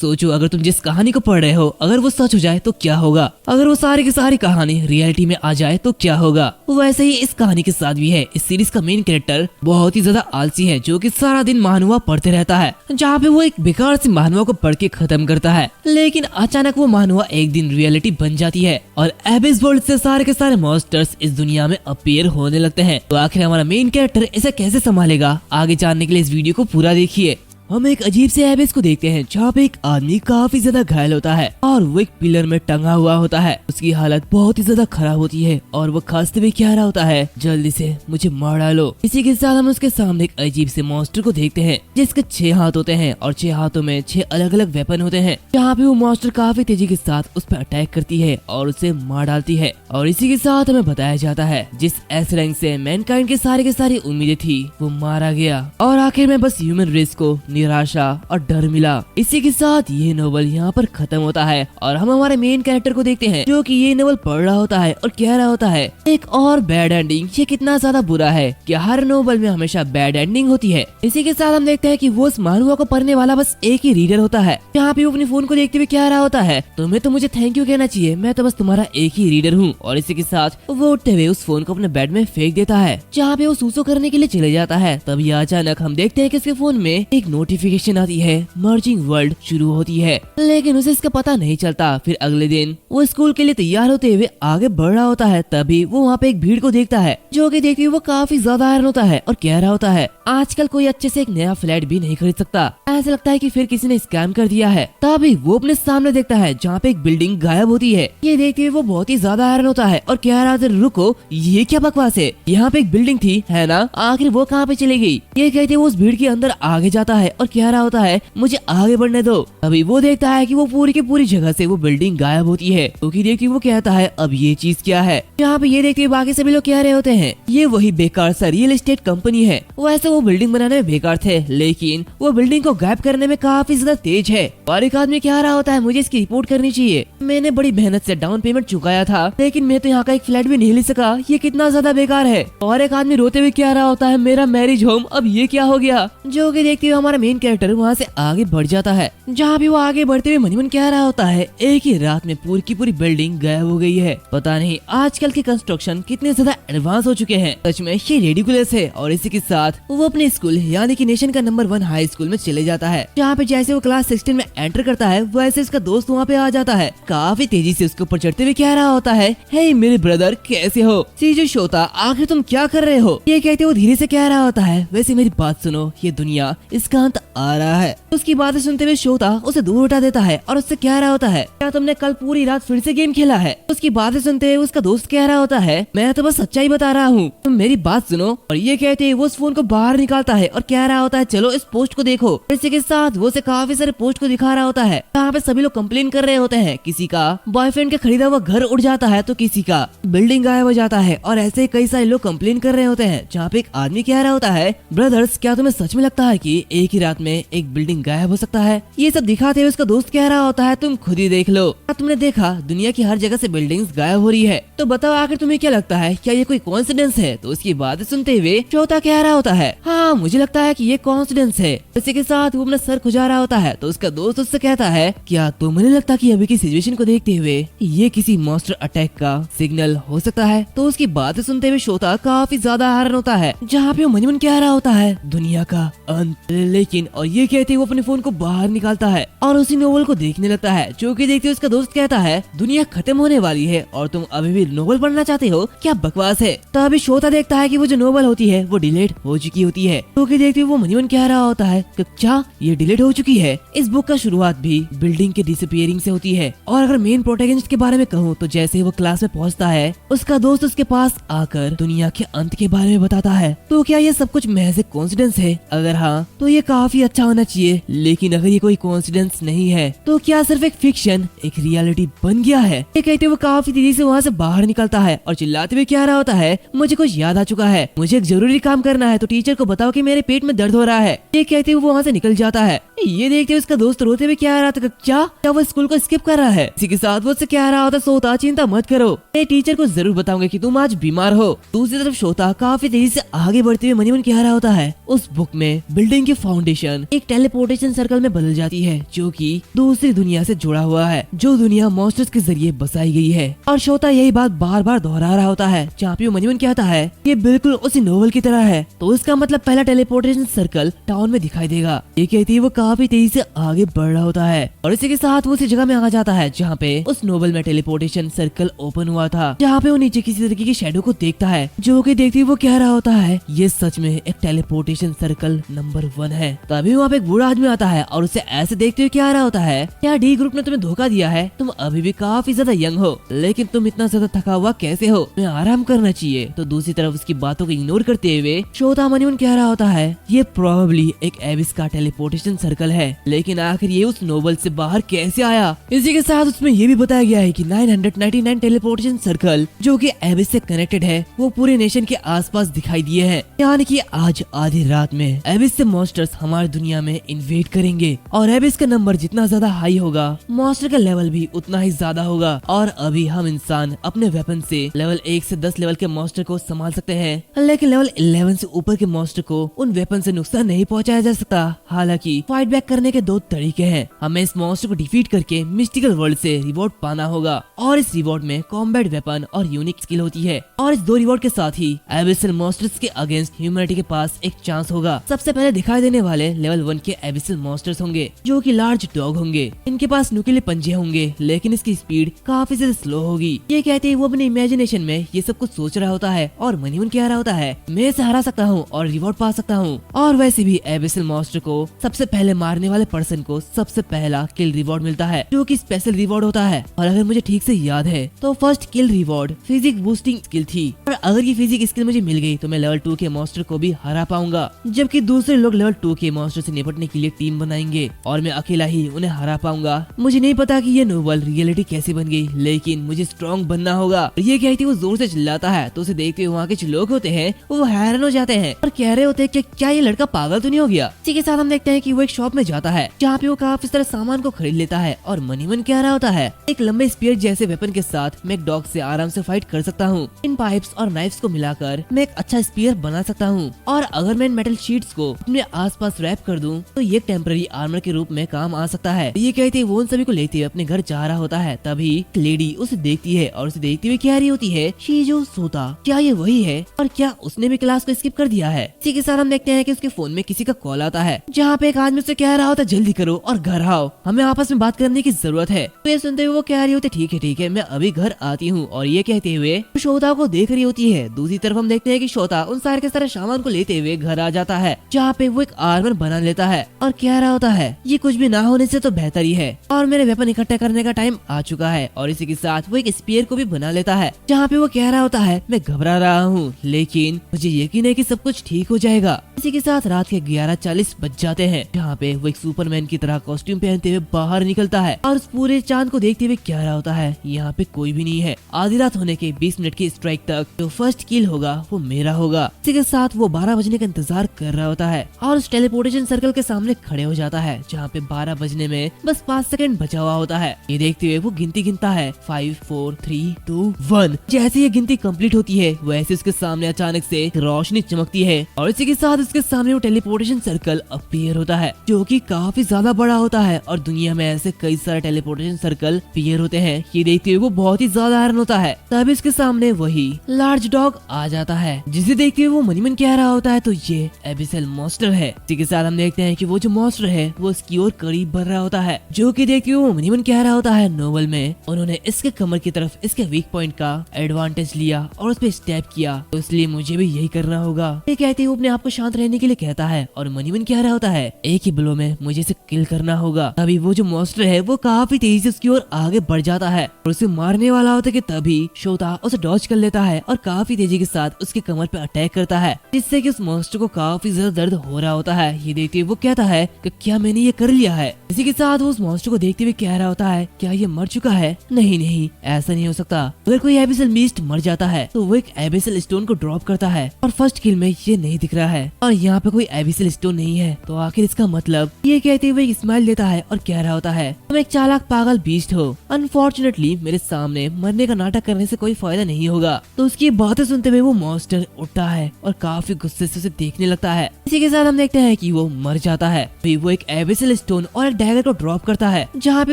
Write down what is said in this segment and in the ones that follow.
सोचो अगर तुम जिस कहानी को पढ़ रहे हो अगर वो सच हो जाए तो क्या होगा, अगर वो सारी की सारी कहानी रियलिटी में आ जाए तो क्या होगा। वैसे ही इस कहानी के साथ भी है। इस सीरीज का मेन कैरेक्टर बहुत ही ज्यादा आलसी है जो कि सारा दिन महानुआ पढ़ते रहता है, जहाँ पे वो एक बेकार सी महानुआ को पढ़ के खत्म करता है। लेकिन अचानक वो महानुआ एक दिन रियलिटी बन जाती है और एबिस वर्ल्ड से सारे के सारे मॉन्स्टर्स इस दुनिया में अपीयर होने लगते हैं। तो आखिर हमारा मेन कैरेक्टर इसे कैसे संभालेगा, आगे जानने के लिए इस वीडियो को पूरा देखिए। हम एक अजीब से एबिस को देखते हैं जहाँ पे एक आदमी काफी ज्यादा घायल होता है और वो एक पिलर में टंगा हुआ होता है। उसकी हालत बहुत ही ज्यादा खराब होती है और वो खांसते हुए कह रहा होता है, जल्दी से मुझे मार डालो। इसी के साथ हम उसके सामने एक अजीब से मॉन्स्टर को देखते हैं जिसके 6 हाथ होते हैं और 6 हाथों में 6 अलग अलग वेपन होते हैं। जहाँ पे वो मॉन्स्टर काफी तेजी के साथ उस पर अटैक करती है और उसे मार डालती है। और इसी के साथ हमें बताया जाता है जिस एस रैंक से मैनकाइंड की सारी उम्मीदें थी वो मारा गया और आखिर में बस ह्यूमन रेस को निराशा और डर मिला। इसी के साथ ये नोवेल यहाँ पर खत्म होता है और हम हमारे मेन कैरेक्टर को देखते हैं जो कि ये नोवेल पढ़ रहा होता है और कह रहा होता है एक और बैड एंडिंग, ये कितना ज्यादा बुरा है कि हर नोवेल में हमेशा बैड एंडिंग होती है। इसी के साथ हम देखते हैं कि वो उस महानुआ को पढ़ने वाला बस एक ही रीडर होता है, जहाँ पे वो अपने फोन को देखते हुए कह रहा होता है, तुम्हें तो मुझे थैंक यू कहना चाहिए, मैं तो बस तुम्हारा एक ही रीडर हूँ। और इसी के साथ वो उठते हुए उस फोन को अपने बेड में फेंक देता है, जहाँ पे वो सूसू करने के लिए चले जाता है। तभी अचानक हम देखते हैं कि उसके फोन में एक नोटिफिकेशन आती है, मर्जिंग वर्ल्ड शुरू होती है, लेकिन उसे इसका पता नहीं चलता। फिर अगले दिन वो स्कूल के लिए तैयार होते हुए आगे बढ़ रहा होता है, तभी वो वहाँ पे एक भीड़ को देखता है जो कि देखते हुए वो काफी ज्यादा हैरान होता है और कह रहा होता है, आजकल कोई अच्छे से एक नया फ्लैट भी नहीं खरीद सकता, ऐसा लगता है कि फिर किसी ने स्कैम कर दिया है। तभी वो अपने सामने देखता है जहाँ पे एक बिल्डिंग गायब होती है। ये देखते हुए वो बहुत ही ज्यादा हैरान होता है और कह रहा था, रुको ये क्या बकवास है, यहाँ पे एक बिल्डिंग थी है ना, आखिर वो कहाँ पे चली गई। ये कहते वो उस भीड़ के अंदर आगे जाता है और कह रहा होता है, मुझे आगे बढ़ने दो। अभी वो देखता है कि वो पूरी की पूरी जगह से वो बिल्डिंग गायब होती है, क्योंकि देखते वो कहता है अब ये चीज क्या है। यहाँ पे ये देखते बाकी सभी लोग कह रहे होते हैं ये वही बेकार सा रियल एस्टेट कंपनी है। वैसे वो बिल्डिंग बनाने में बेकार थे, लेकिन वो बिल्डिंग को गायब करने में काफी ज्यादा तेज है। और एक आदमी कह रहा होता है, मुझे इसकी रिपोर्ट करनी चाहिए, मैंने बड़ी मेहनत से डाउन पेमेंट चुकाया था, लेकिन मैं तो यहाँ का एक फ्लैट भी नहीं ले सका, ये कितना ज्यादा बेकार है। और एक आदमी रोते हुए कह रहा होता है, मेरा मैरिज होम अब ये क्या हो गया। जो कि देखते हुए हमारा मेन कैरेक्टर वहाँ से आगे बढ़ जाता है, जहाँ भी वो आगे बढ़ते हुए मन ही मन कह रहा होता है, एक ही रात में पूरी की पूरी बिल्डिंग गायब हो गई है। पता नहीं आजकल के कंस्ट्रक्शन कितने ज्यादा एडवांस हो चुके हैं, सच में ये रेडिकुलस है। और इसी के साथ वो अपने स्कूल यानी कि नेशन का नंबर 1 हाई स्कूल में चले जाता है, जहाँ पे जैसे वो क्लास 16 में एंटर करता है वैसे उसका दोस्त वहाँ पे आ जाता है, काफी तेजी से उसके ऊपर चढ़ते हुए कह रहा होता है, हे मेरे ब्रदर कैसे हो, सीजो शोता आखिर तुम क्या कर रहे हो। ये कहते वो धीरे से कह रहा होता है, वैसे मेरी बात सुनो, ये दुनिया इसका अंत आ रहा है। उसकी बातें सुनते हुए शोता उसे दूर उठा देता है और उससे कह रहा होता है, क्या तुमने कल पूरी रात फिर से गेम खेला है। उसकी बातें सुनते हुए उसका दोस्त कह रहा होता है, मैं तो बस सच्चाई बता रहा हूँ, तुम मेरी बात सुनो। और ये कहते ही वो उस फोन को बाहर निकालता है और कह रहा होता है, चलो इस पोस्ट को देखो। इसी के साथ वो उसे काफी सारे पोस्ट को दिखा रहा होता है, जहाँ पे सभी लोग कंप्लेन कर रहे होते हैं, किसी का बॉयफ्रेंड का खरीदा हुआ घर उड़ जाता है तो किसी का बिल्डिंग गायब हो जाता है, और ऐसे कई सारे लोग कंप्लेन कर रहे होते हैं। जहाँ पे एक आदमी कह रहा होता है, ब्रदर्स क्या तुम्हें सच में लगता है कि एक ही रात में एक बिल्डिंग गायब हो सकता है। ये सब दिखाते हुए उसका दोस्त कह रहा होता है, तुम खुद ही देख लो, क्या तुमने देखा दुनिया की हर जगह से बिल्डिंग्स गायब हो रही है, तो बताओ आखिर तुम्हें क्या लगता है, क्या ये कोई कोइंसिडेंस है। तो उसकी बातें सुनते हुए चौथा कह रहा होता है, हाँ मुझे लगता है कि ये कोइंसिडेंस है। इसी के साथ वो अपना सर खुजा रहा होता है, तो उसका दोस्त उससे कहता है, क्या तुम्हें नहीं लगता कि अभी की सिचुएशन को देखते हुए ये किसी मॉन्स्टर अटैक का सिग्नल हो सकता है। तो उसकी बातें सुनते हुए शोता काफी ज्यादा हैरान होता है, जहाँ पे वो मन ही मन कह रहा होता है, दुनिया का अंत। लेकिन और ये कहते वो अपने फोन को बाहर निकालता है और उसी नोवेल को देखने लगता है, जो कि देखते उसका दोस्त कहता है, दुनिया खत्म होने वाली है और तुम अभी भी नोवेल पढ़ना चाहते हो, क्या बकवास है। तो अभी शोता देखता है कि वो जो नोवेल होती है वो डिलीट हो चुकी होती है, जो कि देखते वो मन ही मन कह रहा होता है, क्या ये डिलीट हो चुकी है। इस बुक का शुरुआत भी बिल्डिंग के डिसअपीयरिंग से होती है। और अगर मेन प्रोटैगनिस्ट के बारे में कहूँ तो जैसे ही वो क्लास में पहुँचता है, उसका दोस्त उसके पास आकर दुनिया के अंत के बारे में बताता है। तो क्या ये सब कुछ महज एक कोइंसिडेंस है? अगर हाँ तो ये काफी अच्छा होना चाहिए, लेकिन अगर ये कोई कोइंसिडेंस नहीं है तो क्या सिर्फ एक फिक्शन एक रियलिटी बन गया है। ये कहते वो काफी तेजी से वहाँ से बाहर निकलता है और चिल्लाते हुए कह रहा होता है, मुझे कुछ याद आ चुका है, मुझे एक जरूरी काम करना है, तो टीचर को बताओ कि मेरे पेट में दर्द हो रहा है। ये कहते हुए वो वहाँ से निकल जाता है। ये देखते उसका दोस्त रोते हुए कह रहा था, क्या वो स्कूल को स्किप कर रहा है। इसी के साथ वो उससे कह रहा होता, सोता चिंता मत करो, मैं टीचर को जरूर बताऊंगा कि तुम आज बीमार हो। दूसरी तरफ शोता काफी तेजी से आगे बढ़ते हुए मन ही मन कह रहा होता है, उस बुक में बिल्डिंग के फाउंडेशन कंडीशन एक टेलीपोर्टेशन सर्कल में बदल जाती है, जो कि दूसरी दुनिया से जुड़ा हुआ है, जो दुनिया मॉन्स्टर्स के जरिए बसाई गई है। और शोता यही बात बार बार दोहरा रहा होता है, जहाँ पे मनीमन कहता है ये बिल्कुल उसी नोवेल की तरह है, तो इसका मतलब पहला टेलीपोर्टेशन सर्कल टाउन में दिखाई देगा। ये कहती है वो काफी तेजी से आगे बढ़ रहा होता है और इसी के साथ वो उसी जगह में आ जाता है जहाँ पे उस नोवेल में टेलीपोर्टेशन सर्कल ओपन हुआ था, जहाँ पे वो नीचे किसी तरीके की शैडो को देखता है, जो कि देखती वो कह रहा होता है ये सच में एक टेलीपोर्टेशन सर्कल नंबर 1 है। तभी वहाँ पे एक बूढ़ा आदमी आता है और उसे ऐसे देखते हुए क्या रहा होता है, क्या डी ग्रुप ने तुम्हें धोखा दिया है? तुम अभी भी काफी ज्यादा यंग हो, लेकिन तुम इतना ज्यादा थका हुआ कैसे हो? तुम्हें आराम करना चाहिए। तो दूसरी तरफ उसकी बातों को इग्नोर करते हुए शोता मनीमन कह रहा होता है ये प्रोबेबली एक एबिस का टेलीपोर्टेशन सर्कल है, लेकिन आखिर ये उस नोवेल से बाहर कैसे आया? इसी के साथ उसमें ये भी बताया गया है कि 999 टेलीपोर्टेशन सर्कल जो कि एबिस से कनेक्टेड है, वो पूरे नेशन के आसपास दिखाई दिए हैं। यानी कि आज आधी रात में एबिस से मॉन्स्टर्स हमारी दुनिया में इन्वेड करेंगे और एबिस का नंबर जितना ज्यादा हाई होगा, मॉन्स्टर का लेवल भी उतना ही ज्यादा होगा। और अभी हम इंसान अपने वेपन से लेवल 1 से 10 लेवल के मॉन्स्टर को संभाल सकते हैं, लेकिन लेवल 11 से ऊपर के मॉन्स्टर को उन वेपन से नुकसान नहीं पहुंचाया जा सकता। हालांकि फाइट बैक करने के 2 तरीके हैं, हमें इस मॉन्स्टर को डिफीट करके मिस्टिकल वर्ल्ड से रिवॉर्ड पाना होगा और इस रिवॉर्ड में कॉम्बैट वेपन और यूनिक स्किल होती है। और इस 2 रिवॉर्ड के साथ ही एबिसल मॉन्स्टर्स के अगेंस्ट ह्यूमैनिटी के पास एक चांस होगा। सबसे पहले दिखाई देने वाले लेवल 1 के एबिसल मॉन्स्टर्स होंगे, जो कि लार्ज डॉग होंगे। इनके पास नुकीले पंजे होंगे, लेकिन इसकी स्पीड काफी ज्यादा स्लो होगी। ये कहते हैं वो अपने इमेजिनेशन में ये सब कुछ सोच रहा होता है और मनीमन कह रहा होता है मैं इसे हरा सकता हूँ और रिवॉर्ड पा सकता हूँ। और वैसे भी एबिसल मॉन्स्टर को सबसे पहले मारने वाले पर्सन को सबसे पहला किल रिवॉर्ड मिलता है, जो कि स्पेशल रिवॉर्ड होता है। और अगर मुझे ठीक से याद है तो first kill reward physique boosting skill थी, और अगर ये फिजिक स्किल मुझे मिल गई तो मैं लेवल 2 के मॉन्स्टर को भी हरा पाऊंगा, जबकि दूसरे लोग लेवल 2 के मॉन्स्टर से निपटने के लिए टीम बनाएंगे और मैं अकेला ही उन्हें हरा पाऊंगा। मुझे नहीं पता कि ये नोवेल रियलिटी कैसे बन गई, लेकिन मुझे स्ट्रॉन्ग बनना होगा। ये कहती वो जोर से चिल्लाता है, तो उसे देखते हुए वहाँ के जो लोग होते हैं वो हैरान हो जाते हैं और कह रहे होते हैं कि क्या ये लड़का पागल तो नहीं हो गया। इसी के साथ हम देखते हैं कि वो एक शॉप में जाता है, जहाँ पे वो काफी सारे सामान को खरीद लेता है और मनीमन कह रहा होता है एक लंबे स्पीयर जैसे वेपन के साथ मैं एक डॉग से आराम से फाइट कर सकता हूँ। इन पाइप्स और नाइफ्स को मिलाकर मैं एक अच्छा स्पीयर बना सकता हूँ, और अगर मैं इन मेटल शीट्स को अपने आसपास रैप कर दूं तो ये टेम्पररी आर्मर के रूप में काम आ सकता है। ये कहते वो उन सभी को लेते हुए अपने घर जा रहा होता है। तभी एक लेडी उसे देखती है और उसे देखते हुए कह रही होती है शीजो सोता, क्या ये वही है और क्या उसने भी क्लास को स्किप कर दिया है? इसी के साथ हम देखते हैं कि उसके फोन में किसी का कॉल आता है, जहाँ पे एक आदमी उसे कह रहा होता जल्दी करो और घर आओ, हमें आपस में बात करने की जरूरत है। तो ये सुनते हुए वो कह रही होती ठीक है मैं अभी घर आती हूँ। और ये कहते हुए शोता को देख रही होती है। दूसरी तरफ हम देखते हैं कि शोता उन सारे के सारे सामान को लेते हुए घर आ जाता है, जहाँ पे वो एक आर्मर बना लेता है और कह रहा होता है ये कुछ भी ना होने से तो बेहतर ही है और मेरे वेपन इकट्ठा करने का टाइम आ चुका है। और इसी के साथ वो एक स्पीयर को भी बना लेता है, जहाँ पे वो कह रहा होता है मैं घबरा रहा हूँ, लेकिन मुझे यकीन है कि सब कुछ ठीक हो जाएगा। इसी के साथ रात के 11:40 बज जाते हैं, जहाँ पे वो एक सुपरमैन की तरह कॉस्ट्यूम पहनते हुए बाहर निकलता है और उस पूरे चांद को देखते हुए कह रहा होता है यहाँ पे कोई भी नहीं है। आधी रात होने के 20 मिनट की स्ट्राइक तक जो फर्स्ट किल होगा वो मेरा होगा। इसी के साथ वो 12 बजने का इंतजार कर रहा होता है और उस टेलीपोर्टेशन सर्कल के सामने खड़े हो जाता है, जहाँ पे 12 बजने में बस 5 सेकंड बचा हुआ होता है। ये देखते हुए वो गिनती गिनता है 5 4 3 2 1। जैसे ये गिनती कंप्लीट होती है वैसे उसके सामने अचानक से एक रोशनी चमकती है और इसी के साथ उसके सामने वो टेलीपोर्टेशन सर्कल अपीयर होता है, जो कि काफी ज्यादा बड़ा होता है। और दुनिया में ऐसे कई सारे टेलीपोर्टेशन सर्कल अपीयर होते हैं। ये देखते हुए वो बहुत ही ज्यादा हैरान होता है। तभी इसके सामने वही लार्ज डॉग आ जाता है, जिसे देखते हुए वो मनीमन कह रहा होता है तो ये एबिसल मॉन्स्टर है। इसी के साथ हम देखते हैं कि वो जो मॉन्स्टर है वो इसकी ओर करीब बढ़ रहा होता है, जो कि देखते हुए वो मनीमन कह रहा होता है नोवेल में उन्होंने इसके कमर की तरफ इसके वीक पॉइंट का एडवांटेज लिया और उस पर स्टेप किया, तो इसलिए मुझे भी यही करना होगा। ये कहते हुए अपने आप को शांत रहने के लिए कहता है और मनीमन कह रहा होता है एक ही ब्लो में मुझे इसे किल करना होगा। तभी वो जो मॉन्स्टर है वो काफी तेजी से उसकी ओर आगे बढ़ जाता है और उसे मारने वाला होता है कि तभी शोता उसे डॉज कर लेता है और काफी तेजी के साथ उसके कमर पे अटैक करता है, जिससे कि उस मॉन्स्टर को काफी ज्यादा दर्द हो रहा होता है। ये देखते हुए वो कहता है कि क्या मैंने ये कर लिया है। इसी के साथ वो उस मॉन्स्टर को देखते हुए कह रहा होता है क्या ये मर चुका है? नहीं ऐसा नहीं हो सकता। अगर कोई एबिसल बीस्ट मर जाता है तो वो एक एबिसल स्टोन को ड्रॉप करता है और फर्स्ट किल में ये नहीं दिख रहा है और यहाँ पे कोई एबिसल स्टोन नहीं है, तो आखिर इसका मतलब? ये कहते हुए एक स्माइल देता है और कह रहा होता है तुम एक चालाक पागल बीस्ट हो, अनफॉर्चुनेटली मेरे सामने मरने का नाटक करने से कोई फायदा नहीं होगा। तो उसकी बातें सुनते हुए वो मॉन्स्टर उठता है और काफी गुस्से से उसे देखने लगता है। इसी के साथ हम देखते हैं कि वो मर जाता है। फिर वो एक एबिसल स्टोन और एक डैगर को ड्रॉप करता है, जहाँ पे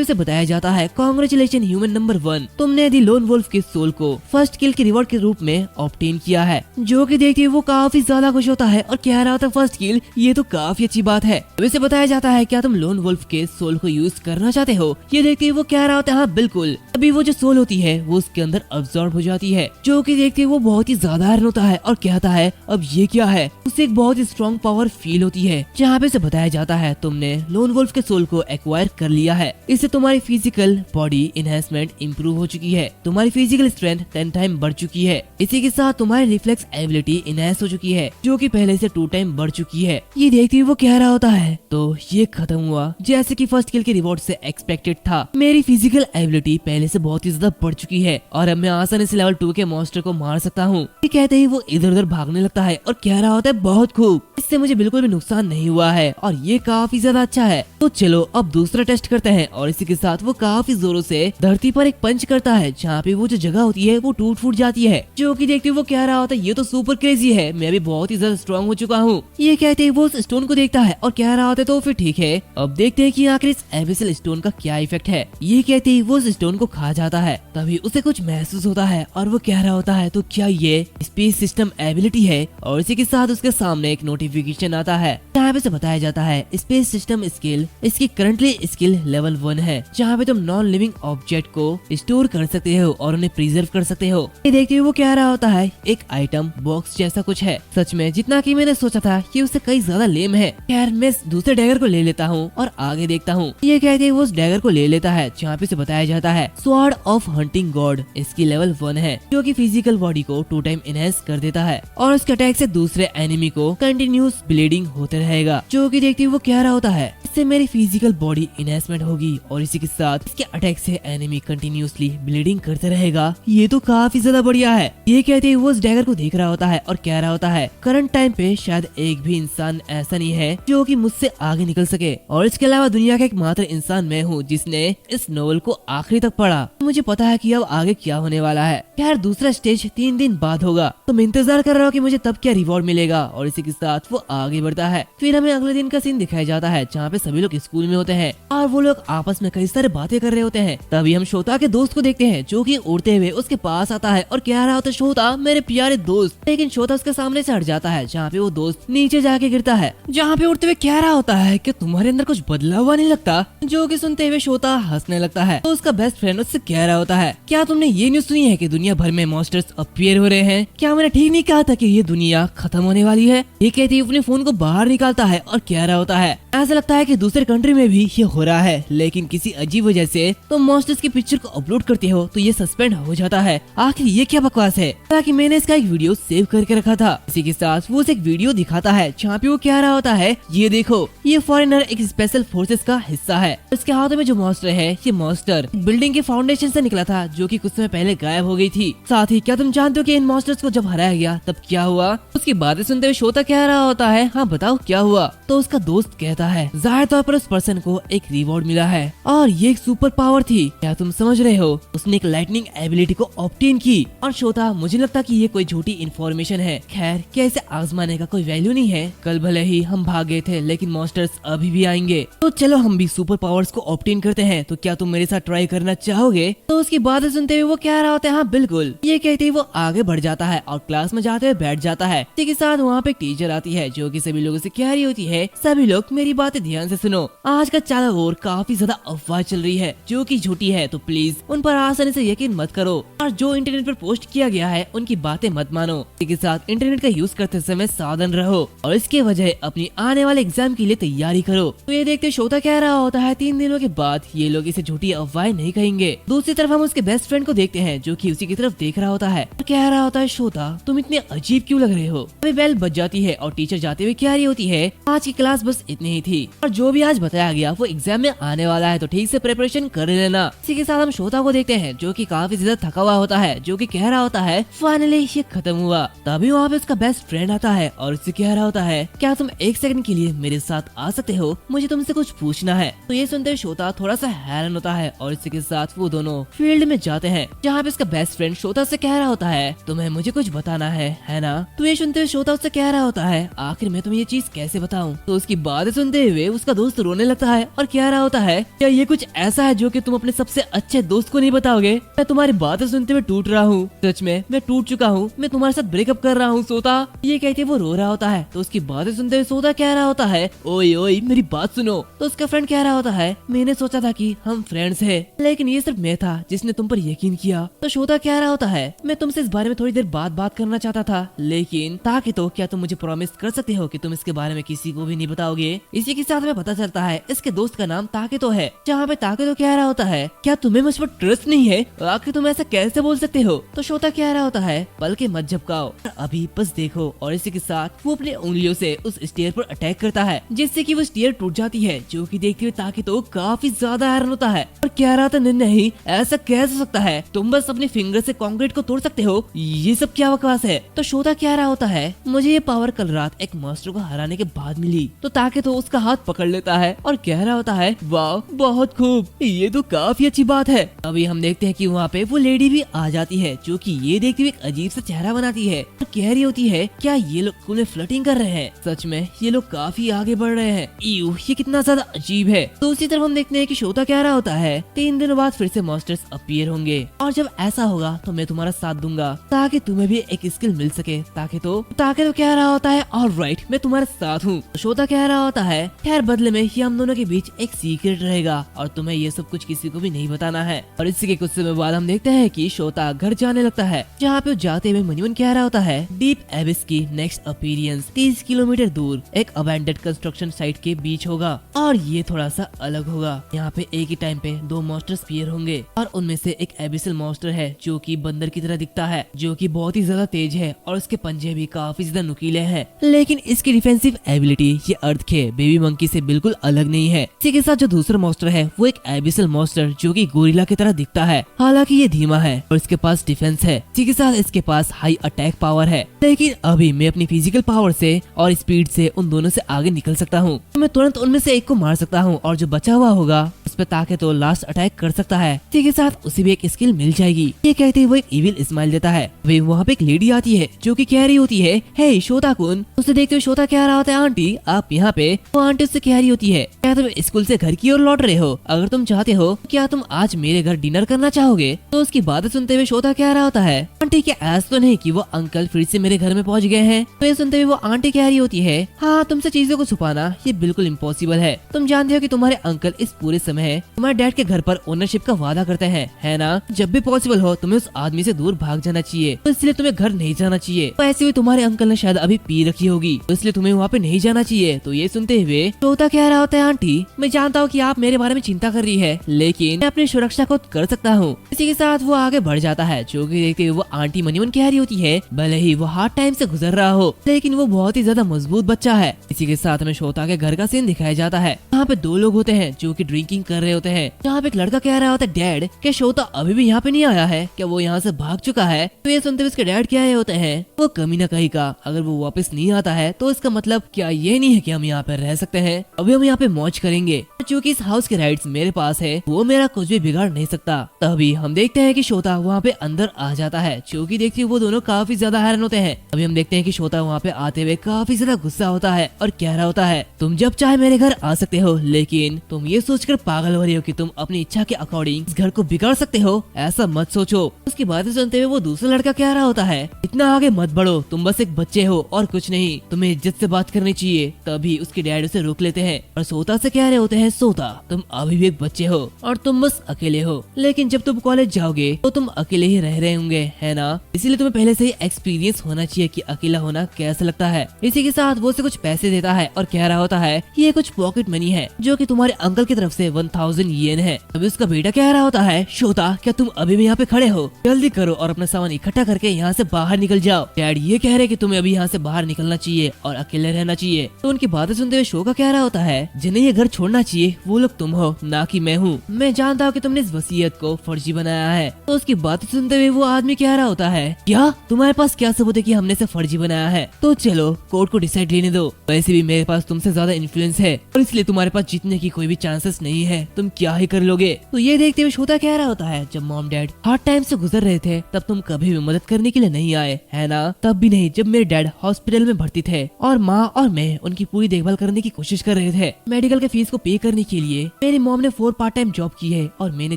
उसे बताया जाता है कांग्रेचुलेशन ह्यूमन नंबर 1, तुमने दी लोन वुल्फ के सोल को फर्स्ट किल के रिवॉर्ड के रूप में ऑब्टेन किया है। जो कि देखते हुए वो काफी ज्यादा खुश होता है और कह रहा होता फर्स्ट किल, ये तो काफी अच्छी बात है। वैसे बताया जाता है क्या तुम लोन वुल्फ के सोल को यूज करना चाहते हो? ये देखते हुए वो कह रहा होता है हाँ बिल्कुल। अभी वो जो सोल होती है वो उसके अंदर अब्सॉर्ब हो जाती है, जो कि देखते हुए वो बहुत ही ज्यादा हैरान होता है और कहता है अब ये क्या है। उसे एक बहुत ही स्ट्रॉन्ग पावर फील होती है, जहाँ पे उसे बताया जाता है तुमने लोन वुल्फ के सोल को एक्वायर कर लिया है। इससे तुम्हारी फिजिकल बॉडी इनहेंसमेंट इंप्रूव हो चुकी है, तुम्हारी फिजिकल स्ट्रेंथ 10 टाइम बढ़ चुकी है। इसी के साथ तुम्हारी रिफ्लेक्स एबिलिटी इनहेंस हो चुकी है, जो कि पहले से 2 टाइम बढ़ चुकी है। ये देखते हुए वो कह रहा होता है तो ये खत्म हुआ जैसे कि फर्स्ट किल के रिवॉर्ड से एक्सपेक्टेड था। मेरी फिजिकल एबिलिटी पहले से बहुत ही ज्यादा बढ़ चुकी है और अब मैं आसानी से लेवल 2 के मॉन्स्टर को मार सकता हूँ। ये कहते ही वो इधर उधर भागने लगता है और कह रहा होता है बहुत खूब, इससे मुझे बिल्कुल भी नुकसान नहीं हुआ है और ये काफी ज्यादा अच्छा है। तो चलो अब दूसरा टेस्ट करते हैं। और इसी के साथ वो काफी जोरों से धरती पर एक पंच करता है, जहाँ पे वो जो जगह होती है वो टूट फूट जाती है, जो कि देखते हुए वो कह रहा होता है ये तो सुपर क्रेजी है, मैं भी बहुत ही ज्यादा स्ट्रॉन्ग हो चुका हूँ। ये कहते ही वो उस स्टोन को देखता है और कह रहा होता है तो फिर ठीक है, अब देखते हैं कि आखिर इस एबिसल स्टोन का क्या इफेक्ट है। ये कहते ही वो उस स्टोन को खा जाता है, तभी उसे कुछ महसूस होता है और वो कह रहा होता है तो क्या ये स्पेस सिस्टम एबिलिटी है। और इसी के साथ उसके सामने एक नोटिफिकेशन आता है, जहाँ पे से बताया जाता है स्पेस सिस्टम स्किल इसकी करंटली स्किल लेवल 1 है, जहाँ पे तुम नॉन लिविंग ऑब्जेक्ट को स्टोर कर सकते हो और उन्हें प्रिजर्व कर सकते हो। ये देखते हुए वो कह रहा होता है एक आइटम बॉक्स जैसा कुछ है। सच में जितना कि मैंने सोचा था कि उससे कई ज्यादा लेम है। खैर मैं दूसरे डैगर को ले लेता हूँ और आगे देखता हूँ। ये कहते ही वो उस डैगर को ले लेता है, जहाँ पे से बताया जाता है स्वॉर्ड ऑफ हंटिंग गॉड इसकी लेवल 1 है, जो कि फिजिकल बॉडी को 2 टाइम इनहेंस कर देता है और उसके अटैक से दूसरे एनिमी को कंटिन्यूस ब्लीडिंग होते रहेगा। जो कि देखते हुए वो कह रहा होता है इससे मेरी फिजिकल बॉडी इनहेंसमेंट होगी और इसी के साथ इसके अटैक से एनिमी कंटिन्यूसली ब्लीडिंग करते रहेगा। ये तो काफी ज्यादा बढ़िया है। ये कहते ही वो उस डैगर को देख रहा होता है और कह रहा होता है करंट टाइम पे शायद एक भी इंसान ऐसा नहीं है जो कि मुझसे आगे निकल सके, और इसके अलावा दुनिया का एकमात्र इंसान मैं हूँ जिसने इस नोवेल को आखिरी तक पढ़ा। मुझे पता है कि अब आगे क्या होने वाला है। खैर दूसरा स्टेज 3 दिन बाद होगा, तो मैं इंतजार कर रहा हूँ कि मुझे तब क्या रिवॉर्ड मिलेगा। और इसी के साथ वो आगे बढ़ता है। फिर हमें अगले दिन का सीन दिखाया जाता है, जहाँ पे सभी लोग स्कूल में होते हैं और वो लोग आपस में कई सारे बातें कर रहे होते हैं। तभी हम शोता के दोस्त को देखते हैं, जो कि उड़ते हुए उसके पास आता है और कह रहा होता है शोता मेरे प्यारे दोस्त। लेकिन शोता उसके सामने से हट जाता है, जहाँ पे वो दोस्त नीचे जाके गिरता है, जहाँ पे उड़ते हुए कह रहा होता है कि तुम्हारे अंदर कुछ बदला हुआ नहीं लगता। जो कि सुनते हुए शोता हंसने लगता है। तो उसका बेस्ट फ्रेंड उससे कह रहा होता है क्या तुमने ये न्यूज सुनी है कि दुनिया भर में मॉन्स्टर्स अपीयर हो रहे हैं? क्या मैंने ठीक नहीं कहा था कि ये दुनिया खत्म होने वाली है? ये कहते ही अपने फोन को बाहर निकालता है और कह रहा होता है ऐसा लगता है कि दूसरे कंट्री में भी ये हो रहा है, लेकिन किसी अजीब वजह से तुम मॉन्स्टर्स की पिक्चर को अपलोड करते हो तो ये सस्पेंड हो जाता है। आखिर ये क्या बकवास है? ताकि मैंने इसका एक वीडियो सेव करके रखा था। इसी के साथ वो उसे एक वीडियो दिखाता है, जहाँ पे वो कह रहा होता है ये देखो ये फॉरेनर एक स्पेशल फोर्सेस का हिस्सा है। इसके हाथों में जो मॉन्स्टर है ये मॉन्स्टर बिल्डिंग के फाउंडेशन से निकला था, जो कि कुछ समय पहले गायब हो गई थी। साथ ही क्या तुम जानते हो कि इन मॉन्स्टर्स को जब हराया गया तब क्या हुआ? उसकी बातें सुनते हुए शोता कह रहा होता है हाँ बताओ क्या हुआ? तो उसका दोस्त कहता है जाहिर तौर पर उस पर्सन को एक रिवॉर्ड मिला है और ये एक सुपर पावर थी। क्या तुम समझ रहे हो? उसने एक लाइटनिंग एबिलिटी को ऑब्टेन की। और शोता मुझे लगता कि ये कोई झूठी इन्फॉर्मेशन है। खैर क्या इसे आजमाने का कोई वैल्यू नहीं है? कल भले ही हम भाग गए थे लेकिन मॉन्स्टर्स अभी भी आएंगे, तो चलो हम भी सुपर पावर्स को ऑब्टेन करते हैं। तो क्या तुम मेरे साथ ट्राई करना चाहोगे? तो उसकी बातें सुनते हुए वो कह रहा होता है हाँ बिल्कुल। ये कहते ही वो आगे बढ़ जाता है और क्लास में जाते हुए बैठ जाता है। इसी के साथ वहाँ पे टीचर आती है, जो कि सभी लोगों से कह रही होती है सभी लोग मेरी बातें ध्यान से सुनो। आज का चारों ओर काफी ज्यादा अफवाह चल रही है जो कि झूठी है, तो प्लीज उन पर आसानी से यकीन मत करो और जो इंटरनेट पर पोस्ट किया गया है उनकी बातें मत मानो। इसी के साथ इंटरनेट का यूज करते समय सावधान रहो और इसके वजह अपनी आने वाले एग्जाम के लिए तैयारी करो। तो ये देखते शोता कह रहा होता है 3 दिनों के बाद ये लोग इसे झूठी अफवाहें नहीं कहेंगे। दूसरी तरफ हम उसके बेस्ट फ्रेंड को देखते हैं, जो कि उसी की तरफ देख रहा होता है और कह रहा होता है शोता तुम इतने अजीब क्यों लग रहे हो? अभी बेल बज जाती है और टीचर जाते हुए कह रही होती है आज की क्लास बस इतनी ही नहीं थी और जो भी आज बताया गया वो एग्जाम में आने वाला है, तो ठीक से प्रिपरेशन कर लेना। इसी के साथ हम शोता को देखते हैं जो कि काफी ज्यादा थका हुआ होता है, जो कि कह रहा होता है फाइनली ये खत्म हुआ। तभी वहाँ पे उसका बेस्ट फ्रेंड आता है और उससे कह रहा होता है क्या तुम एक सेकंड के लिए मेरे साथ आ सकते हो, मुझे तुमसे कुछ पूछना है। तो ये सुनते शोता थोड़ा सा हैरान होता है और इसी के साथ वो दोनों फील्ड में जाते हैं जहाँ पे उसका बेस्ट फ्रेंड शोता से कह रहा होता है तुम्हें मुझे कुछ बताना है ना। तो ये सुनते हुए शोता उससे कह रहा होता है आखिर मैं तुम्हें ये चीज कैसे बताऊं। तो उसकी बातें सुनते हुए उसका दोस्त रोने लगता है और कह रहा होता है क्या ये कुछ ऐसा है जो कि तुम अपने सबसे अच्छे दोस्त को नहीं बताओगे। मैं तुम्हारी बातें सुनते हुए टूट रहा हूँ, सच में मैं टूट चुका हूँ, मैं तुम्हारे साथ ब्रेकअप कर रहा हूँ सोता। ये कहते वो रो रहा होता है तो उसकी बातें सुनते हुए सोता कह रहा होता है ओए ओए मेरी बात सुनो। तो उसका फ्रेंड कह रहा होता है मैंने सोचा था कि हम फ्रेंड्स हैं, लेकिन ये सिर्फ मैं था जिसने तुम पर यकीन किया। तो शोता कह रहा होता है मैं तुमसे इस बारे में थोड़ी देर बाद बात करना चाहता था, लेकिन ताकि तो क्या तुम मुझे प्रॉमिस कर सकते हो कि तुम इसके बारे में किसी को भी नहीं बताओगे। इसी के साथ में पता चलता है इसके दोस्त का नाम ताके तो है, जहाँ पे ताके तो कह रहा होता है क्या तुम्हें मुझ पर ट्रस्ट नहीं है, आखिर तुम ऐसा कैसे बोल सकते हो। तो शोता कह रहा होता है पल के मत झपकाओ, अभी बस देखो। और इसी के साथ वो अपनी उंगलियों से उस स्टेयर पर अटैक करता है जिससे कि वो स्टेयर टूट जाती है, जो कि देखते हुए ताकि तो काफी ज्यादा हैरान होता है और कह रहा था नहीं ऐसा कैसे हो सकता है, तुम बस अपने फिंगर से कंक्रीट को तोड़ सकते हो, ये सब क्या बकवास है। तो शोता कह रहा होता है मुझे ये पावर कल रात एक मास्टर को हराने के बाद मिली। तो ताकि तो उसका हाथ पकड़ लेता है और कह रहा होता है वाह बहुत खूब, ये तो काफी अच्छी बात है। अभी हम देखते हैं कि वहाँ पे वो लेडी भी आ जाती है जो कि ये देखते हुए एक अजीब सा चेहरा बनाती है और कह रही होती है क्या ये लोग स्कूल में फ्लर्टिंग कर रहे हैं, सच में ये लोग काफी आगे बढ़ रहे हैं, ये कितना ज्यादा अजीब है। तो उसी तरफ हम देखते हैं कि शोता कह रहा होता है 3 दिनों बाद फिर से मास्टर्स अपीयर होंगे और जब ऐसा होगा तो मैं तुम्हारा साथ दूंगा ताकि तुम्हें भी एक स्किल मिल सके। ताकि तो कह रहा होता है ऑलराइट मैं तुम्हारे साथ हूँ। शोता कह रहा होता है खैर बदले में ये हम दोनों के बीच एक सीक्रेट रहेगा और तुम्हें ये सब कुछ किसी को भी नहीं बताना है। और इसी के कुछ समय बाद हम देखते हैं कि शोता घर जाने लगता है, जहाँ पे जाते हुए मनीवन कह रहा होता है डीप एबिस की नेक्स्ट अपीयरेंस 30 किलोमीटर दूर एक अबैंडन्ड कंस्ट्रक्शन साइट के बीच होगा और ये थोड़ा सा अलग होगा। यहाँ पे एक ही टाइम पे 2 मॉन्स्टर्स अपीयर होंगे और उनमें से एक एबिसल मॉन्स्टर है जो कि बंदर की तरह दिखता है, जो कि बहुत ही ज्यादा तेज है और उसके पंजे भी काफी ज्यादा नुकीले हैं, लेकिन इसकी डिफेंसिव एबिलिटी ये अर्थ के बेबी मंकी से बिल्कुल अलग नहीं है। इसी के साथ जो दूसरा मॉन्स्टर है वो एक एबिसल मॉन्स्टर जो कि गोरिल्ला की तरह दिखता है, हालांकि ये धीमा है और इसके पास डिफेंस है। इसी के साथ इसके पास हाई अटैक पावर है, लेकिन अभी मैं अपनी फिजिकल पावर से और स्पीड से उन दोनों से आगे निकल सकता हूँ। मैं तुरंत उनमें से एक को मार सकता हूँ और जो बचा हुआ होगा उस पे ताकि तो लास्ट अटैक कर सकता है। इसी के साथ उसे भी एक स्किल मिल जाएगी। ये कहते वो एक इविल स्माइल देता है। वे वहाँ पे एक लेडी आती है जो कि कह रही होती है हे शोता कुन। उसे देखते हुए शोता कह रहा होता है आंटी आप यहाँ पे। वो आंटी उससे कह रही होती है क्या तुम स्कूल से घर की ओर लौट रहे हो, अगर तुम चाहते हो क्या तुम आज मेरे घर डिनर करना चाहोगे। तो उसकी बातें सुनते हुए शोता कह रहा होता है आंटी क्या ऐसा तो नहीं कि वो अंकल फिर से मेरे घर में पहुँच गए हैं। तो ये सुनते हुए वो आंटी कह रही होती है हाँ तुमसे चीजों को छुपाना ये बिल्कुल इम्पॉसिबल है। तुम जानते हो कि तुम्हारे अंकल इस पूरे समय तुम्हारे डैड के घर पर ओनरशिप का वादा करते हैं, है ना। जब भी पॉसिबल हो तुम्हें उस आदमी से दूर भाग जाना चाहिए, तो इसलिए तुम्हें घर नहीं जाना चाहिए। तो ऐसे हुए तुम्हारे अंकल ने शायद अभी पी रखी होगी, तो इसलिए तुम्हें वहाँ पे नहीं जाना चाहिए। तो ये सुनते हुए शोता कह रहा होता है आंटी मैं जानता हूँ कि आप मेरे बारे में चिंता कर रही है, लेकिन मैं अपनी सुरक्षा खुद कर सकता हूँ। इसी के साथ वो आगे बढ़ जाता है, जो कि देखते हुए वो आंटी मनीवन कह रही होती है भले ही वो हार्ड टाइम से गुजर रहा हो, लेकिन वो बहुत ही ज्यादा मजबूत बच्चा है। इसी के साथ में शोता के घर का सीन दिखाया जाता है। यहाँ पे 2 लोग होते हैं जो कि ड्रिंकिंग कर रहे होते हैं। यहाँ पे एक लड़का कह रहा होता है डैड क्या शोता अभी भी यहाँ पे नहीं आया है, क्या वो यहाँ से भाग चुका है। तो ये सुनते हुए उसके डैड क्या होते हैं वो कमी ना कहीं का अगर वो वापस नहीं आता है तो इसका मतलब क्या ये नहीं है कि हम यहाँ पे रह सकते हैं, अभी हम यहाँ पे मौज करेंगे। क्योंकि इस हाउस के राइट्स मेरे पास है वो मेरा कुछ भी बिगाड़ नहीं सकता। तभी हम देखते हैं कि शोता वहाँ पे अंदर आ जाता है, जो कि देखते हुए वो दोनों काफी ज्यादा हैरान होते हैं। अभी हम देखते हैं कि शोता वहाँ पे आते हुए काफी ज्यादा गुस्सा होता है और कह रहा होता है तुम जब चाहे मेरे घर आ सकते हो, लेकिन तुम ये सोचकर पागल हो रही हो कि तुम अपनी इच्छा के अकॉर्डिंग इस घर को बिगाड़ सकते हो, ऐसा मत सोचो। उसकी बातें सुनते हुए वो दूसरा लड़का कह रहा होता है इतना आगे मत बढ़ो, तुम बस एक बच्चे हो और कुछ नहीं, तुम्हें इज्जत से बात करनी चाहिए। तभी उसके डैड उसे रोक लेते हैं और सोता से कह रहे होते हैं सोता तुम अभी भी एक बच्चे हो और तुम बस अकेले हो, लेकिन जब तुम कॉलेज जाओगे तो तुम अकेले ही रह रहे होंगे, है ना। इसीलिए तुम्हें पहले से ही एक्सपीरियंस होना चाहिए कि अकेला होना कैसा लगता है। इसी के साथ वो उसे कुछ पैसे देता है और कह रहा होता है ये कुछ पॉकेट मनी है जो कि तुम्हारे अंकल की तरफ से 1000 येन है। अभी उसका बेटा कह रहा होता है शोता क्या तुम अभी भी यहाँ पे खड़े हो, जल्दी करो और अपना सामान इकट्ठा करके यहाँ से बाहर निकल जाओ। डैड ये कह रहे कि तुम्हें अभी यहाँ से बाहर निकलना चाहिए और अकेले रहना चाहिए। तो उनकी बातें सुनते हुए शोका कह रहा होता है, जिन्हें ये घर छोड़ना चाहिए वो लोग तुम हो, ना कि मैं हूँ। मैं जानता हूँ कि तुमने इस वसीयत को फर्जी बनाया है। तो उसकी बात सुनते हुए वो आदमी कह रहा होता है, क्या तुम्हारे पास क्या सबूत है कि हमने इसे फर्जी बनाया है? तो चलो कोर्ट को डिसाइड लेने दो। वैसे भी मेरे पास तुमसे ज्यादा इन्फ्लुएंस है और इसलिए तुम्हारे पास जीतने की कोई भी चांसेस नहीं है। तुम क्या ही कर लोगे? तो ये देखते हुए शोता कह रहा होता है, जब मॉम डैड हार्ड टाइम से गुजर रहे थे तब तुम कभी भी मदद करने के लिए नहीं आए, है ना? तब भी नहीं जब मेरे डैड हॉस्पिटल में भर्ती थे और माँ और मैं उनकी पूरी देखभाल करने की कोशिश कर रहे थे। मेडिकल के फीस को पे करने के लिए मेरी मॉम ने 4 पार्ट टाइम जॉब की है और मैंने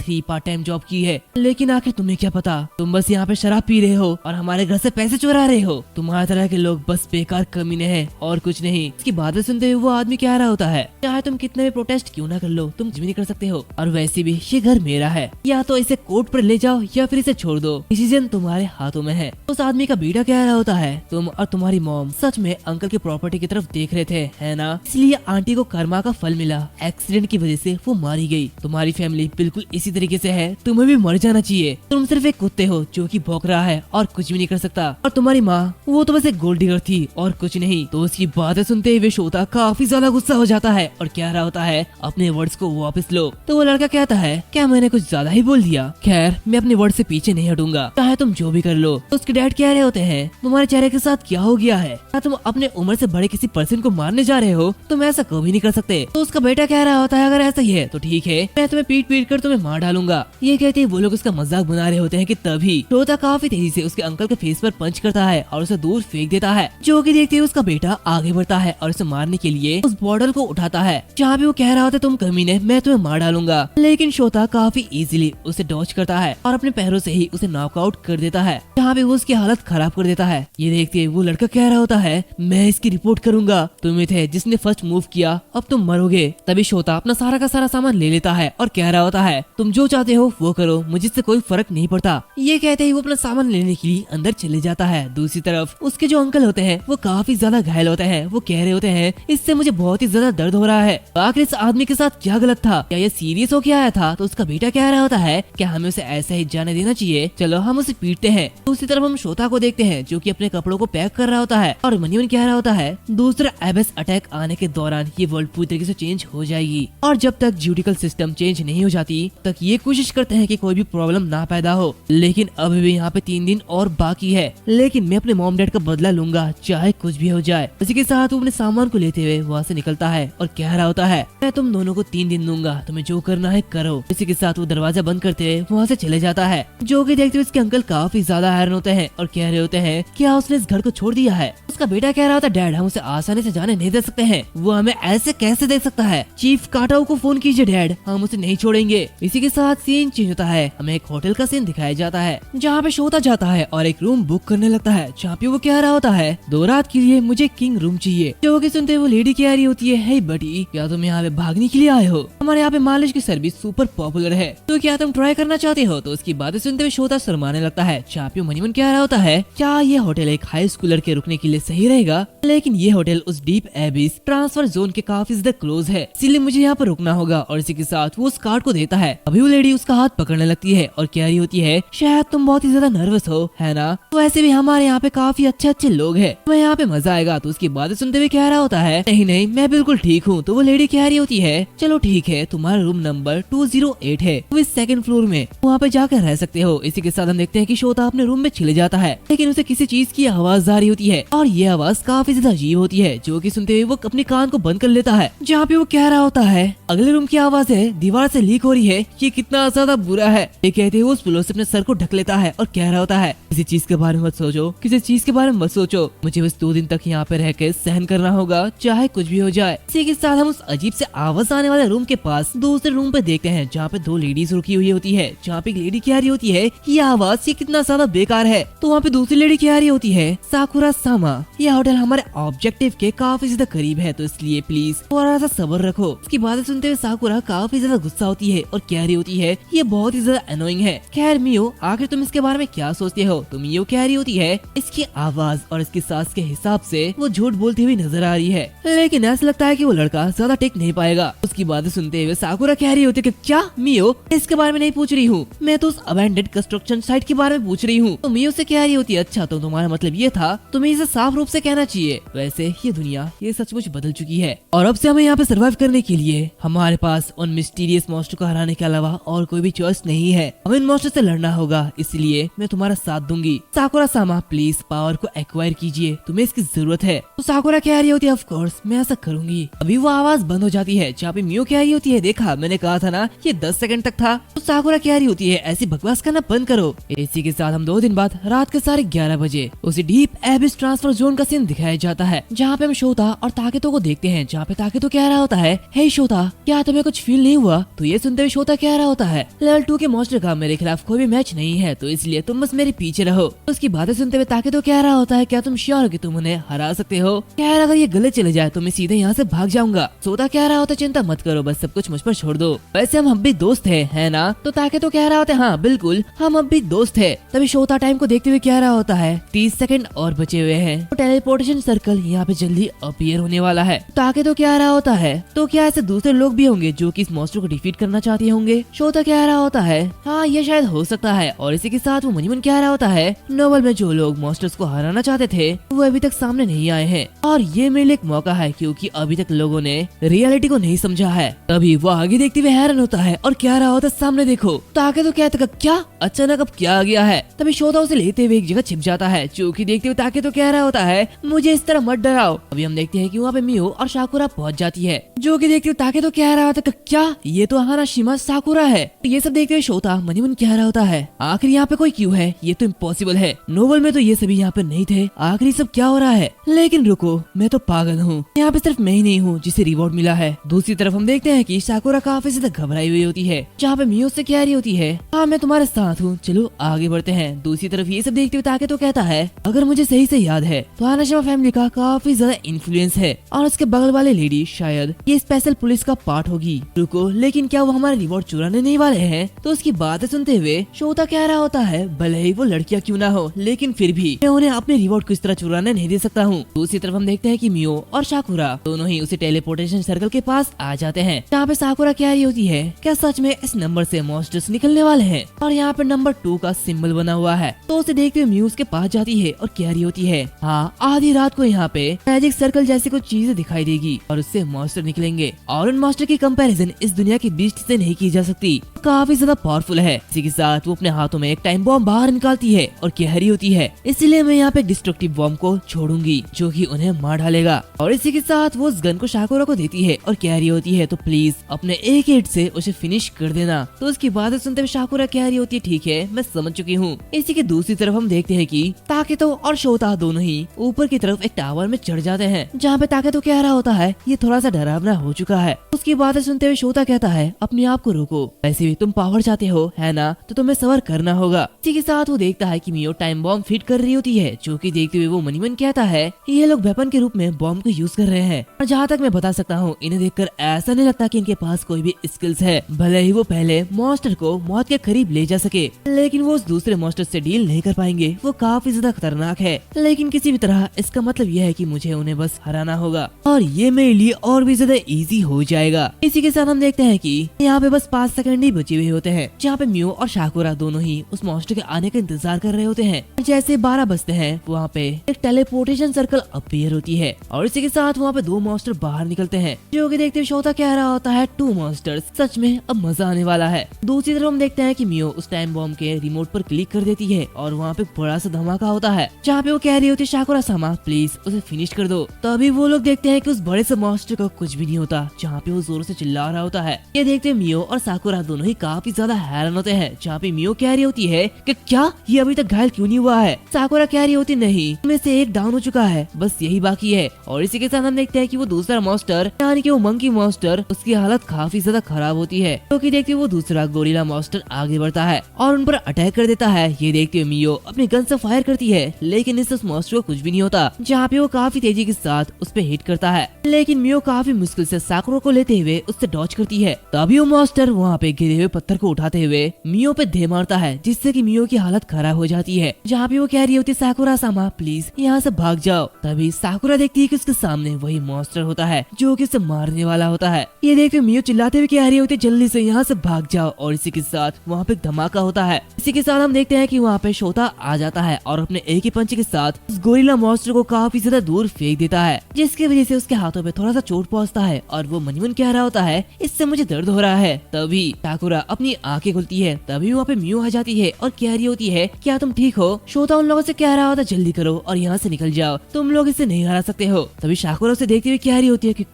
3 पार्ट टाइम जॉब की है। लेकिन आखिर तुम्हें क्या पता, तुम बस यहाँ पे शराब पी रहे हो और हमारे घर से पैसे चुरा रहे हो। तुम्हारी तरह के लोग बस बेकार कमीने हैं और कुछ नहीं। इसकी बातें सुनते हुए वो आदमी कह रहा होता है, चाहे तुम कितने भी प्रोटेस्ट क्यों ना कर लो, तुम कुछ भी नहीं कर सकते हो। और वैसे भी ये घर मेरा है, या तो इसे कोर्ट पर ले जाओ या फिर इसे छोड़ दो, डिसीजन तुम्हारे हाथों में है। उस आदमी का बेटा कह रहा होता है, तुम और तुम्हारी मॉम सच में अंकल की प्रॉपर्टी की तरफ देख रहे थे, है ना? इसलिए आंटी को कर्मा का फल मिला। एक्सीडेंट की वजह से वो मारी गई। तुम्हारी फैमिली बिल्कुल इसी तरीके से है, तुम्हें भी मर जाना चाहिए। तुम सिर्फ एक कुत्ते हो जो कि भौंक रहा है और कुछ भी नहीं कर सकता। और तुम्हारी माँ वो तो बस एक गोल्ड डिगर थी और कुछ नहीं। तो उसकी बातें सुनते हुए शोता काफी ज्यादा गुस्सा हो जाता है और कह रहा होता है, अपने वर्ड्स को वापस लो। तो वो लड़का कहता है, क्या मैंने कुछ ज्यादा ही बोल दिया? खैर मैं अपने वर्ड से पीछे नहीं हटूंगा, चाहे तुम जो भी कर लो। तो उसके डैड कह रहे होते हैं, तुम्हारे चेहरे के साथ क्या हो गया है? क्या तुम अपने उम्र से बड़े किसी पर्सन को मारने जा रहे हो? तुम ऐसा कभी नहीं कर सकते। तो उसका बेटा कह रहा होता है, अगर ऐसा ही है तो ठीक है, मैं तुम्हें पीट पीट कर तुम्हें मार डालूंगा। ये कहते ही वो लोग उसका मजाक बना रहे होते हैं कि तभी शोता काफी तेजी से उसके अंकल के फेस पर पंच करता है और उसे दूर फेंक देता है। जो कि देखते हुए उसका बेटा आगे बढ़ता है और उसे मारने के लिए उस बॉर्डर को उठाता है जहाँ भी वो कह रहा होता है, तुम कमीने, मैं तुम्हें मार डालूंगा। लेकिन शोता काफी इजीली उसे डॉच करता है और अपने पैरों से ही उसे नॉकआउट कर देता है, जहाँ पे वो उसकी हालत खराब कर देता है। ये देखते हुए वो लड़का कह रहा होता है, मैं इसकी रिपोर्ट करूंगा। तुम्हें थे जिसने फर्स्ट मूव किया, अब तुम मरोगे। तभी शोता अपना सारा का सारा सामान ले लेता है और कह रहा होता है, तुम जो चाहते हो वो करो, मुझे इससे कोई फर्क नहीं पड़ता। ये कहते ही वो अपना सामान लेने के लिए अंदर चले जाता है। दूसरी तरफ उसके जो अंकल होते हैं वो काफी ज्यादा घायल होते हैं। वो कह रहे होते हैं, इससे मुझे बहुत ही ज्यादा दर्द हो रहा है। आखिर इस आदमी के साथ क्या गलत था? क्या ये सीरियस होके आया था? तो उसका बेटा कह रहा होता है, क्या हमें उसे ऐसे ही जाने देना चाहिए? चलो हम उसे पीटते हैं। दूसरी तरफ हम शोता को देखते हैं जो कि अपने कपड़ों को पैक कर रहा होता है और मनीवन कह रहा होता है, दूसरा एबेस अटैक आने के दौरान ये वर्ल्ड पूरी तरीके से चेंज हो जाएगी और जब तक जुडिकल सिस्टम चेंज नहीं हो जाती तक ये कोशिश करते हैं कि कोई भी प्रॉब्लम ना पैदा हो। लेकिन अभी भी यहाँ पे 3 दिन और बाकी है, लेकिन मैं अपने मॉम डैड का बदला लूंगा चाहे कुछ भी हो जाए। इसी के साथ वो अपने सामान को लेते हुए वहाँ से निकलता है और कह रहा होता है, मैं तुम दोनों को 3 दिन दूंगा, तुम्हें जो करना है करो। इसी के साथ वो दरवाजा बंद करते हुए वहाँ से चले जाता है। जो कि देखते हुए इसके अंकल काफी ज्यादा हैरान होते हैं और कह रहे होते हैं, क्या उसने इस घर को छोड़ दिया है? उसका बेटा कह रहा होता है, डैड हम उसे आसानी से जाने नहीं दे सकते हैं, वो हमें ऐसे कैसे दे सकता है? चीफ काटाओ को फोन कीजिए डैड, हम उसे नहीं छोड़ेंगे। इसी के साथ सीन चेंज होता है, हमें एक होटल का सीन दिखाया जाता है जहाँ पे शोता जाता है और एक रूम बुक करने लगता है जहाँ पे वो कह रहा होता है, 2 रात के लिए मुझे किंग रूम चाहिए। जो कि सुनते वो लेडी कह रही होती है, हे बडी, क्या तुम यहाँ पे भागने के लिए आए हो? हमारे यहाँ पे मालिश की सर्विस सुपर पॉपुलर है, तो क्या तुम ट्राई करना चाहते हो? तो उसकी बातें सुनते हुए शोता शर्माने लगता है। जहाँ पे मनीवन कह रहा होता है, क्या ये होटल एक हाई स्कूलर के रुकने के लिए सही रहेगा? लेकिन ये होटल उस डीप एबिस ट्रांसफर जोन के काफी ज्यादा क्लोज है, इसीलिए मुझे यहाँ पर रुकना होगा। और इसी के साथ वो उस कार्ड को देता है। अभी वो लेडी उसका हाथ पकड़ने लगती है और कह रही होती है, शायद तुम बहुत ही ज्यादा नर्वस हो, है ना? वैसे भी हमारे यहाँ पे काफी अच्छे अच्छे लोग हैं, तुम्हें यहाँ पे मजा आएगा। तो उसकी बातें सुनते हुए कह रहा होता है, नहीं नहीं मैं बिल्कुल ठीक हूँ। तो वो लेडी कह रही होती है, चलो ठीक है, तुम्हारा रूम नंबर 208 है, वो इस 2nd फ्लोर में, वहाँ पे जाकर रह सकते हो। इसी के साथ हम देखते हैं कि शोता अपने रूम में चले जाता है, लेकिन उसे किसी चीज की आवाज आ रही होती है और ये आवाज काफी ज्यादा अजीब होती है। जो कि सुनते हुए वो अपने कान को बंद कर लेता है, जहाँ पे वो कह रहा होता है, अगले रूम की आवाज है, दीवार से लीक हो रही है, ये कितना ज्यादा बुरा है। ये कहते हुए उस फ्लोर से अपने सर को ढक लेता है और कह रहा होता है, किसी चीज के बारे में मत सोचो, किसी चीज के बारे में मत सोचो, मुझे बस 2 दिन तक यहाँ पे रह के सहन करना होगा, चाहे कुछ भी हो जाए। इसी के साथ हम उस अजीब से आवाज आने वाले रूम के पास दूसरे रूम पे देखते हैं जहाँ पे 2 लेडीज रुकी हुई होती है, जहाँ पे एक लेडी कह रही होती है, ये आवाज ये कितना ज्यादा बेकार है। तो वहाँ पे दूसरी लेडी कह रही होती है, साकुरा सामा, यह होटल हमारे ऑब्जेक्टिव के काफी ज्यादा करीब है, तो इसलिए प्लीज थोड़ा सा सब्र रखो। उसकी बातें सुनते हुए साकुरा काफी ज्यादा गुस्सा होती है और कह रही होती है, ये बहुत ही ज्यादा अनोइंग है। खैर मियो, आखिर तुम इसके बारे में क्या सोचते हो? तो मियो कह रही होती है, इसकी आवाज और इसकी सांस के हिसाब से वो झूठ बोलती हुई नजर आ रही है, लेकिन ऐसा लगता है कि वो लड़का ज्यादा टिक नहीं पाएगा। उसकी बातें सुनते हुए साकुरा कह रही होती है कि क्या मियो, इसके बारे में नहीं पूछ रही हूँ, मैं तो उस अबैंडेड कंस्ट्रक्शन साइट के बारे में पूछ रही हूँ। तो मियो से कह रही होती है, अच्छा तो तुम्हारा मतलब ये था, तुम्हें इसे साफ रूप से कहना चाहिए। वैसे ये दुनिया ये सचमुच बदल चुकी है और अब से हमें यहाँ पे सर्वाइव करने के लिए हमारे पास उन मिस्टीरियस मॉन्स्टर को हराने के अलावा और कोई भी चॉइस नहीं है। हमें इन मॉन्स्टर से लड़ना होगा, इसलिए मैं तुम्हारा साथ दूंगी। साकुरा सामा प्लीज पावर को एक्वायर कीजिए, तुम्हें इसकी जरूरत है। तो साकुरा कह रही होती है ऑफ कोर्स मैं ऐसा करूंगी। अभी वो आवाज बंद हो जाती है जहाँ पे मियो कह रही होती है देखा मैंने कहा था ना ये 10 सेकंड तक था। तो साकुरा कह रही होती है ऐसी बकवास करना बंद करो। इसी के साथ हम 2 दिन बाद रात के 11:30 बजे उसी डीप एबिस ट्रांसफर जोन का सीन दिखाया जाता है जहाँ पे हम शोता और ताकेतो को देखते हैं जहाँ पे ताकेतो कह रहा होता है हे शोता क्या तुम्हें कुछ फील नहीं हुआ। तो ये सुनते हुए शोता कह रहा होता है लेवल 2 के मॉन्स्टर का मेरे खिलाफ कोई भी मैच नहीं है तो इसलिए तुम बस मेरे पीछे रहो। तो उसकी बातें सुनते हुए ताकेतो कह रहा होता है क्या तुम श्योर हो कि तुम उन्हें हरा सकते हो। कह रहा अगर ये गलत चले जाए तो मैं सीधे यहाँ से भाग जाऊंगा। शोता कह रहा होता चिंता मत करो बस सब कुछ मुझ पर छोड़ दो, वैसे हम भी दोस्त है ना। तो ताकेतो कह रहा होता है हाँ बिल्कुल हम अब भी दोस्त है। तभी शोता टाइम को देखते हुए कह रहा होता है 30 सेकंड और बचे हुए हैं तो टेलीपोर्टेशन सर्कल यहाँ पे जल्दी अपीयर होने वाला है। ताकेतो कह रहा होता है तो क्या ऐसे दूसरे लोग भी होंगे जो कि इस मॉन्स्टर को डिफीट करना चाहते होंगे। शोता कह रहा होता है हाँ ये शायद हो सकता है। और इसी के साथ वो मनीमन कह रहा होता है नोवेल में जो लोग मॉन्स्टर्स को हराना चाहते थे वो अभी तक सामने नहीं आए हैं और ये मेरे लिए एक मौका है क्योंकि अभी तक लोगों ने रियलिटी को नहीं समझा है। तभी वो आगे देखते हुए हैरान होता है और कह रहा होता है सामने देखो। ताकेतो कहता क्या अचानक अब क्या आ गया है। तभी शोता उसे लेते हुए एक जगह छिप जाता है जो कि देखते हुए ताकेतो कह रहा होता है मुझे इस तरह मत डराओ। अभी हम देखते हैं कि वहाँ पे मियो और साकुरा पहुंच जाती है जो कि देखते हुए ताकेतो कह रहा होता है क्या ये तो हानाशिमा साकुरा है। ये सब देखते हुए शोता मनीमन कह रहा होता है आखिर यहाँ पे कोई क्यों है, ये तो इम्पॉसिबल है, नोवेल में तो ये सभी यहाँ पे नहीं थे, आखिर सब क्या हो रहा है। लेकिन रुको मैं तो पागल हूँ, यहाँ पे सिर्फ मैं ही नहीं हूँ जिसे रिवॉर्ड मिला है। दूसरी तरफ हम देखते हैं कि साकुरा काफी ज्यादा घबराई हुई होती है जहाँ पे मियो से कह रही होती है हाँ मैं तुम्हारे साथ हूँ चलो आगे बढ़ते हैं। दूसरी तरफ ये सब देखते हुए ताकेतो कहता है अगर मुझे सही से याद है तो हानाशिमा फैमिली का काफी ज्यादा इन्फ्लुएंस है और उसके बगल वाले लेडी शायद ये स्पेशल पुलिस का पार्ट होगी। रुको लेकिन क्या वो हमारे रिवॉर्ड चुराने नहीं वाले हैं। तो उसकी बातें सुनते हुए शोता कह रहा होता है भले ही वो लड़कियां क्यों ना हो लेकिन फिर भी मैं उन्हें अपने रिवॉर्ड को इस तरह चुराने नहीं दे सकता हूँ। दूसरी तरफ हम देखते हैं कि मियो और साकुरा दोनों ही उसी टेलीपोर्टेशन सर्कल के पास आ जाते हैं जहाँ पे साकुरा कह रही होती है क्या सच में इस नंबर से मॉन्स्टर्स निकलने वाले हैं और यहाँ पे नंबर 2 का सिंबल बना हुआ है। तो उसे देखते हुए मियो उसके पास जाती है और कह रही होती है हाँ आधी रात को यहाँ पे मैजिक सर्कल जैसी कुछ चीजें दिखाई देगी और उससे मॉन्स्टर निकलेंगे और उन मॉन्स्टर की कंपैरिजन इस दुनिया की बीस्ट से नहीं की जा सकती, काफी ज्यादा पावरफुल है। इसी के साथ वो अपने हाथों में एक टाइम बॉम्ब बाहर निकालती है और कह रही होती है इसलिए मैं यहाँ पे डिस्ट्रक्टिव बॉम्ब को छोड़ूंगी जो कि उन्हें मार डालेगा। और इसी के साथ वो उस गन को साकुरा को देती है और कह रही होती है तो प्लीज अपने एक हिट से उसे फिनिश कर देना। तो उसकी बातें सुनते हुए साकुरा कह रही होती है ठीक है मैं समझ चुकी हूँ। इसी की दूसरी तरफ हम देखते हैं कि ताकेतो और शोता दोनों ही ऊपर की तरफ एक टावर में चढ़ जाते हैं जहाँ पे ताकेतो कह रहा होता है ये थोड़ा सा डरावना हो चुका है। उसकी बातें सुनते हुए शोता कहता है अपने आप को रोको, वैसे भी तुम पावर चाहते हो है ना तो तुम्हें सबर करना होगा। इसी के साथ वो देखता है कि मियो टाइम बॉम्ब फिट कर रही होती है जो कि देखते हुए वो मनीमन कहता है ये लोग वेपन के रूप में बॉम्ब को यूज कर रहे हैं और जहाँ तक मैं बता सकता हूँ इन्हें देखकर ऐसा नहीं लगता कि इनके पास कोई भी स्किल्स है। भले ही वो पहले मॉन्स्टर को मौत के करीब ले जा सके लेकिन वो उस दूसरे मॉन्स्टर से डील नहीं कर पाएंगे, वो काफी ज्यादा खतरनाक है। लेकिन किसी भी तरह इसका मतलब यह है कि मुझे उन्हें बस हराना होगा और ये मेरे लिए और भी ज्यादा इजी हो जाएगा। इसी के साथ हम देखते हैं कि यहाँ पे बस 5 सेकंड ही बचे हुए होते हैं जहाँ पे मियो और साकुरा दोनों ही उस मॉन्स्टर के आने का इंतजार कर रहे होते हैं। जैसे 12 बजते हैं वहाँ पे एक टेलीपोर्टेशन सर्कल अपीयर होती है और इसी के साथ वहाँ पे 2 मॉन्स्टर बाहर निकलते हैं जो कि देखते हुए शोता कह रहा होता है 2 मॉन्स्टर्स, सच में अब मजा आने वाला है। दूसरी तरफ हम देखते हैं कि मियो उस टाइम बॉम्ब के रिमोट पर क्लिक कर देती है और वहाँ पे बड़ा सा धमाका होता है जहाँ पे वो कह रही होती है साकुरा सामा प्लीज उसे फिनिश कर दो। तभी वो लोग देखते हैं कि उस बड़े से मॉन्स्टर को कुछ भी नहीं होता जहाँ पे वो जोर से चिल्ला रहा होता है। ये देखते मियो और साकुरा दोनों ही काफी ज्यादा हैरान होते हैं जहाँ पे मियो कह रही होती है कि क्या ये अभी तक घायल क्यों नहीं हुआ है। साकुरा कह रही होती नहीं में से एक डाउन हो चुका है बस यही बाकी है। और इसी के साथ हम देखते हैं कि वो दूसरा मॉन्स्टर यानी कि वो मंकी मॉन्स्टर उसकी हालत काफी ज्यादा खराब होती है क्योंकि देखते वो दूसरा गोरिल्ला मॉन्स्टर आगे बढ़ता है और उन पर अटैक कर देता है। ये देखते हुए मियो अपनी गन से फायर करती है लेकिन इससे उस मॉन्स्टर को कुछ भी नहीं होता जहाँ पे वो काफी तेजी के साथ उस पे हिट करता है लेकिन मियो काफी मुश्किल से साकुरा को लेते हुए उससे डॉज करती है। तभी वो मॉन्स्टर वहाँ पे गिरे हुए पत्थर को उठाते हुए मियो पे दे मारता है, जिससे कि मियो की हालत खराब हो जाती है। जहाँ पे वो कह रही होती है साकुरा सामा प्लीज यहाँ से भाग जाओ। तभी साकुरा देखती है कि उसके सामने वही मॉन्स्टर होता है जो कि उसे मारने वाला होता है। ये देखते मियो चिल्लाते हुए कह रही होती है जल्दी से यहाँ से भाग जाओ, और इसी के साथ वहाँ पे धमाका होता है। इसी के साथ हम देखते हैं कि वहाँ पे शोता आ जाता है और अपने एक ही पंच के साथ उस गोरिल्ला मॉन्स्टर को काफी ज्यादा दूर फेंक देता है, जिसकी वजह से उसके हाथों पे थोड़ा सा चोट पहुंचता है और वो मन मन कह रहा होता है इससे मुझे दर्द हो रहा है। तभी साकुरा अपनी आंखें खुलती है। तभी वहाँ पे मियो आ जाती है और कह रही होती है क्या तुम ठीक हो। शोता उन लोगों से कह रहा होता जल्दी करो और यहाँ से निकल जाओ, तुम लोग इसे नहीं हरा सकते हो। तभी साकुरा उसे देखते हुए कह रही होती है कि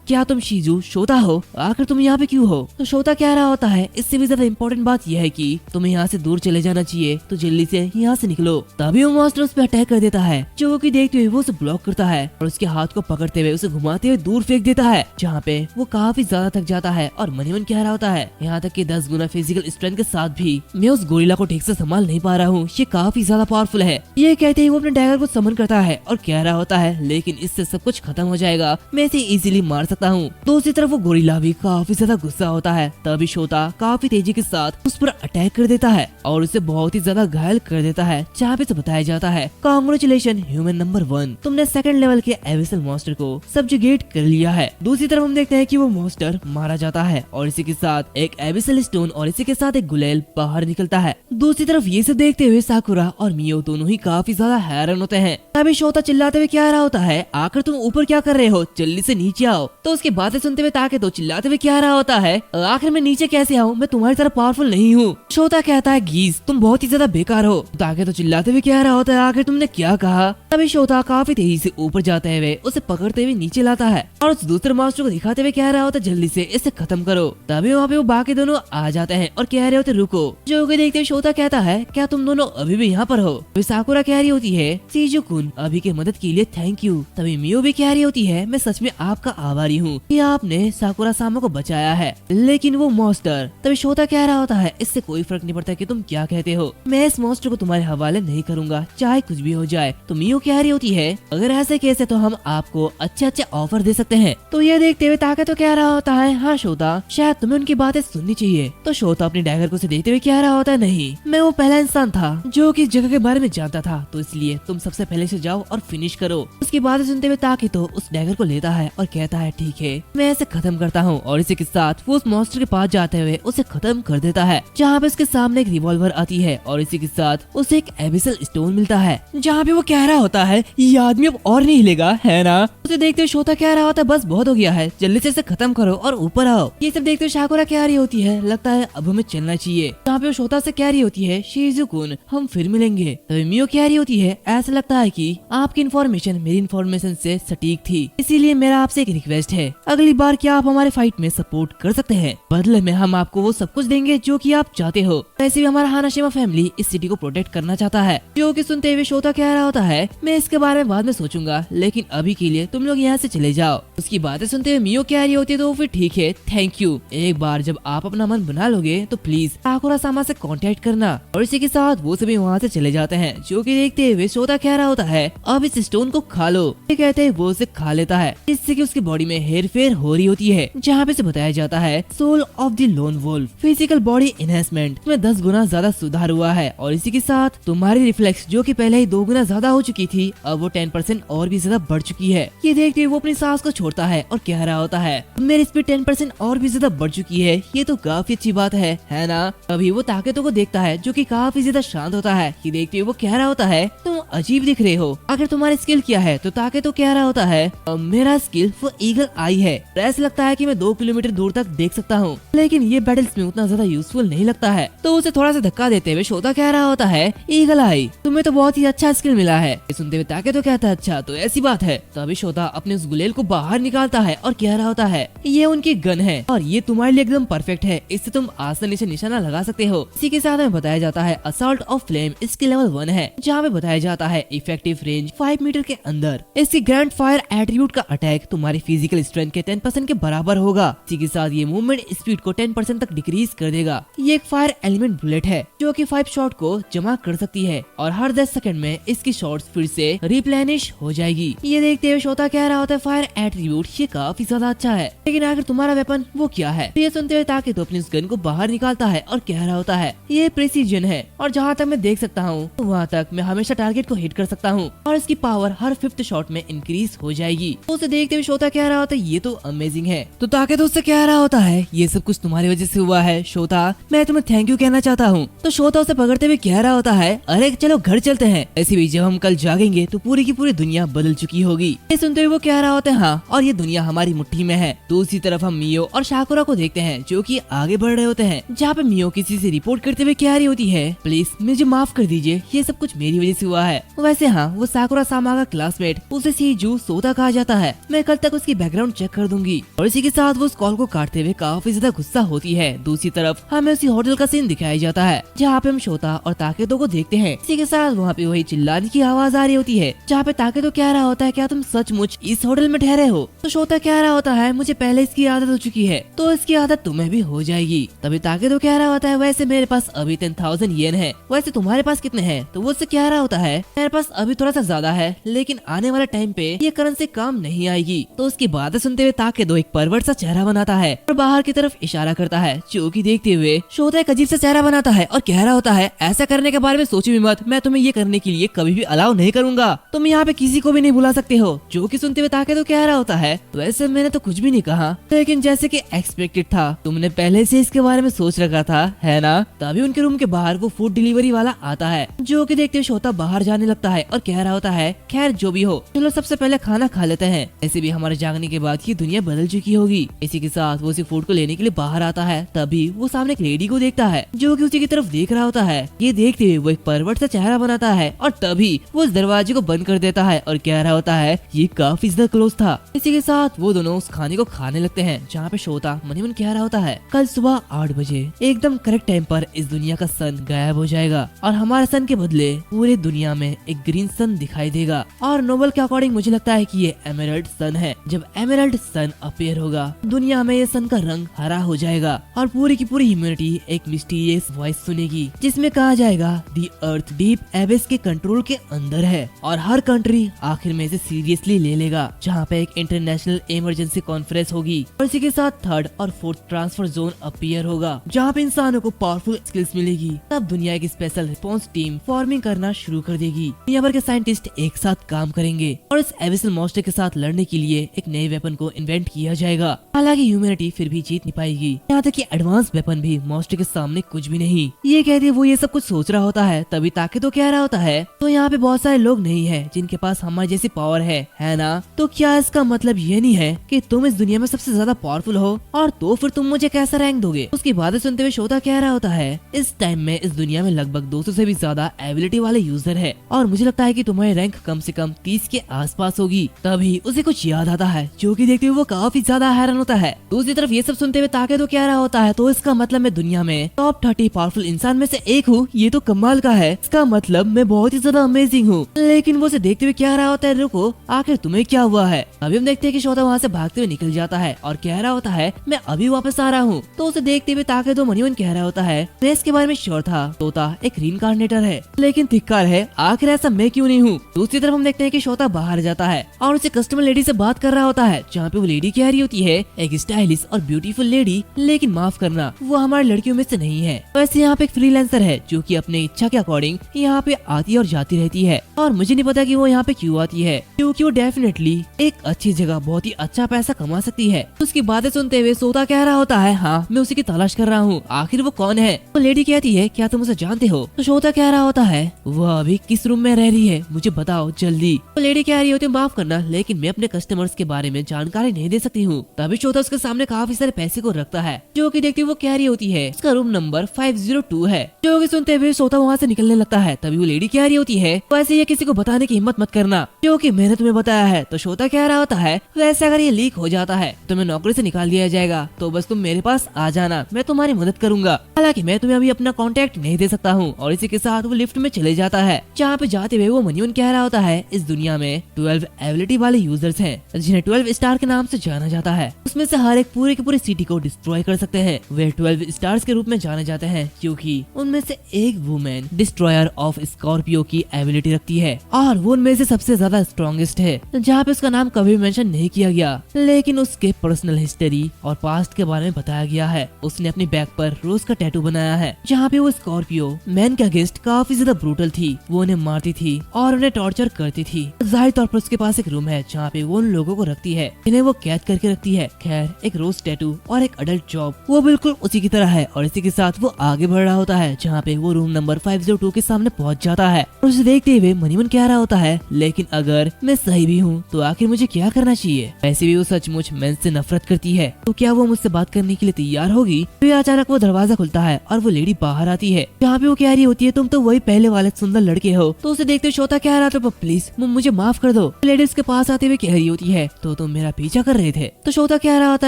क्या तुम शिजू शोता हो, आखिर तुम यहाँ पे क्यों हो। तो शोता कह रहा होता है इससे भी ज्यादा इम्पोर्टेंट बात यह है कि तुम्हें यहाँ से दूर चले जाना चाहिए, तो जल्दी से यहाँ से निकलो। तभी वो मॉन्स्टर उस पे अटैक कर देता है, जो कि देखते हुए वो उसे ब्लॉक करता है और उसके हाथ को पकड़ते हुए उसे घुमाते हुए दूर फेंक देता है, जहाँ पे वो काफी ज्यादा थक जाता है और मन ही मन कह रहा होता है यहाँ तक कि 10 गुना फिजिकल स्ट्रेंथ के साथ भी मैं उस गोरिल्ला को ठीक से संभाल नहीं पा रहा हूँ, ये काफी ज्यादा पावरफुल है। ये कहते ही वो अपने डैगर को समन करता है और कह रहा होता है लेकिन इससे सब कुछ खत्म हो जाएगा, मैं इसे इजीली मार सकता हूँ। दूसरी तरफ वो गोरिल्ला भी काफी ज्यादा गुस्सा होता है। तभी शोता काफी तेजी के साथ उस पर अटैक कर देता है और उसे बहुत ही ज्यादा घायल कर देता है, जहाँ पे बताया जाता है कांग्रेचुलेशन ह्यूमन नंबर 1, तुमने सेकंड लेवल के एविसल मॉन्स्टर को सब्जुगेट कर लिया है। दूसरी तरफ हम देखते हैं कि वो मॉन्स्टर मारा जाता है और इसी के साथ एक एविसल स्टोन और इसी के साथ एक गुलेल बाहर निकलता है। दूसरी तरफ ये सब देखते हुए साकुरा और मियो दोनों ही काफी ज्यादा हैरान होते हैं। तभी शोता चिल्लाते हुए कह रहा होता है आखिर तुम ऊपर क्या कर रहे हो, जल्दी से नीचे आओ। तो उसकी बातें सुनते हुए ताके तो चिल्लाते हुए कह रहा होता है आखिर मैं नीचे कैसे आऊँ, मैं तुम्हारी तरह पावरफुल नहीं हूँ। शोता कहता है गीज तुम बहुत ही ज्यादा बेकार हो। ताके तो चिल्लाते हुए कह रहा होता है आखिर तुमने क्या कहा। तभी शोता काफी तेजी से ऊपर जाते हुए उसे पकड़ते हुए नीचे लाता है और उस दूसरे मास्टर को दिखाते हुए कह रहा होता है जल्दी से इसे खत्म करो। तभी वहाँ पे वो बाकी दोनों आ जाते हैं और कह रहे होते रुको। जो कि देखते हुए शोता कहता है क्या तुम दोनों अभी भी यहाँ पर हो। तभी साकुरा कह रही होती है सीजू कुन अभी की मदद के लिए थैंक यू। तभी मियो भी कह रही होती है मैं सच में आपका आभारी हूँ कि आपने साकुरा सामा को बचाया है, लेकिन वो मॉन्स्टर। तभी शोता कह रहा होता है इससे कोई फर्क नहीं पड़ता कि तुम क्या कहते हो, मैं इस मॉन्स्टर को तुम्हारे हवाले नहीं करूंगा चाहे कुछ भी हो जाए। तो मियो कह रही होती है अगर ऐसे केस है तो हम आपको अच्छे ऑफर दे सकते हैं। तो ये देखते हुए ताके तो कह रहा होता है हाँ शोता शायद तुम्हें उनकी बातें सुननी चाहिए। तो शोता अपनी डैगर को से देखते हुए कह रहा होता है नहीं, मैं वो पहला इंसान था जो कि इस जगह के बारे में जानता था, तो इसलिए तुम सबसे पहले से जाओ और फिनिश करो। उसकी बातें सुनते हुए ताके तो उस डैगर को लेता है और कहता है ठीक है मैं इसे खत्म करता हूँ, और इसी के साथ वो उस मॉन्स्टर के पास जाते हुए उसे खत्म कर देता है, जहाँ पे उसके सामने एक रिवॉल्वर आती है और इसी के साथ उसे एक एबिसल स्टोन मिलता है, जहाँ पे वो कह रहा होता है ये आदमी अब और नहीं हिलेगा है ना। उसे देखते हुए शोता कह रहा होता है बस बहुत हो गया है, जल्दी से इसे खत्म करो और ऊपर आओ। ये सब देखते हुए साकुरा कह रही होती है लगता है अब हमें चलना चाहिए। जहाँ पे वो शोता से कह रही होती है शिजुकुन हम फिर मिलेंगे। तभी मियो कह रही होती है ऐसा लगता है कि आपकी इन्फॉर्मेशन मेरी इन्फॉर्मेशन से सटीक थी, इसीलिए मेरा आपसे एक रिक्वेस्ट है, अगली बार क्या आप हमारे फाइट में सपोर्ट कर सकते हैं, बदले में हम आपको वो सब कुछ देंगे जो कि आप चाहते हो। वैसे भी हमारा हानाशिमा फैमिली इस सिटी को प्रोटेक्ट करना चाहता है। जो कि सुनते हुए शोता कह रहा होता है मैं इसके बारे में बाद में सोचूंगा, लेकिन अभी के लिए तुम लोग यहाँ से चले जाओ। उसकी बातें सुनते हुए मियो कह रही होती है तो फिर ठीक है थैंक यू, एक बार जब आप अपना मन बना लोगे तो प्लीज साकुरा सामा से कांटेक्ट करना। और इसी के साथ वो सभी वहाँ से चले जाते हैं। जो कि देखते हुए शोता कह रहा होता है अब इस स्टोन को खा लो। ये कहते हैं वो उसे खा लेता है, जिससे कि उसकी बॉडी में हेर फेर हो रही होती है, जहाँ पे से बताया जाता है soul of the lone wolf physical body enhancement में 10 गुना ज्यादा सुधार हुआ है, और इसी के साथ तुम्हारी रिफ्लेक्स जो कि पहले ही 2 गुना ज्यादा हो चुकी थी अब वो 10% और भी ज्यादा बढ़ चुकी है। ये देखते हुए वो अपनी सांस को छोड़ता है और कह रहा होता है मेरी स्पीड 10% और भी ज्यादा बढ़ चुकी है, ये तो काफी अच्छी बात है ना। अभी वो ताकतों को देखता है जो कि काफी ज्यादा शांत होता है। ये देखते हुए वो कह रहा होता है तुम अजीब दिख रहे हो, अगर तुम्हारी स्किल क्या है। तो ताके तो कह रहा होता है मेरा स्किल वो ईगल आई है, ऐसा लगता है कि मैं 2 किलोमीटर दूर तक देख सकता हूँ, लेकिन ये बैटल्स में उतना ज्यादा यूजफुल नहीं लगता है। तो उसे थोड़ा सा धक्का देते हुए शोता कह रहा होता है ईगल आई तुम्हें तो बहुत ही अच्छा स्किल मिला है। ये सुनते हुए ताके तो कहता है अच्छा तो ऐसी बात है। तो अभी शोता अपने उस गुलेल को बाहर निकालता है और कह रहा होता है ये उनकी गन है और ये तुम्हारे लिए एकदम परफेक्ट है, इससे तुम आसानी से निशाना लगा सकते हो। इसी के साथ में बताया जाता है असॉल्ट ऑफ फ्लेम इसकी लेवल 1 है, जहाँ पे बताया जाता जाता है इफेक्टिव रेंज 5 मीटर के अंदर। इसकी ग्रैंड फायर एट्रीब्यूट का अटैक तुम्हारी फिजिकल स्ट्रेंथ के 10% के बराबर होगा। इसी के साथ ये मूवमेंट स्पीड को 10% तक डिक्रीज कर देगा। ये एक फायर एलिमेंट बुलेट है जो कि 5 शॉट को जमा कर सकती है और हर 10 सेकंड में इसकी शॉट्स फिर से रिप्लेनिश हो जाएगी। ये देखते हुए शोता कह रहा होता है फायर एट्रीब्यूट ये काफी ज्यादा अच्छा है, लेकिन आखिर तुम्हारा वेपन वो क्या है? ये सुनते हुए ताकि तो अपनी उस गन को बाहर निकालता है और कह रहा होता है ये प्रिसीजन है और जहाँ तक मैं देख सकता हूँ वहाँ तक मैं हमेशा टारगेट को हिट कर सकता हूँ और इसकी पावर हर 5th शॉट में इंक्रीज हो जाएगी। उसे देखते हुए शोता कह रहा होता है ये तो अमेजिंग है। तो ताकि तो उससे कह रहा होता है ये सब कुछ तुम्हारी वजह से हुआ है शोता, मैं तुम्हें थैंक यू कहना चाहता हूँ। तो शोता उसे पकड़ते हुए कह रहा होता है अरे चलो घर चलते हैं, ऐसे भी जब हम कल जागेंगे तो पूरी की पूरी दुनिया बदल चुकी होगी। ये सुनते हुए वो कह रहा होता है हाँ, और ये दुनिया हमारी मुट्ठी में है। दूसरी तरफ हम मियो और शाकुरा को देखते हैं जो कि आगे बढ़ रहे होते हैं, जहाँ पे मियो किसी से रिपोर्ट करते हुए कह रही होती है प्लीज मुझे माफ कर दीजिए, ये सब कुछ मेरी वजह से हुआ है। वैसे हाँ, वो साकुरा सामा का क्लासमेट उसे सीजू सोता कहा जाता है, मैं कल तक उसकी बैकग्राउंड चेक कर दूंगी। और इसी के साथ वो उस कॉल को काटते हुए काफी ज्यादा गुस्सा होती है। दूसरी तरफ हमें उसी होटल का सीन दिखाया जाता है जहाँ पे हम शोता और ताकेतो को देखते हैं। इसी के साथ वहाँ पे वही चिल्लाने की आवाज आ रही होती है जहाँ पे ताकेतो कह रहा होता है क्या तुम सचमुच इस होटल में ठहरे हो? तो शोता कह रहा होता है मुझे पहले इसकी आदत हो चुकी है तो इसकी आदत तुम्हें भी हो जाएगी। तभी ताकेतो कह रहा होता है वैसे मेरे पास अभी 10,000 येन है, वैसे तुम्हारे पास कितने हैं? तो वो उससे कह रहा होता है मेरे पास अभी थोड़ा सा ज्यादा है, लेकिन आने वाले टाइम पे ये करेंसी काम नहीं आएगी। तो उसकी बातें सुनते हुए ताकेतो एक परवर्ट सा चेहरा बनाता है और बाहर की तरफ इशारा करता है, जो कि देखते हुए शोता एक अजीब सा चेहरा बनाता है और कह रहा होता है ऐसा करने के बारे में सोचो भी मत, मैं तुम्हें ये करने के लिए कभी भी अलाउ नहीं करूंगा, तुम यहाँ पे किसी को भी नहीं बुला सकते हो। जो कि सुनते हुए ताकेतो कह रहा होता है वैसे मैंने तो कुछ भी नहीं कहा, लेकिन जैसे कि एक्सपेक्टेड था तुमने पहले से इसके बारे में सोच रखा था है ना? तभी उनके रूम के बाहर वो फूड डिलीवरी वाला आता है, जो कि देखते हुए शोता बाहर जाने लगता है और कह रहा होता है खैर जो भी हो चलो सबसे पहले खाना खा लेते हैं, ऐसे भी हमारे जागने के बाद ये दुनिया बदल चुकी होगी। इसी के साथ वो उसी फूड को लेने के लिए बाहर आता है, तभी वो सामने एक लेडी को देखता है जो कि उसी की तरफ देख रहा होता है। ये देखते हुए वो एक परवर्ट सा चेहरा बनाता है और तभी वो उस दरवाजे को बंद कर देता है और कह रहा होता है ये काफी ज्यादा क्लोज था। इसी के साथ वो दोनों उस खाने को खाने लगते हैं, जहाँ पे शोता मनी मन कह रहा होता है कल सुबह 8 बजे एकदम करेक्ट टाइम पर इस दुनिया का सन गायब हो जाएगा और हमारे सन के बदले पूरे दुनिया में एक ग्रीन सन दिखाई देगा। और नोबल के अकॉर्डिंग मुझे लगता है कि ये एमेरल्ड सन है। जब एमेरल्ड सन अपीयर होगा दुनिया में ये सन का रंग हरा हो जाएगा और पूरी की पूरी ह्यूमैनिटी एक मिस्टीरियस वॉइस सुनेगी जिसमें कहा जाएगा दी अर्थ डीप एबिस के कंट्रोल के अंदर है और हर कंट्री आखिर में इसे सीरियसली ले लेगा, जहाँ पे एक इंटरनेशनल इमरजेंसी कॉन्फ्रेंस होगी और इसी के साथ 3rd और 4th ट्रांसफर जोन अपीयर होगा, जहाँ पे इंसानों को पावरफुल स्किल्स मिलेगी। तब दुनिया की स्पेशल रिस्पॉन्स टीम फॉर्मिंग करना शुरू कर देगी। दुनिया भर के साइंटिस्ट एक साथ काम करेंगे और इस एबिसल मॉन्स्टर के साथ लड़ने के लिए एक नए वेपन को इन्वेंट किया जाएगा। हालांकि ह्यूमैनिटी फिर भी जीत नहीं पाएगी, यहाँ तक कि एडवांस वेपन भी मॉन्स्टर के सामने कुछ भी नहीं। ये कहते वो ये सब कुछ सोच रहा होता है, तभी ताकेतो कह रहा होता है तो यहाँ पे बहुत सारे लोग नहीं है जिनके पास हमारे जैसी पावर है ना? तो क्या इसका मतलब ये नहीं है कि तुम इस दुनिया में सबसे ज्यादा पावरफुल हो और तो फिर तुम मुझे कैसा रैंक दोगे? उसकी बातें सुनते हुए शोता कह रहा होता है इस टाइम में इस दुनिया में लगभग 200 से भी ज्यादा एबिलिटी वाले यूजर है और मुझे लगता है कि तुम्हारी रैंक कम से कम 30 के आसपास होगी। तभी उसे कुछ याद आता है, जो कि देखते हुए वो काफी ज्यादा हैरान होता है। दूसरी तरफ ये सब सुनते हुए ताकेतो कह रहा होता है तो इसका मतलब मैं दुनिया में टॉप 30 पावरफुल इंसान में से एक हूँ, ये तो कमाल का है, इसका मतलब मैं बहुत ही ज्यादा अमेजिंग हूँ। लेकिन वो उसे देखते हुए कह रहा होता है रुको आखिर तुम्हें क्या हुआ है? अभी हम देखते हैं कि शोता वहाँ से भागते हुए निकल जाता है और कह रहा होता है मैं अभी वापस आ रहा हूँ। तो उसे देखते हुए ताकेतो मनीवन कह रहा होता है मैं इसके बारे में श्योर था, तोता एक रीइंकार्नेटर है लेकिन धिक्कार है आखिर ऐसा मैं क्यों नहीं हूँ। दूसरी तरफ हम देखते हैं कि शोता बाहर जाता है और उसे कस्टमर लेडी से बात कर रहा होता है, जहाँ पे वो लेडी कह रही होती है एक स्टाइलिश और ब्यूटीफुल लेडी, लेकिन माफ करना वो हमारी लड़कियों में से नहीं है। वैसे यहाँ पे एक फ्रीलांसर है जो कि अपने इच्छा के अकॉर्डिंग यहाँ पे आती और जाती रहती है और मुझे नहीं पता कि वो यहाँ पे क्यों आती है, क्योंकि वो डेफिनेटली एक अच्छी जगह बहुत ही अच्छा पैसा कमा सकती है। उसकी बातें सुनते हुए सोता कह रहा होता है हाँ मैं उसी की तलाश कर रहा हूँ, आखिर वो कौन है? वो लेडी कहती है क्या तुम उसे जानते हो? तो सोता कह रहा होता है वह अभी किस रूम में रह रही है मुझे बताओ जल्दी। तो लेडी कह रही होती है माफ करना लेकिन मैं अपने कस्टमर्स के बारे में जानकारी नहीं दे सकती हूँ। तभी सोता उसके सामने काफी सारे पैसे को रखता है, जो कि देखती वो कह रही होती है उसका रूम नंबर 502 है। जो कि सुनते हुए सोता वहाँ से निकलने लगता है। तभी वो लेडी कह रही होती है वैसे ये किसी को बताने की हिम्मत मत करना, क्योंकि मैंने तुम्हें बताया है। तो सोता कह रहा होता है वैसे अगर ये लीक हो जाता है तुम्हें नौकरी से निकाल दिया जाएगा, तो बस तुम मेरे पास आ जाना, मैं तुम्हारी मदद करूंगा। हालांकि मैं तुम्हें अभी अपना कॉन्टेक्ट नहीं दे सकता हूँ। और इसी के साथ वो लिफ्ट में चले जाता है, जहाँ पे जाते हुए वो मनीवन कह रहा होता है इस दुनिया में 12 एबिलिटी वाले यूजर्स हैं जिन्हें 12 स्टार के नाम से जाना जाता है। उसमें से हर एक पूरे के पूरे सिटी को डिस्ट्रॉय कर सकते हैं। वे 12 स्टार्स के रूप में जाने जाते हैं क्योंकि उनमें से एक वुमेन डिस्ट्रॉयर ऑफ स्कॉर्पियो की एबिलिटी रखती है और वो उनमें से सबसे ज्यादा स्ट्रॉन्गेस्ट है। जहाँ पे उसका नाम कभी मेंशन नहीं किया गया, लेकिन उसके पर्सनल हिस्ट्री और पास्ट के बारे में बताया गया है। उसने अपनी बैक पर रोज का टैटू बनाया है जहाँ पे वो स्कॉर्पियो मैन के अगेंस्ट काफी ज्यादा ब्रूटल थी। वो उन्हें मारती थी और उन्हें टॉर्चर करती थी। जाहिर तौर पर उसके पास एक रूम है जहाँ पे वो उन लोगों को रखती है जिन्हें वो कैद करके रखती है। खैर, एक रोज टैटू और एक अडल्ट जॉब वो बिल्कुल उसी की तरह है और इसी के साथ वो आगे बढ़ रहा होता है जहाँ पे वो रूम नंबर 502 के सामने पहुँच जाता है। उसे देखते हुए मनीवन कह रहा होता है लेकिन अगर मैं सही भी हूँ तो आखिर मुझे क्या करना चाहिए। वैसे भी वो सचमुच मेंस से नफरत करती है तो क्या वो मुझसे बात करने के लिए तैयार होगी। फिर अचानक वो दरवाजा खुलता है और वो लेडी बाहर आती है जहाँ पे वो कह रही होती है तुम तो वही पहले वाले सुंदर लड़के हो। तो उसे देखते श्रोता कह रहा था प्लीज मुझे माफ कर दो। लेडी उसके पास आते हुए कह रही होती है तो तुम मेरा पीछा कर रहे थे। तो श्रोता कह रहा होता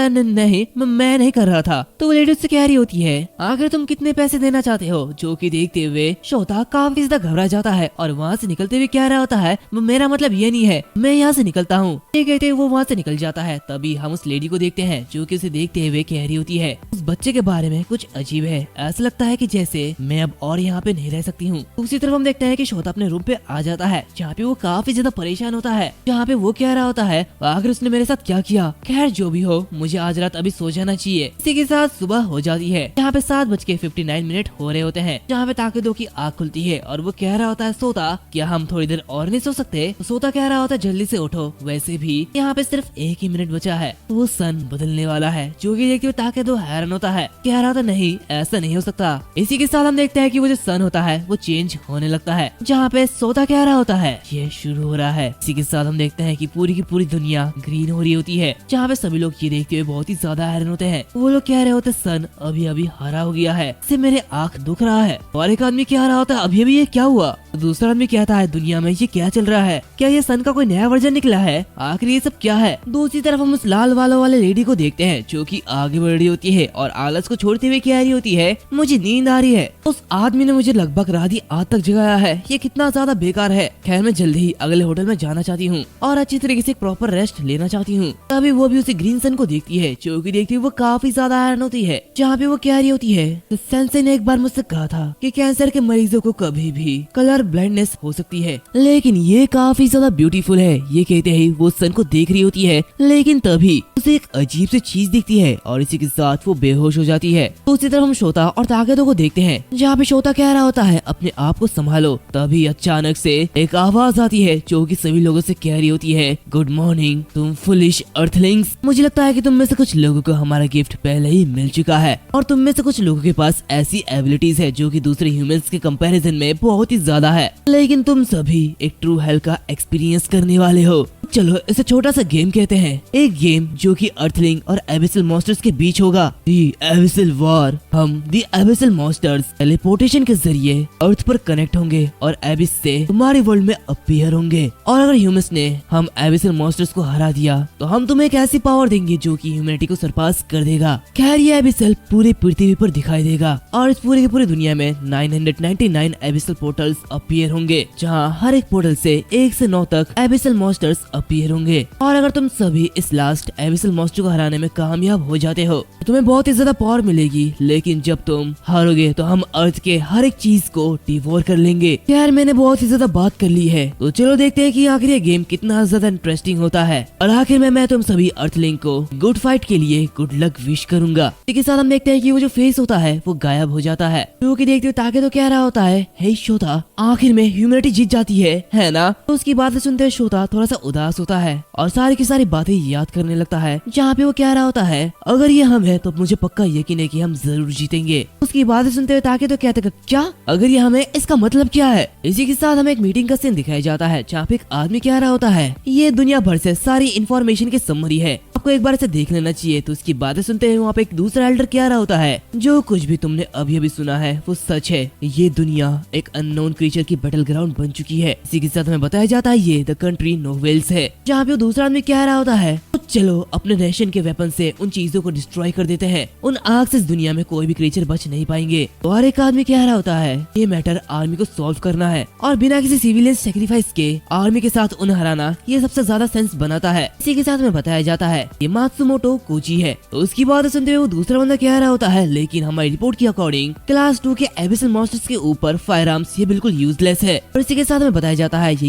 है नहीं मैं नहीं कर रहा था। तो वो लेडी उससे कह रही होती है आखिर तुम कितने पैसे देना चाहते हो। जो कि देखते हुए श्रोता काफी ज्यादा घबरा जाता है और वहाँ से निकलते हुए कह रहा होता है मेरा मतलब ये नहीं है, मैं यहाँ से निकलता हूँ। ये कहते वो वहाँ से निकल जाता है। तभी हम उस लेडी को देखते हैं जो कि उसे देखते हुए कह रही होती है उस बच्चे के बारे में कुछ अजीब है, ऐसा लगता है कि जैसे मैं अब और यहाँ पे नहीं रह सकती हूँ। दूसरी तरफ हम देखते हैं कि श्रोता अपने रूम पे आ जाता है जहाँ पे वो काफी ज्यादा परेशान होता है, जहाँ पे वो कह रहा होता है आखिर उसने मेरे साथ क्या किया। खैर जो भी हो, मुझे आज रात अभी सो जाना चाहिए। इसी के साथ सुबह हो जाती है जहाँ पे 7:59 हो रहे होते हैं, जहाँ पे ताकिदो की आँख खुलती है और वो कह रहा होता है सोता क्या हम थोड़ी देर और नहीं सो सकते। तो सोता कह रहा होता है जल्दी से उठो, वैसे भी यहाँ पे सिर्फ 1 ही मिनट बचा है, वो सन बदलने वाला है। जो कि देखते हुए ताकिदो हैरान होता है, कह रहा था नहीं ऐसा नहीं हो सकता। इसी के साथ हम देखते हैं कि वो जो सन होता है वो चेंज होने लगता है, जहाँ पे सोता कह रहा होता है ये शुरू हो रहा है। इसी के साथ हम देखते हैं कि पूरी की पूरी दुनिया ग्रीन हो रही होती है, जहाँ पे सभी लोग ये देखते हुए बहुत ही ज्यादा हैरान होते हैं। वो लोग कह रहे होते सन अभी अभी हरा हो गया है, इससे मेरे आँख दुख रहा है। और एक आदमी कह रहा होता है अभी अभी ये क्या हुआ। दूसरा आदमी कहता है दुनिया में ये क्या चल रहा है, क्या ये सन का कोई नया वर्जन निकला है, आखिर ये सब क्या है। दूसरी तरफ हम उस लाल बालों वाले लेडी को देखते हैं जो कि आगे बढ़ रही होती है और आलस को छोड़ते हुए कह रही होती है मुझे नींद आ रही है। उस आदमी ने मुझे लगभग रात आज तक जगाया है, ये कितना ज्यादा बेकार है। खैर मैं जल्दी ही अगले होटल में जाना चाहती हूँ और अच्छी तरीके से प्रॉपर रेस्ट लेना चाहती हूँ। तभी वो भी उसी ग्रीन सन को देखती है जो कि देखती वो काफी ज्यादा हैरान होती है, जहाँ पे वो कह रही होती है तो सेंसे ने एक बार मुझसे कहा था कि कैंसर के मरीजों को कभी भी कलर ब्लाइंडनेस हो सकती है, लेकिन ये काफी ज्यादा ब्यूटीफुल है। ये कहते ही वो सन को देख रही होती है, लेकिन तभी उसे एक अजीब सी चीज दिखती है और इसी के साथ वो बेहोश हो जाती है। तो उसी तरफ हम शोता और ताकेदो को देखते हैं, जहाँ पे शोता कह रहा होता है अपने आप को संभालो। तभी अचानक से एक आवाज आती है जो कि सभी लोगों से कह रही होती है गुड मॉर्निंग तुम फुलिश अर्थलिंग्स। मुझे लगता है कि तुम में से कुछ लोगों को हमारा गिफ्ट पहले ही मिल चुका है और तुम में से कुछ लोगों के पास ऐसी एबिलिटीज है जो कि दूसरे ह्यूमंस के कंपैरिजन में बहुत ही ज्यादा है, लेकिन तुम सभी एक ट्रू हेल का एक्सपीरियंस करने वाले हो। चलो इसे छोटा सा गेम कहते हैं, एक गेम जो कि अर्थलिंग और एबिसल मॉन्स्टर्स के बीच होगा। दी एबिसल वॉर। हम दी एबिसल मॉन्स्टर्स टेलीपोर्टेशन के जरिए अर्थ पर कनेक्ट होंगे और एबिस से तुम्हारे वर्ल्ड में अपीयर होंगे, और अगर ह्यूमंस ने हम एबिसल मॉन्स्टर्स को हरा दिया तो हम तुम्हें एक ऐसी पावर देंगे जो कि ह्यूमैनिटी को सरपास कर देगा। खैर ये एबिसल पूरी पृथ्वी पर दिखाई देगा और इस पूरी की पूरी दुनिया में 999 एबिसल पोर्टल्स अपीयर होंगे, जहाँ हर एक पोर्टल से 1 से 9 तक एबिसल मॉन्स्टर्स अपीयर होंगे। और अगर तुम सभी इस लास्ट एबिसल मॉन्स्टर को हराने में कामयाब हो जाते हो तो तुम्हें बहुत ही ज्यादा पावर मिलेगी, लेकिन जब तुम हारोगे तो हम अर्थ के हर एक चीज को डिवोर कर लेंगे। यार मैंने बहुत ही ज्यादा बात कर ली है, तो चलो देखते हैं कि आखिर ये गेम कितना ज्यादा इंटरेस्टिंग होता है। और आखिर में मैं तुम सभी अर्थलिंग को गुड फाइट के लिए गुड लक विश करूंगा। इसके साथ हम देखते हैं कि वो जो फेस होता है वो गायब हो जाता है, क्योंकि देखते हुए ताके तो कह रहा होता है हे शोता आखिर में ह्यूमैनिटी जीत जाती है ना। तो उसकी बातें सुनते हुए शोता थोड़ा सा उदास होता है और सारी की सारी बातें याद करने लगता है, जहाँ पे वो कह रहा होता है अगर ये हम है तो मुझे पक्का यकीन है कि हम जरूर जीतेंगे। उसकी बातें सुनते हुए ताके तो कहते क्या अगर ये हमें इसका मतलब क्या है। इसी के साथ हमें एक मीटिंग का सीन दिखाया जाता है, जहाँ पे एक आदमी कह रहा होता है ये दुनिया भर से सारी इन्फॉर्मेशन की समरी है, आपको एक बार इसे देख लेना चाहिए। तो उसकी बातें सुनते हुए वहाँ पे एक दूसरा एल्डर कह रहा होता है जो कुछ भी तुमने अभी अभी सुना है वो सच है, ये दुनिया एक अननोन क्रीचर की बैटल ग्राउंड बन चुकी है। इसी के साथ हमें बताया जाता है ये द कंट्री नोवेल्स है, जहाँ पे वो दूसरा आदमी कह रहा होता है तो चलो अपने नेशन के वेपन से उन चीजों को डिस्ट्रॉय कर देते हैं। उन आग से इस दुनिया में कोई भी क्रीचर बच नहीं पाएंगे। और एक आदमी कह रहा होता है ये मैटर आर्मी को सॉल्व करना है और बिना किसी सिविलियन सेक्रीफाइस के आर्मी के साथ उन्हें हराना ये सबसे ज्यादा सेंस बनाता है। इसी के साथ में बताया जाता है ये मात्सुमोटो कोची है। तो उसकी बात सुनते हुए वो दूसरा बंदा कह रहा होता है लेकिन हमारी रिपोर्ट के अकॉर्डिंग क्लास 2 के एबिसल मॉन्स्टर्स के ऊपर फायर आर्म्स ये बिल्कुल यूजलेस है। और इसी के साथ में बताया जाता है ये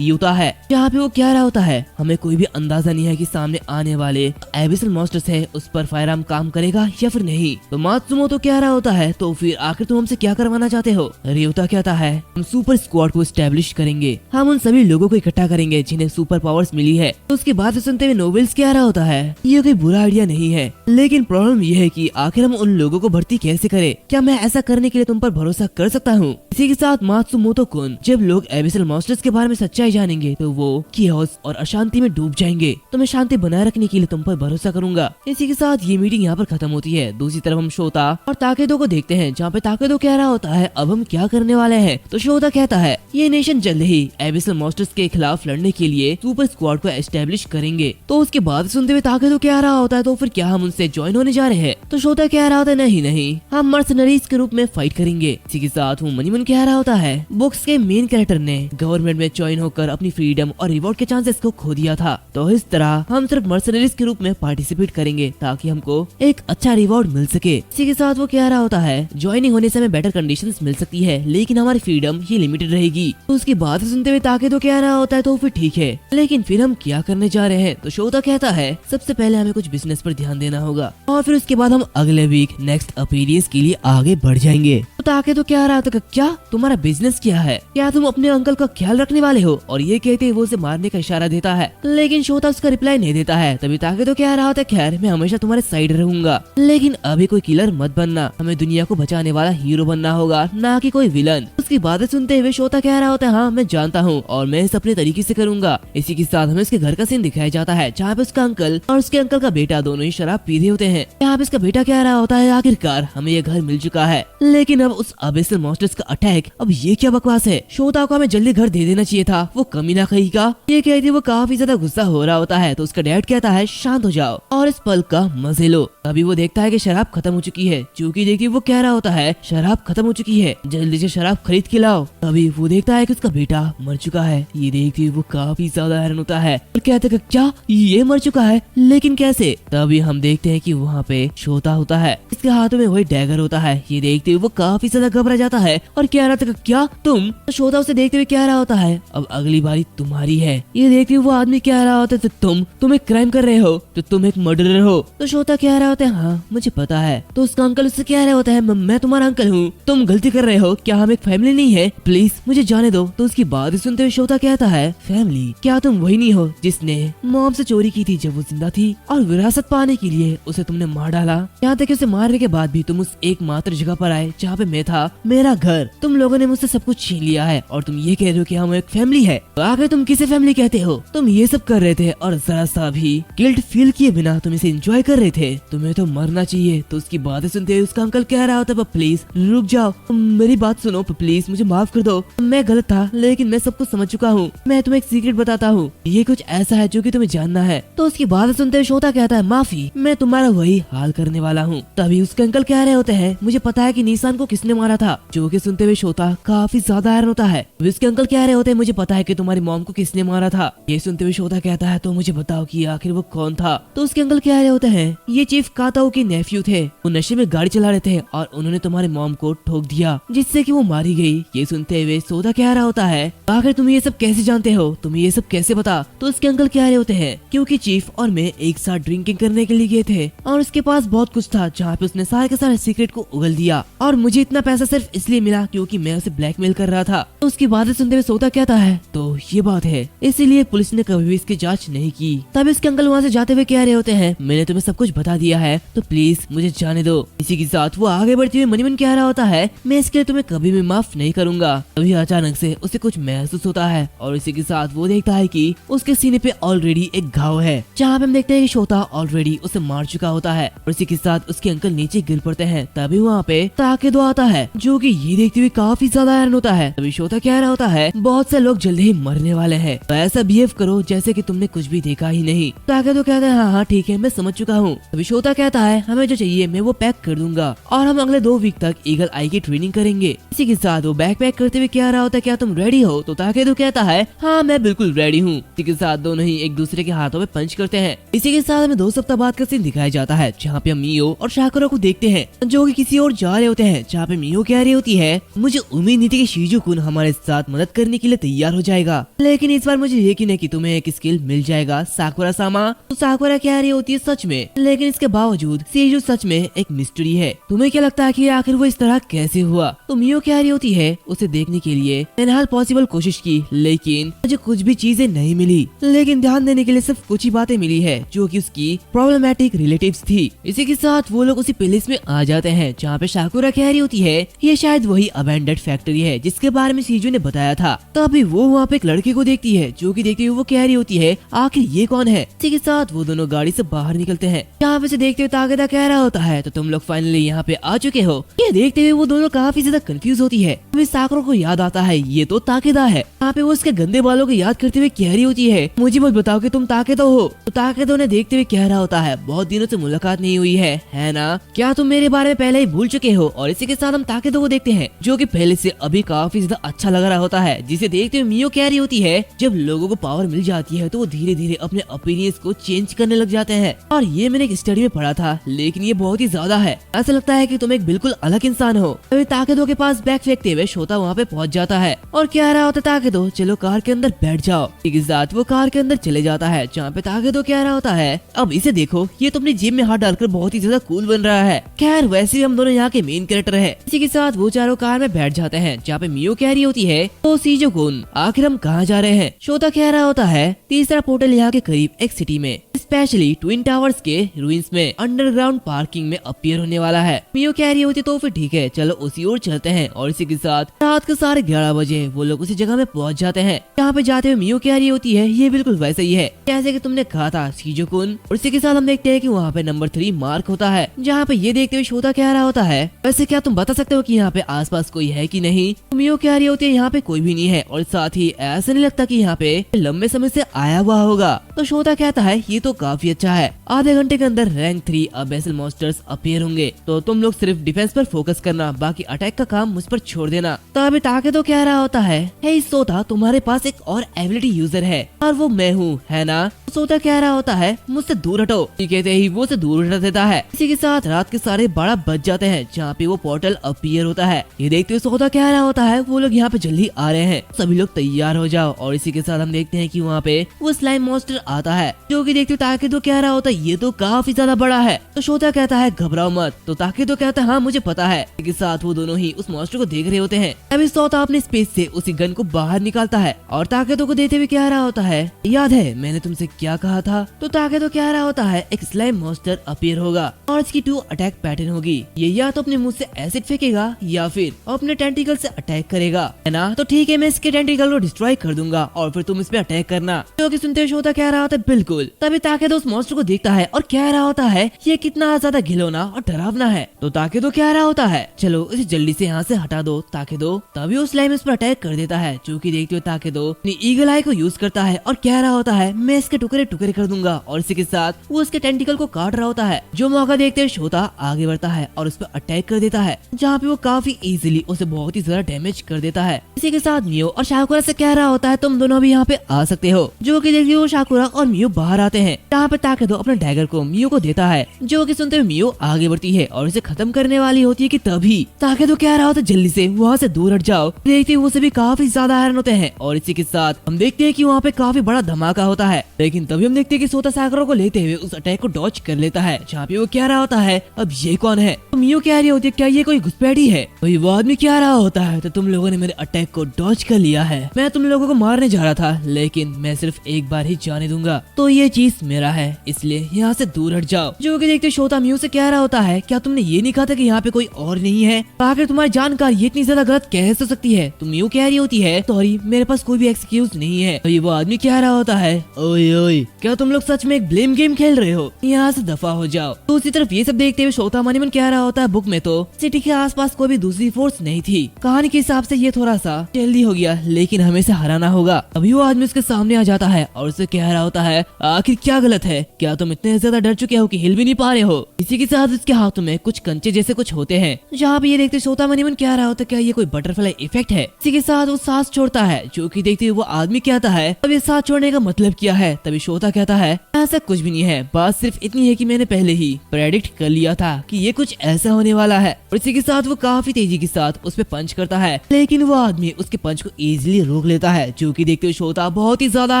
यूता है। जहाँ पे वो कह रहा होता है हमें कोई भी अंदाजा नहीं है कि सामने आने वाले एबिसल मॉन्स्टर्स है उस पर फायर आर्म काम करेगा या फिर नहीं। तो मात्सुमोटो कह रहा होता है तो फिर आखिर तुम हमसे क्या करवाना चाहते हो। रियोता कहता है हम सुपर स्क्वाड को एस्टेब्लिश करेंगे, हम उन सभी लोगों को इकट्ठा करेंगे जिन्हें सुपर पावर्स मिली है। तो उसके बाद सुनते हुए नोवेल्स कह रहा होता है ये कोई बुरा आइडिया नहीं है, लेकिन प्रॉब्लम ये है कि आखिर हम उन लोगों को भर्ती कैसे करें। क्या मैं ऐसा करने के लिए तुम पर भरोसा कर सकता हूँ। इसी के साथ मात्सुमोटो कुन जब लोग एबिसल मॉन्स्टर्स के बारे में सच्चाई जानेंगे तो वो कियोस और अशांति में डूब जाएंगे। तो मैं शांति बनाए रखने के लिए तुम पर भरोसा करूंगा। इसी के साथ ये मीटिंग यहाँ पर खत्म होती है। दूसरी तरफ हम शोता और ताकेदो को देखते हैं जहाँ पे ताकेदो कह रहा होता है अब हम क्या करने वाले हैं। तो शोता कहता है ये नेशन जल्द ही एबिसल मॉन्स्टर्स के खिलाफ लड़ने के लिए सुपर स्क्वाड को एस्टेब्लिश करेंगे। तो उसके बाद सुनते हुए ताकेदो कह रहा होता है तो फिर क्या हम उनसे ज्वाइन होने जा रहे हैं। तो शोता कह रहा होता है नहीं हम मर्सनरीज के रूप में फाइट करेंगे। इसी के साथ वो मनीमन कह रहा होता है बुक्स के मेन कैरेक्टर ने गवर्नमेंट में ज्वाइन होकर अपनी फ्रीडम और रिवॉर्ड के चांसेस को खो दिया था। तो इस तरह हम सिर्फ मर्सनरीज के रूप में पार्टिसिपेट करेंगे ताकि हमको एक अच्छा रिवॉर्ड मिल सके। इसी के साथ वो कह रहा होता है ज्वाइनिंग होने से हमें बेटर कंडीशंस मिल सकती है लेकिन हमारी फ्रीडम ये लिमिटेड रहेगी। तो उसकी बात सुनते हुए ताकेदो कह रहा होता है तो फिर ठीक है लेकिन फिर हम क्या करने जा रहे हैं। तो शोता कहता है सबसे पहले हमें कुछ बिजनेस पर ध्यान देना होगा और फिर उसके बाद हम अगले वीक नेक्स्ट अपीयरेंस के लिए आगे बढ़ जाएंगे। तो ताकेदो कह रहा था क्या तुम्हारा बिजनेस क्या है, क्या तुम अपने अंकल का ख्याल रखने वाले हो। और ये कहते वो उसे मारने का इशारा देता है लेकिन शोता उसका रिप्लाई नहीं देता है। तभी ताकेदो कह रहा होता है खैर मैं हमेशा तुम्हारे साइड रहूंगा लेकिन अभी कोई किलर मत बनना, हमें दुनिया को बचाने वाला हीरो बनना होगा ना कि कोई विलन। उसकी बातें सुनते हुए शोता कह रहा होता है हाँ मैं जानता हूँ और मैं इसे अपने तरीके से करूंगा। इसी के साथ हमें उसके घर का सीन दिखाया जाता है जहाँ पे उसका अंकल और उसके अंकल का बेटा दोनों ही शराब पी रहे होते हैं। यहाँ पे इसका बेटा कह रहा होता है आखिरकार हमें ये घर मिल चुका है लेकिन अब उस एबिसल मॉन्स्टर्स का अटैक, अब ये क्या बकवास है। शोता को हमें जल्दी घर दे देना चाहिए था, वो कमी ना कहीं का। ये कहती वो काफी ज्यादा गुस्सा हो रहा होता है तो उसका डैड कहता है शांत हो जाओ और इस पल का मजे लो। अभी वो देखता है कि शराब खत्म हो चुकी है। चूंकि देखिए वो कह रहा होता है शराब खत्म हो चुकी है जल्दी से शराब खरीद के लाओ। तभी वो देखता है कि उसका बेटा मर चुका है। ये देखते वो काफी ज्यादा हैरान होता है और कहता है क्या ये मर चुका है लेकिन कैसे। तभी हम देखते हैं कि वहाँ पे शोता होता है, इसके हाथों में वही डैगर होता है। ये देखते हुए वो काफी ज्यादा घबरा जाता है और कह रहा था क्या तुम। तो शोता उसे देखते हुए कह रहा होता है अब अगली बारी तुम्हारी है। ये देखते हुए वो आदमी कह रहा होता है तो तुम एक क्राइम कर रहे हो, तो तुम एक मर्डरर हो। तो शोता कह रहा होता है हाँ मुझे पता है। तो उसका अंकल उससे कह रहा होता है मैं तुम्हारा अंकल हूँ, तुम गलती कर रहे हो, क्या हम एक फैमिली नहीं है, प्लीज मुझे जाने दो। तो उसकी बात सुनते हुए शोता कहता है फैमिली, क्या तुम वही नहीं हो जिसने मॉम से चोरी की थी जब वो जिंदा थी और विरासत पाने के लिए उसे तुमने मार डाला। यहाँ तक उसे मारने के बाद भी तुम उस एकमात्र जगह पर आए जहाँ पे मैं था, मेरा घर। तुम लोगों ने मुझसे सब कुछ छीन लिया है और तुम ये कह रहे हो कि हम एक फैमिली है। तो आखिर तुम किसे फैमिली कहते हो। तुम ये सब कर रहे थे और जरा सा भी गिल्ट फील किए बिना तुम इसे एंजॉय कर रहे थे, तुम्हें तो मरना चाहिए। तो उसकी बातें सुनते हुए उसका अंकल कह रहा होता प्लीज रुक जाओ, मेरी बात सुनो प्लीज, मुझे माफ कर दो, मैं गलत था लेकिन मैं सब कुछ समझ चुका हूँ। मैं तुम्हें एक सीक्रेट बताता हूँ, ये कुछ ऐसा है जो कि तुम्हें जानना है। तो उसकी बातें सुनते हुए शोता कहता है माफी, मैं तुम्हारा वही हाल करने वाला हूँ। तभी उसके अंकल कह रहे होते हैं मुझे पता है कि निशान को किसने मारा था। जो कि सुनते हुए शोता काफी ज्यादा हैरान होता है। उसके अंकल कह रहे होते हैं मुझे पता है कि तुम्हारी मॉम को किसने मारा था। ये सुनते हुए शोता कहता है तो मुझे बताओ कि आखिर वो कौन था। तो उसके अंकल कह रहे होते हैं ये चीफ काताओ के नेफ्यू थे, वो नशे में गाड़ी चला रहे थे और उन्होंने तुम्हारी मॉम को ठोक दिया जिससे कि वो मारी गई। ये सुनते हुए शोता कह रहा होता है आखिर तुम ये सब कैसे जानते हो, तुम्हें ये सब कैसे पता। तो उसके अंकल कह रहे होते हैं क्योंकि चीफ और मैं एक साथ ड्रिंकिंग करने के लिए गए थे और उसके पास बहुत कुछ था जहाँ पे उसने सारे के सारे सीक्रेट को उगल दिया और मुझे इतना पैसा सिर्फ इसलिए मिला क्योंकि मैं उसे ब्लैकमेल कर रहा था। तो उसकी बातें सुनते हुए शोता कहता है तो ये बात है, इसीलिए पुलिस ने कभी भी इसकी जांच नहीं की। तब इसके अंकल वहाँ से जाते हुए कह रहे होते हैं मैंने तुम्हें सब कुछ बता दिया है तो प्लीज मुझे जाने दो। इसी के साथ वो आगे बढ़ते हुए मनीमन कह रहा होता है मैं इसके लिए तुम्हें कभी भी माफ नहीं करूंगा। तभी अचानक से उसे कुछ महसूस होता है और इसी के साथ वो देखता है कि उसके सीने पे ऑलरेडी एक घाव है जहाँ पे हम देखते हैं कि शोता ऑलरेडी उसे मार चुका होता है। और इसी के साथ उसके अंकल नीचे गिर पड़ते हैं। तभी वहाँ पे ताकेदो आता है, जो कि ये देखते हुए काफी ज्यादा हैरान होता है। तभी शोता कह रहा होता है बहुत से लोग जल्द ही मरने वाले हैं, तो ऐसा बिहेव करो जैसे कि तुमने कुछ भी देखा ही नहीं। ताकि तो कहता है हाँ ठीक है, मैं समझ चुका हूँ। तभी शोता कहता है हमें जो चाहिए मैं वो पैक कर दूंगा और हम अगले 2 वीक तक ईगल आई की ट्रेनिंग करेंगे। इसी के साथ वो बैग पैक करते हुए कह रहा होता है क्या तुम रेडी हो? तो ताकि तो कहता है हाँ मैं बिल्कुल रेडी हूँ। इसी के साथ दोनों ही एक दूसरे के हाथों में पंच करते हैं। इसी के साथ हमें 2 सप्ताह बाद का सीन दिखाया जाता है, जहाँ पे हम मियो और शाकुरा को देखते हैं जो कि किसी और जा रहे होते हैं। जहाँ पे मियो कह रही होती है मुझे उम्मीद नहीं थी कि शिजुकुन हमारे साथ मदद करने के लिए तैयार हो जाएगा, लेकिन इस बार मुझे यकीन है कि तुम्हें एक स्किल मिल जाएगा साकुरा सामा। तो साकुरा कह रही होती है सच में, लेकिन इसके बावजूद शिजु सच में एक मिस्ट्री है। तुम्हें क्या लगता है कि आखिर वो इस तरह कैसे हुआ? तो मियो कह रही होती है उसे देखने के लिए मैंने हर पॉसिबल कोशिश की, लेकिन मुझे कुछ भी चीजें नहीं मिली, लेकिन ध्यान देने के लिए सिर्फ कुछ ही बातें मिली है जो कि उसकी प्रॉब्लमेटिक रिलेटिव्स थी। इसी के साथ वो लोग उसी पैलेस में आ जाते हैं जहाँ पे साकुरा कह रही होती है ये शायद वही अबैंडन्ड फैक्ट्री है जिसके बारे में शिजु ने बताया था। तभी वो वहाँ पे एक लड़के को देखती है जो कि देखते हुए वो कह रही होती है आखिर ये कौन है। इसी के साथ वो दोनों गाड़ी से बाहर निकलते हैं। यहाँ पे से देखते हुए ताकेदा कह रहा होता है तो तुम लोग फाइनली यहाँ पे आ चुके हो। ये देखते हुए वो दोनों काफी ज्यादा कंफ्यूज होती है। तभी साकुरा को याद आता है ये तो ताकेदा है। यहाँ पे वो उसके गंदे बालों को याद करते हुए कह रही होती है मुझे मत बताओ कि तुम ताकेदा हो। तो ताकेदा ने देखते हुए कह रहा होता है बहुत दिनों से मुलाकात नहीं हुई है ना? क्या तुम मेरे बारे में पहले ही भूल चुके हो? और इसी के साथ हम ताकेदा को देखते हैं जो कि पहले से अभी काफी ज्यादा अच्छा लग रहा होता है, जिसे देखते हुए मियो कह रही होती है जब लोगों को पावर मिल जाती है तो वो धीरे धीरे अपने ओपिनियंस को चेंज करने लग जाते हैं। और ये मैंने एक स्टडी में पढ़ा था, लेकिन ये बहुत ही ज्यादा है। ऐसा लगता है कि तुम एक बिल्कुल अलग इंसान हो। तभी ताकेदो के पास बैग फेंकते हुए शोता वहाँ पे पहुँच जाता है और कह रहा होता ताकेदो चलो कार के अंदर बैठ जाओ। एक साथ वो कार के अंदर चले जाता है जहाँ पे ताकेदो कह रहा होता है अब इसे देखो ये तो अपनी जेब में हाथ डालकर बहुत ही ज्यादा कूल बन रहा है। खैर वैसे भी हम दोनों यहाँ के मेन कैरेक्टर है। इसी के साथ वो चारों कार में बैठ जाते हैं जहाँ पे मियो कह रही होती है तो शिजुकुन आखिर हम कहाँ जा रहे हैं? शोता कह रहा होता है तीसरा पोर्टल यहाँ के करीब एक सिटी में स्पेशली ट्विन टावर्स के रूइंस में अंडरग्राउंड पार्किंग में अपीयर होने वाला है। मियो कह रही होती तो फिर ठीक है चलो उसी ओर चलते हैं। और इसी के साथ रात के 11:30 बजे वो लोग उसी जगह में पहुंच जाते हैं। यहाँ पे जाते हुए मियो कह रही होती है ये बिल्कुल वैसे ही है जैसे कि तुमने कहा था शिजुकुन। और इसी के साथ हम देखते हैं कि वहाँ पे नंबर 3 मार्क होता है, जहाँ पे ये देखते हुए शोता कह रहा होता है वैसे क्या तुम बता सकते हो कि यहाँ पे आसपास कोई है कि नहीं? मियो कह रही होती है यहाँ पे कोई भी नहीं है और साथ ही ऐसा नहीं लगता कि यहाँ पे लंबे समय से आया हुआ होगा। तो शोता कहता है ये तो काफी अच्छा है, आधे घंटे के अंदर रैंक 3 अबेसल मॉन्स्टर्स अपीयर होंगे, तो तुम लोग सिर्फ डिफेंस पर फोकस करना, बाकी अटैक का काम मुझ पर छोड़ देना। तभी ताकेदो कह रहा होता है हे सोता तुम्हारे पास एक और एबिलिटी यूजर है और वो मैं हूँ है ना? सोता कह रहा होता है मुझसे दूर हटो। कहते ही वो से दूर हटा देता है। इसी के साथ रात के 12:30 बज जाते हैं जहाँ पे वो पोर्टल अपीयर होता है। ये देखते हुए सोता कह रहा होता है वो लोग यहाँ पे जल्दी आ रहे हैं, सभी लोग तैयार हो जाओ। और इसी के साथ हम देखते हैं कि वहाँ पे वो स्लाइम मॉन्स्टर आता है जो कि देखते हुए ताकेदो कह रहा होता है ये तो काफी ज्यादा बड़ा है। तो शोता कहता है घबराओ मत। तो ताकेदो कहता है हाँ मुझे पता है। इसी के साथ वो दोनों ही उस मॉन्स्टर को देख रहे होते हैं। अभी सोता अपने स्पेस से उसी गन को बाहर निकालता है और ताकेदो को देते हुए कह रहा होता है याद है मैंने तुमसे क्या कहा था? तो ताकेदो कह रहा होता है एक स्लाइम मॉन्स्टर अपीयर होगा और इसकी 2 अटैक पैटर्न होगी, ये या तो अपने मुंह से एसिड फेंकेगा या फिर अपने टेंटिकल से अटैक करेगा है ना? तो ठीक है मैं इसके टेंटिकल को डिस्ट्रॉय कर दूंगा और फिर तुम इस पे अटैक करना। जो कि सुनते हुए शोता कह रहा होता है बिल्कुल। तभी ताकेदो उस मॉन्स्टर को देखता है और कह रहा होता है ये कितना ज्यादा घिनौना और डरावना है। तो ताकेदो कह रहा होता है चलो इसे जल्दी से यहाँ से हटा दो ताकेदो। तभी वो स्लाइम इस पर अटैक कर देता है जो कि देखते हुए ताकेदो अपनी ईगल आई को यूज करता है और कह रहा होता है मैं इसके टुकड़े टुकड़े कर दूंगा। और इसी के साथ वो उसके टेंटिकल को काट रहा होता है। जो मौका देखते हुए शोता आगे बढ़ता है और उस पर अटैक कर देता है, जहाँ पे वो काफी इजीली उसे बहुत ही ज्यादा डैमेज कर देता है। इसी के साथ मियो और शाकुरा से कह रहा होता है तुम दोनों भी यहाँ पे आ सकते हो। जो कि देखते हुए शाकुरा और मियो बाहर आते हैं। यहाँ पे ताकेदो अपने डैगर को मियो को देता है, जो कि सुनते हुए मियो आगे बढ़ती है और इसे खत्म करने वाली होती है कि तभी ताकेदो कह रहा होता है जल्दी से वहाँ से दूर हट जाओ। देखते हुए वो सभी काफी ज्यादा हैरान होते हैं। और इसी के साथ हम देखते हैं कि वहाँ पे काफी बड़ा धमाका होता है, लेकिन तभी हम देखते हैं कि सोता साकुरा को लेते हुए उस अटैक को डॉच कर लेता है, जहाँ पे वो कह रहा होता है अब ये कौन है? तो मियो कह रही होती है क्या ये कोई घुसपैठी है? तो वो आदमी कह रहा होता है तो तुम लोगों ने मेरे अटैक को डॉच कर लिया है, मैं तुम लोगों को मारने जा रहा था लेकिन मैं सिर्फ एक बार ही जाने दूंगा, तो ये चीज मेरा है इसलिए यहाँ से दूर हट जाओ। जो कि देखते शोता मियो से कह रहा होता है क्या तुमने ये नहीं कहा था कि यहाँ पे कोई और नहीं है? आखिर तुम्हारी जानकारी इतनी ज्यादा गलत कैसे हो सकती है? तुम यूँ कह रही होती है सॉरी मेरे पास कोई भी एक्सक्यूज नहीं है। अभी वो आदमी कह रहा होता है ओए ओए क्या तुम लोग सच में एक ब्लेम गेम खेल रहे हो? यहाँ से दफा हो जाओ। तो उसी तरफ ये सब देखते हुए शोता मनीमन कह रहा होता है बुक में तो सिटी के आसपास कोई भी दूसरी फोर्स नहीं थी। कहानी के हिसाब से ये थोड़ा सा जल्दी हो गया, लेकिन हमें से हराना होगा। अभी वो आदमी उसके सामने आ जाता है और उसे कह रहा होता है आखिर क्या गलत है? क्या तुम इतने ज्यादा डर चुके हो कि हिल भी नहीं पा रहे हो? इसी के साथ उसके हाथों में कुछ कंचे जैसे कुछ होते हैं। जहाँ पे ये देखते शोता मनीमन कह रहा होता क्या ये कोई बटरफ्लाई इफेक्ट है? इसी के साथ वो सांस छोड़ता है, जो कि देखते हुए वो आदमी कहता है अब ये सांस छोड़ने का मतलब क्या है? तभी शोता कहता है ऐसा कुछ भी नहीं है, बात सिर्फ इतनी है कि मैंने पहले ही प्रेडिक्ट कर लिया था कि ये कुछ ऐसा होने वाला है। और इसी के साथ वो काफी तेजी के साथ उस पे पंच करता है, लेकिन वो आदमी उसके पंच को इजीली रोक लेता है, जो कि देखते हुए शोता बहुत ही ज्यादा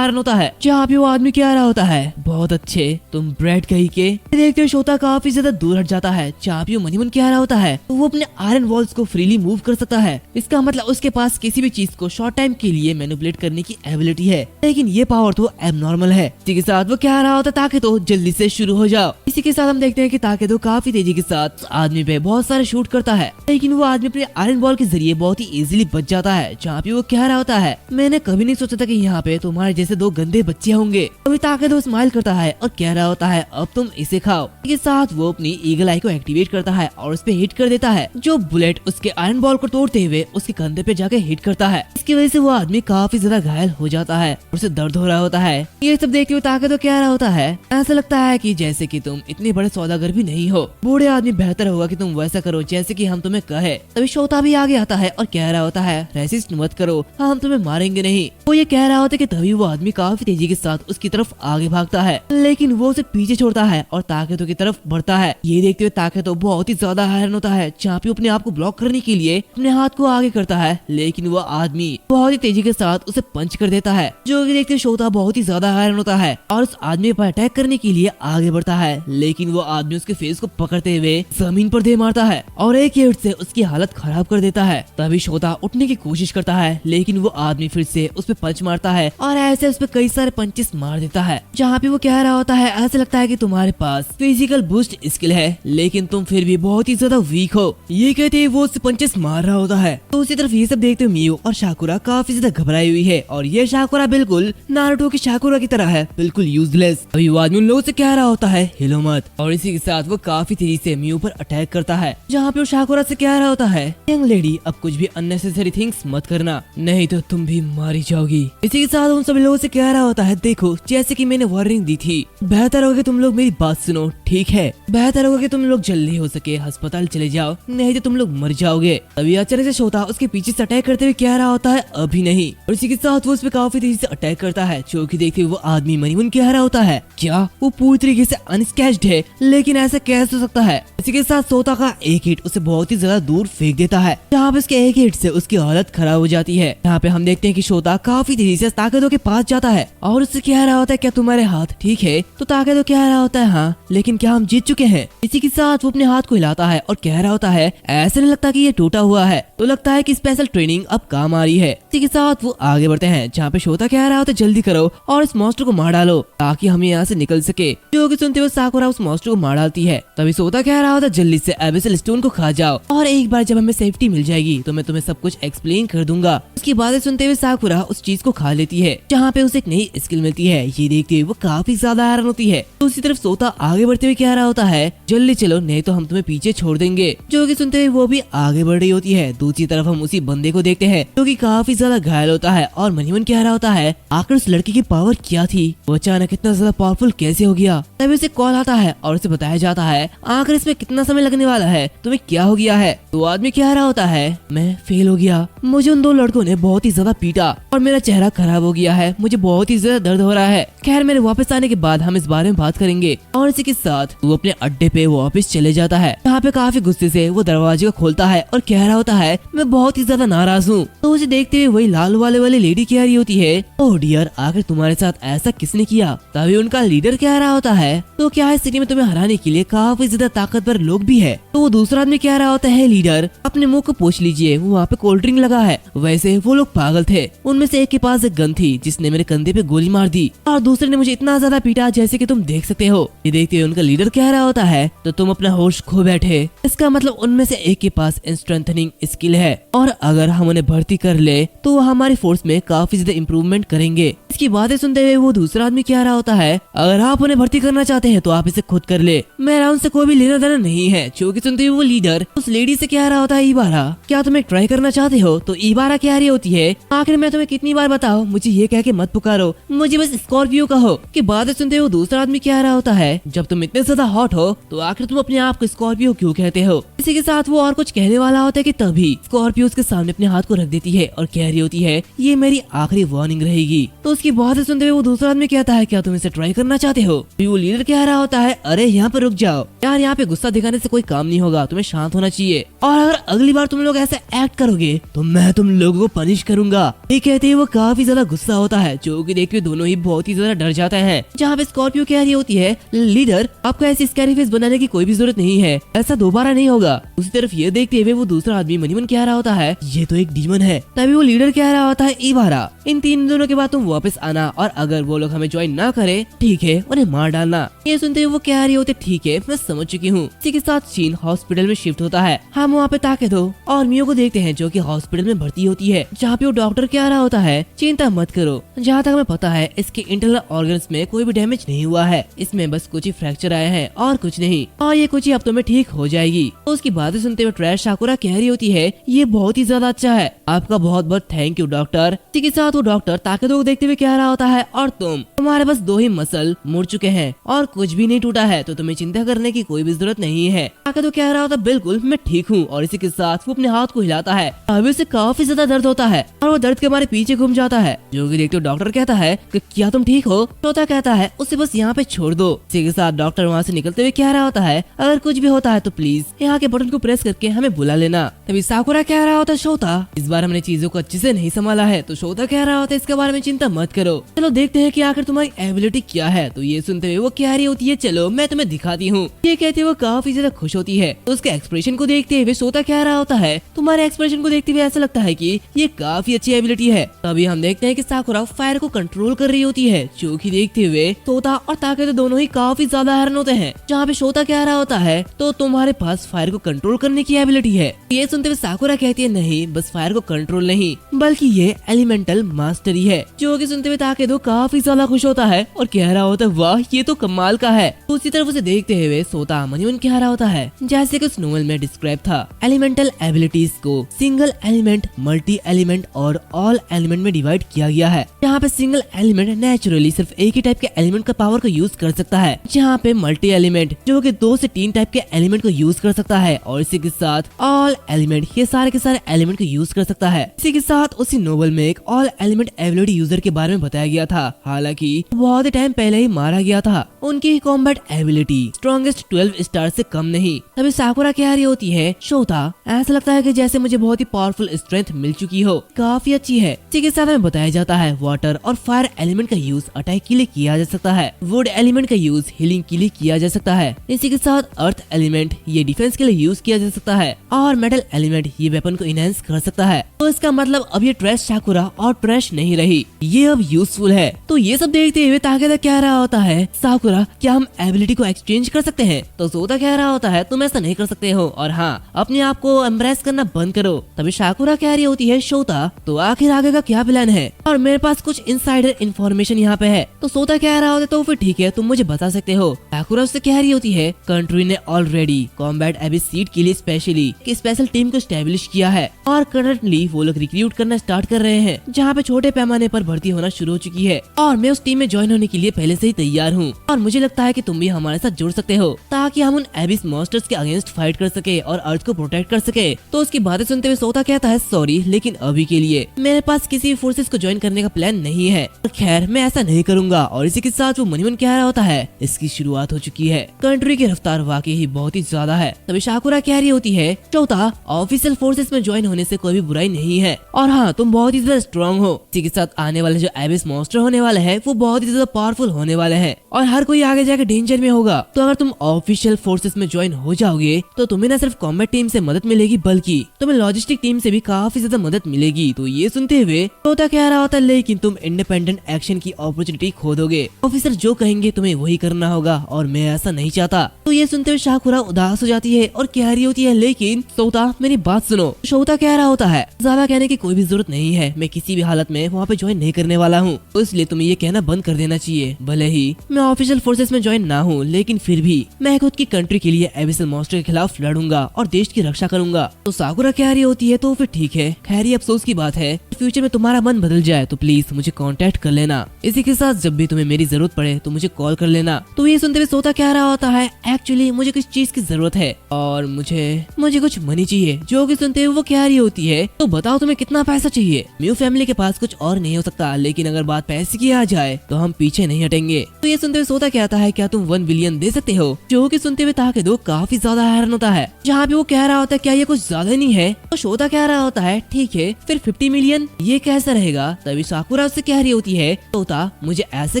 हैरान होता है। जहाँ पे वो आदमी कह रहा होता है बहुत अच्छे तुम ब्रेड कही के। देखते हुए शोता काफी ज्यादा दूर हट जाता है। जहाँ पे वो मनीमन कह रहा होता है वो अपने आयरन वॉल्स को फ्रीली मूव कर सकता है। इसका मतलब उसके पास किसी भी चीज को शॉर्ट टाइम के लिए मैनिपुलेट करने की एबिलिटी है, लेकिन ये पावर तो एबनॉर्मल है। इसी के साथ वो कह रहा होता ताकि तो जल्दी से शुरू हो जाओ। इसी के साथ हम देखते हैं कि ताकि तो काफी तेजी के साथ आदमी पे बहुत सारे शूट करता है, लेकिन वो आदमी अपने आयरन बॉल के जरिए बहुत ही इजीली बच जाता है। जहाँ पे वो कह रहा होता है मैंने कभी नहीं सोचा था कि यहाँ पे तुम्हारे जैसे दो गंदे बच्चे होंगे। अभी ताकि तो स्माइल करता है और कह रहा होता है अब तुम इसे खाओ। इसके साथ वो अपनी ईगल आई को एक्टिवेट करता है और उस पे हिट कर देता है, जो बुलेट उसके आयरन बॉल को तोड़ते हुए उसके कंधे पे जाके हिट करता है। इसकी वजह से वो आदमी काफी ज्यादा घायल हो जाता है और उसे दर्द हो रहा होता है। ये सब देखते हुए ताकि तो कह रहा होता है ऐसा लगता है कि जैसे कि तुम इतने बड़े सौदागर भी नहीं हो। बूढ़े आदमी बेहतर होगा कि तुम वैसा करो जैसे कि हम तुम्हें कहे। तभी शोता भी आगे आता है और कह रहा होता है रेसिस्ट मत करो, हम तुम्हें मारेंगे नहीं। वो ये कह रहा होता है कि तभी वो आदमी काफी तेजी के साथ उसकी तरफ आगे भागता है, लेकिन वो उसे पीछे छोड़ता है और ताकतों की तरफ बढ़ता है। ये देखते हुए ताकतों बहुत ही ज्यादा हैरान होता है। जहाँ पे अपने आप को ब्लॉक करने के लिए अपने हाथ को आगे करता है, लेकिन वो आदमी बहुत ही तेजी के साथ उसे पंच कर देता है, जो कि देखते शोता बहुत ही ज्यादा हैरान होता है और उस आदमी पर अटैक करने के लिए आगे बढ़ता है, लेकिन वो आदमी उसके फेस को पकड़ते हुए जमीन पर दे मारता है और एक हिट से उसकी हालत खराब कर देता है। तभी शोता उठने की कोशिश करता है, लेकिन वो आदमी फिर से उस पे पंच मारता है और ऐसे उस पे कई सारे पंचेस मार देता है। जहाँ पे वो कह रहा होता है ऐसा लगता है कि तुम्हारे पास फिजिकल बूस्ट स्किल है, लेकिन तुम फिर भी बहुत ही ज्यादा वीक हो। ये कहते ही वो उससे पंचेस मार रहा होता है। तो उसी तरफ ये सब देखते हुए मियो और शाकुरा काफी ज्यादा घबराई हुई है और ये शाकुरा बिल्कुल नारुतो की शाकुरा की तरह है, बिल्कुल यूजलेस। अभी वो आदमी उन लोगों से कह रहा होता है हिलो मत, और इसी के साथ वो काफी तेजी से मियो पर अटैक करता है। जहाँ पे वो शाकुरा से कह रहा होता है यंग लेडी अब कुछ भी अननेसेसरी थिंग्स मत करना, नहीं तो तुम भी मारी जाओगी। इसी के साथ उन सभी लोगों से कह रहा होता है देखो जैसे कि मैंने वार्निंग दी थी, बेहतर होगा कि तुम लोग मेरी बात सुनो, ठीक है? बेहतर होगा कि तुम लोग जल्दी हो सके अस्पताल चले जाओ, नहीं तो तुम लोग मर जाओगे। तभी अचानक से शोता उसके पीछे से अटैक करते हुए कह रहा होता है अभी नहीं, और इसी के साथ वो उस पे काफी तेजी से अटैक करता है, जो कि देखते हुए वो आदमी मनीमन कह रहा होता है क्या वो पूरी तरीके से अनस्कैच्ड है, लेकिन ऐसा कैसे हो सकता है? इसी के साथ शोता का एक हिट उसे बहुत ही ज्यादा दूर फेंक देता है, जहाँ पे उसके एक हिट से उसकी हालत खराब हो जाती है। यहाँ पे हम देखते हैं कि शोता काफी तेजी से ताकतों के पास जाता है और उससे कह रहा होता है क्या तुम्हारे हाथ ठीक है? तो ताकतों कह रहा होता है हाँ, लेकिन क्या हम जीत चुके हैं? इसी के साथ वो अपने हाथ को हिलाता है और कह रहा होता है ऐसा नहीं लगता कि ये टूटा हुआ है, तो लगता है कि स्पेशल ट्रेनिंग अब काम आ रही है। इसी के साथ वो आगे बढ़ते हैं, जहाँ पे शोता कह रहा होता है जल्दी करो और इस मॉन्स्टर को मार डालो ताकि हम यहाँ से निकल सके, जो कि सुनते हुए साकुरा उस मॉन्स्टर को मार डालती है। तभी शोता कह रहा होता है जल्दी से एबिसल स्टोन को खा जाओ और एक बार जब हमें सेफ्टी मिल जाएगी तो मैं तुम्हें सब कुछ एक्सप्लेन कर दूंगा। उसकी बातें सुनते हुए साकुरा उस चीज को खा लेती है, जहाँ पे उसे एक नई स्किल मिलती है। ये देखते हुए वो काफी ज्यादा हैरान होती है। तो उसी तरफ शोता आगे बढ़ते हुए कह रहा होता है जल्दी चलो नहीं तो हम तुम्हें पीछे छोड़ देंगे, जो कि सुनते हुए वो भी आगे बढ़ रही होती है। दूसरी तरफ हम उसी बंदे को देखते हैं जो कि काफी ज्यादा घायल होता है और मनीमन कह रहा होता है आखिर उस लड़की की पावर क्या थी, वो अचानक इतना ज्यादा पावरफुल कैसे हो गया? तभी उसे कॉल आता है और उसे बताया जाता है आखिर इसमें कितना समय लगने वाला है, तुम्हें क्या हो गया है? तो आदमी कह रहा होता है मैं फेल हो गया, मुझे उन दो लड़कों ने बहुत ही ज्यादा पीटा और मेरा चेहरा खराब हो गया है, मुझे बहुत ही ज्यादा दर्द हो रहा है। खैर मेरे वापस आने के बाद हम इस बारे में बात करेंगे। और इसी के साथ वो अपने अड्डे पे वापस चले जाता है, यहाँ पे काफी गुस्से से वो दरवाजे को खोलता है और कह रहा होता है मैं बहुत ही ज्यादा नाराज हूँ। तो उसे देखते हुए वही लाल वाली लेडी कह रही होती है ओह डियर आखिर तुम्हारे साथ ऐसा किसने किया? तभी उनका लीडर कह रहा होता है तो क्या इस सिटी में तुम्हें हराने के लिए काफी ज्यादा ताकतवर सारे लोग भी है। तो वो दूसरा आदमी कह रहा होता है, लीडर अपने मुंह को पोंछ लीजिए, वो वहाँ पे कोल्ड ड्रिंक लगा है। वैसे वो लोग पागल थे, उनमें से एक के पास एक गन थी जिसने मेरे कंधे पे गोली मार दी और दूसरे ने मुझे इतना ज्यादा पीटा जैसे कि तुम देख सकते हो। ये देखते हुए उनका लीडर कह रहा होता है, तो तुम अपना होश खो बैठे, इसका मतलब उनमें से एक के पास स्ट्रेंथनिंग स्किल है और अगर हम उन्हें भर्ती कर ले तो वो हमारी फोर्स में काफी ज्यादा इम्प्रूवमेंट करेंगे। इसकी बातें सुनते हुए वो दूसरा आदमी कह रहा होता है, अगर आप उन्हें भर्ती करना चाहते हैं तो आप इसे खुद कर ले, मेरा उनसे कोई भी लेना देना नहीं है। जो कि सुनते हुए वो लीडर उस लेडी से कह रहा होता है, इबारा क्या तुम एक ट्राई करना चाहते हो? तो इबारा कह रही होती है, आखिर मैं तुम्हें कितनी बार बताऊं, मुझे ये कह के मत पुकारो, मुझे बस स्कॉर्पियो कहो। की बातें सुनते हुए वो दूसरा आदमी कह रहा होता है, जब तुम इतने ज्यादा हॉट हो तो आखिर तुम अपने आप को स्कॉर्पियो क्यों कहते हो? इसी के साथ वो और कुछ कहने वाला होता है कि तभी स्कॉर्पियो उसके सामने अपने हाथ को रख देती है और कह रही होती है, ये मेरी आखिरी वार्निंग रहेगी। तो उसकी बातें सुनते हुए वो दूसरा आदमी कहता है, क्या तुम इसे ट्राई करना चाहते हो? वो लीडर कह रहा होता है, अरे यहाँ पे रुक जाओ यार, यहाँ पे गुस्सा दिखाने से कोई काम नहीं होगा, तुम्हें शांत होना चाहिए और अगर अगली बार तुम लोग ऐसे एक्ट करोगे तो मैं तुम लोगों को पनिश करूंगा। ये कहते ही वो काफी ज्यादा गुस्सा होता है, जो कि देख के दोनों ही बहुत ही ज्यादा डर जाते हैं। जहाँ पे स्कॉर्पियो कह रही होती है, लीडर आपको ऐसी स्कैरी फेस बनाने की कोई भी जरूरत नहीं है, ऐसा दोबारा नहीं होगा। उसी तरफ ये देखते हुए वो दूसरा आदमी मनी मन कह रहा होता है, ये तो एक डीमन है। तभी वो लीडर कह रहा होता है, इबारा इन 3 दिनों के बाद तुम वापस आना और अगर वो लोग हमें ज्वाइन ना करे ठीक है उन्हें मार डालना। ये सुनते हुए वो कह रही होते, ठीक है मैं समझ चुकी हूँ। इसी के साथ चीन हॉस्पिटल में शिफ्ट होता है। हम वहाँ पे ताकत हो और मियो को देखते हैं जो कि हॉस्पिटल में भर्ती होती है, जहाँ पे वो डॉक्टर कह रहा होता है, चिंता मत करो, जहाँ तक हमें पता है इसके इंटरनल ऑर्गन्स में कोई भी डैमेज नहीं हुआ है, इसमें बस कुछ ही फ्रैक्चर आए हैं और कुछ नहीं, और ये कुछ ही हफ्तों में ठीक हो जाएगी। तो उसकी बातें सुनते हुए ट्रैश साकुरा कह रही होती है, ये बहुत ही ज्यादा अच्छा है, आपका बहुत बहुत थैंक यू डॉक्टर। इसी के साथ वो डॉक्टर ताकतों को देखते हुए कह रहा होता है, और तुम्हारे बस 2 ही मसल मुड़ चुके हैं और कुछ भी नहीं टूटा है, तो तुम्हें चिंता करने की कोई भी जरूरत नहीं है। ताकतों कह रहा होता, बिल्कुल मैं ठीक हूँ, और इसी के साथ वो अपने हाथ को हिलाता है। अभी उसे काफी ज्यादा दर्द होता है और वो दर्द के मारे पीछे घूम जाता है, जो कि देखते डॉक्टर कहता है कि क्या तुम ठीक हो? तोता कहता है, उसे बस यहाँ पे छोड़ दो। इसी के साथ डॉक्टर वहाँ से निकलते हुए कह रहा होता है, अगर कुछ भी होता है तो प्लीज यहाँ के बटन को प्रेस करके हमें बुला लेना। तभी साकुरा कह रहा होता, शोता इस बार हमने चीजों को अच्छे से नहीं संभाला है। तो शोता कह रहा होता है, इसके बारे में चिंता मत करो, चलो देखते हैं कि आखिर तुम्हारी एबिलिटी क्या है। तो ये सुनते हुए वो कह रही होती है, चलो मैं तुम्हें दिखाती हूँ। ये कहते हुए वो काफी ज्यादा खुश होती है। तो उसके एक्सप्रेशन को देखते हुए शोता कह रहा होता है, तुम्हारे एक्सप्रेशन को देखते हुए ऐसा लगता है कि ये काफी अच्छी एबिलिटी है। तभी हम देखते हैं कि साकुरा फायर को कंट्रोल कर रही होती है, जो कि देखते हुए शोता और ताकत दोनों ही काफी ज्यादा हैरान होते हैं। जहाँ पे शोता कह रहा होता है, तो तुम्हारे पास फायर को कंट्रोल करने की एबिलिटी है। ये सुनते हुए साकुरा कहती है, नहीं बस फायर को कंट्रोल नहीं बल्कि ये एलिमेंटल मास्टरी है। जो कि सुनते हुए ताकत काफी ज्यादा खुश होता है और कह रहा होता है, वाह ये तो कमाल का है। तो उसी तरफ उसे देखते हुए सोता मनी मन कह रहा होता है, जैसे कि उस नोवेल में डिस्क्राइब था, एलिमेंटल एबिलिटीज को सिंगल एलिमेंट, मल्टी एलिमेंट और ऑल एलिमेंट में डिवाइड किया गया है। यहाँ पे सिंगल एलिमेंट नेचुरली सिर्फ एक ही टाइप के एलिमेंट का पावर को यूज कर सकता है, जहाँ पे मल्टी एलिमेंट जो कि 2 से 3 टाइप के एलिमेंट को यूज कर सकता है, और इसी के साथ ऑल एलिमेंट ये सारे के सारे एलिमेंट को यूज कर सकता है। इसी के साथ उसी नोवेल में एक ऑल एलिमेंट एबिलिटी यूजर के बारे में बताया गया था, हालांकि बहुत ही टाइम पहले ही मारा गया था। उनकी कॉम्बैट एबिलिटी स्ट्रॉन्गेस्ट 12 स्टार से कम नहीं। तभी साकुरा कह रही होती है, शोता ऐसा लगता है कि जैसे मुझे बहुत ही पावरफुल स्ट्रेंथ मिल चुकी हो, काफी अच्छी है। इसी के साथ हमें बताया जाता है, वाटर और फायर एलिमेंट का यूज अटैक के लिए किया जा सकता है, वुड एलिमेंट का यूज हीलिंग के लिए किया जा सकता है। इसी के साथ अर्थ एलिमेंट ये डिफेंस के लिए यूज किया जा सकता है, और मेटल एलिमेंट ये वेपन को इनहेंस कर सकता है। तो इसका मतलब अब ये ट्रैश साकुरा और ट्रैश नहीं रही, ये अब यूजफुल है। तो ये सब देखते हुए ताकेदा कह रहा होता है, साकुरा क्या हम एबिलिटी को एक्सचेंज कर सकते हैं? तो सोता कह रहा होता है, तुम ऐसा नहीं कर सकते हो, और हाँ अपने आप को एम्ब्रेस करना बंद करो। तभी साकुरा कह रही होती है, शोता तो आखिर आगे का क्या प्लान है? और मेरे पास कुछ इनसाइडर इन्फॉर्मेशन यहाँ पे है। तो सोता कह रहा होता है, तो फिर ठीक है तुम मुझे बता सकते हो। साकुरा उससे कह रही होती है, कंट्री ने ऑलरेडी कॉम्बैट एबिस सीट के लिए स्पेशली स्पेशल टीम को स्टैब्लिश किया है, और करंटली वो लोग रिक्रूट करना स्टार्ट कर रहे हैं, जहाँ पे छोटे पैमाने पर भर्ती होना शुरू हो चुकी है, और मैं उस टीम में ज्वाइन होने के लिए पहले से ही तैयार हूँ। और मुझे लगता है कि तुम भी हमारे साथ जुड़ सकते हो, ताकि हम उन एबिस मॉन्स्टर्स के अगेंस्ट फाइट कर सके और अर्थ को प्रोटेक्ट कर सके। तो उसकी बातें सुनते हुए सोता कहता है, सॉरी लेकिन अभी के लिए मेरे पास किसी फोर्सेस को ज्वाइन ज्वाइन करने का प्लान नहीं है। खैर मैं ऐसा नहीं करूंगा। और इसी के साथ वो मनीमन कह रहा होता है इसकी शुरुआत हो चुकी है। कंट्री की रफ्तार वाकई ही बहुत ही ज्यादा है। तभी साकुरा कह रही होती है चौथा ऑफिशियल फोर्सेस में ज्वाइन होने से कोई भी बुराई नहीं है और हाँ तुम बहुत ही ज्यादा स्ट्रॉन्ग हो। इसी के साथ आने वाले जो एबिस मॉन्स्टर होने वाले हैं वो बहुत ही ज्यादा पावरफुल होने वाले हैं और हर कोई आगे जाके डेंजर में होगा। तो अगर तुम ऑफिशियल फोर्सेस में ज्वाइन हो जाओगे तो तुम्हें न सिर्फ कॉम्बैट टीम से मदद मिलेगी बल्कि तुम्हें लॉजिस्टिक टीम से भी काफी ज्यादा मदद मिलेगी। तो ये सुनते हुए चौथा कह रहा होता है लेकिन तुम इंडिपेंडेंट एक्शन की अपॉर्चुनिटी खो दोगे। ऑफिसर जो कहेंगे तुम्हें वही करना होगा और मैं ऐसा नहीं चाहता। तो ये सुनते हुए साकुरा उदास हो जाती है और कह रही होती है लेकिन सोता मेरी बात सुनो। सोता कह रहा होता है ज्यादा कहने की कोई भी जरूरत नहीं है, मैं किसी भी हालत में वहाँ पे ज्वाइन नहीं करने वाला हूँ। तो इसलिए तुम्हें ये कहना बंद कर देना चाहिए। भले ही मैं ऑफिशियल फोर्सेस में ज्वाइन ना हूँ लेकिन फिर भी मैं खुद की कंट्री के लिए एबिसल मॉन्स्टर के खिलाफ लड़ूंगा और देश की रक्षा करूंगा। तो साकुरा कह रही होती है तो फिर ठीक है, खैर ये अफसोस की बात है। फ्यूचर में तुम्हारा मन बदल जाए तो प्लीज मुझे कांटेक्ट कर लेना। इसी के साथ जब भी तुम्हें मेरी जरूरत पड़े तो मुझे कॉल कर लेना। तो ये सुनते हुए सोता कह रहा होता है एक्चुअली मुझे कुछ चीज की जरूरत है और मुझे कुछ मनी चाहिए। जो कि सुनते हुए वो कह रही होती है तो बताओ तुम्हें कितना पैसा चाहिए। म्यू फैमिली के पास कुछ और नहीं हो सकता लेकिन अगर बात पैसे की आ जाए तो हम पीछे नहीं हटेंगे। तो ये सुनते हुए सोता कहता है क्या तुम 1 बिलियन दे सकते हो। जो कि सुनते हुए ताकेदो काफी ज्यादा हैरान होता है। जहाँ पे वो कह रहा होता है क्या ये कुछ ज्यादा नहीं है। तो सोता कह रहा होता है ठीक है फिर 50 मिलियन ये कैसा रहेगा। तभी साकुरा उससे कह रही होती है सोता मुझे ऐसे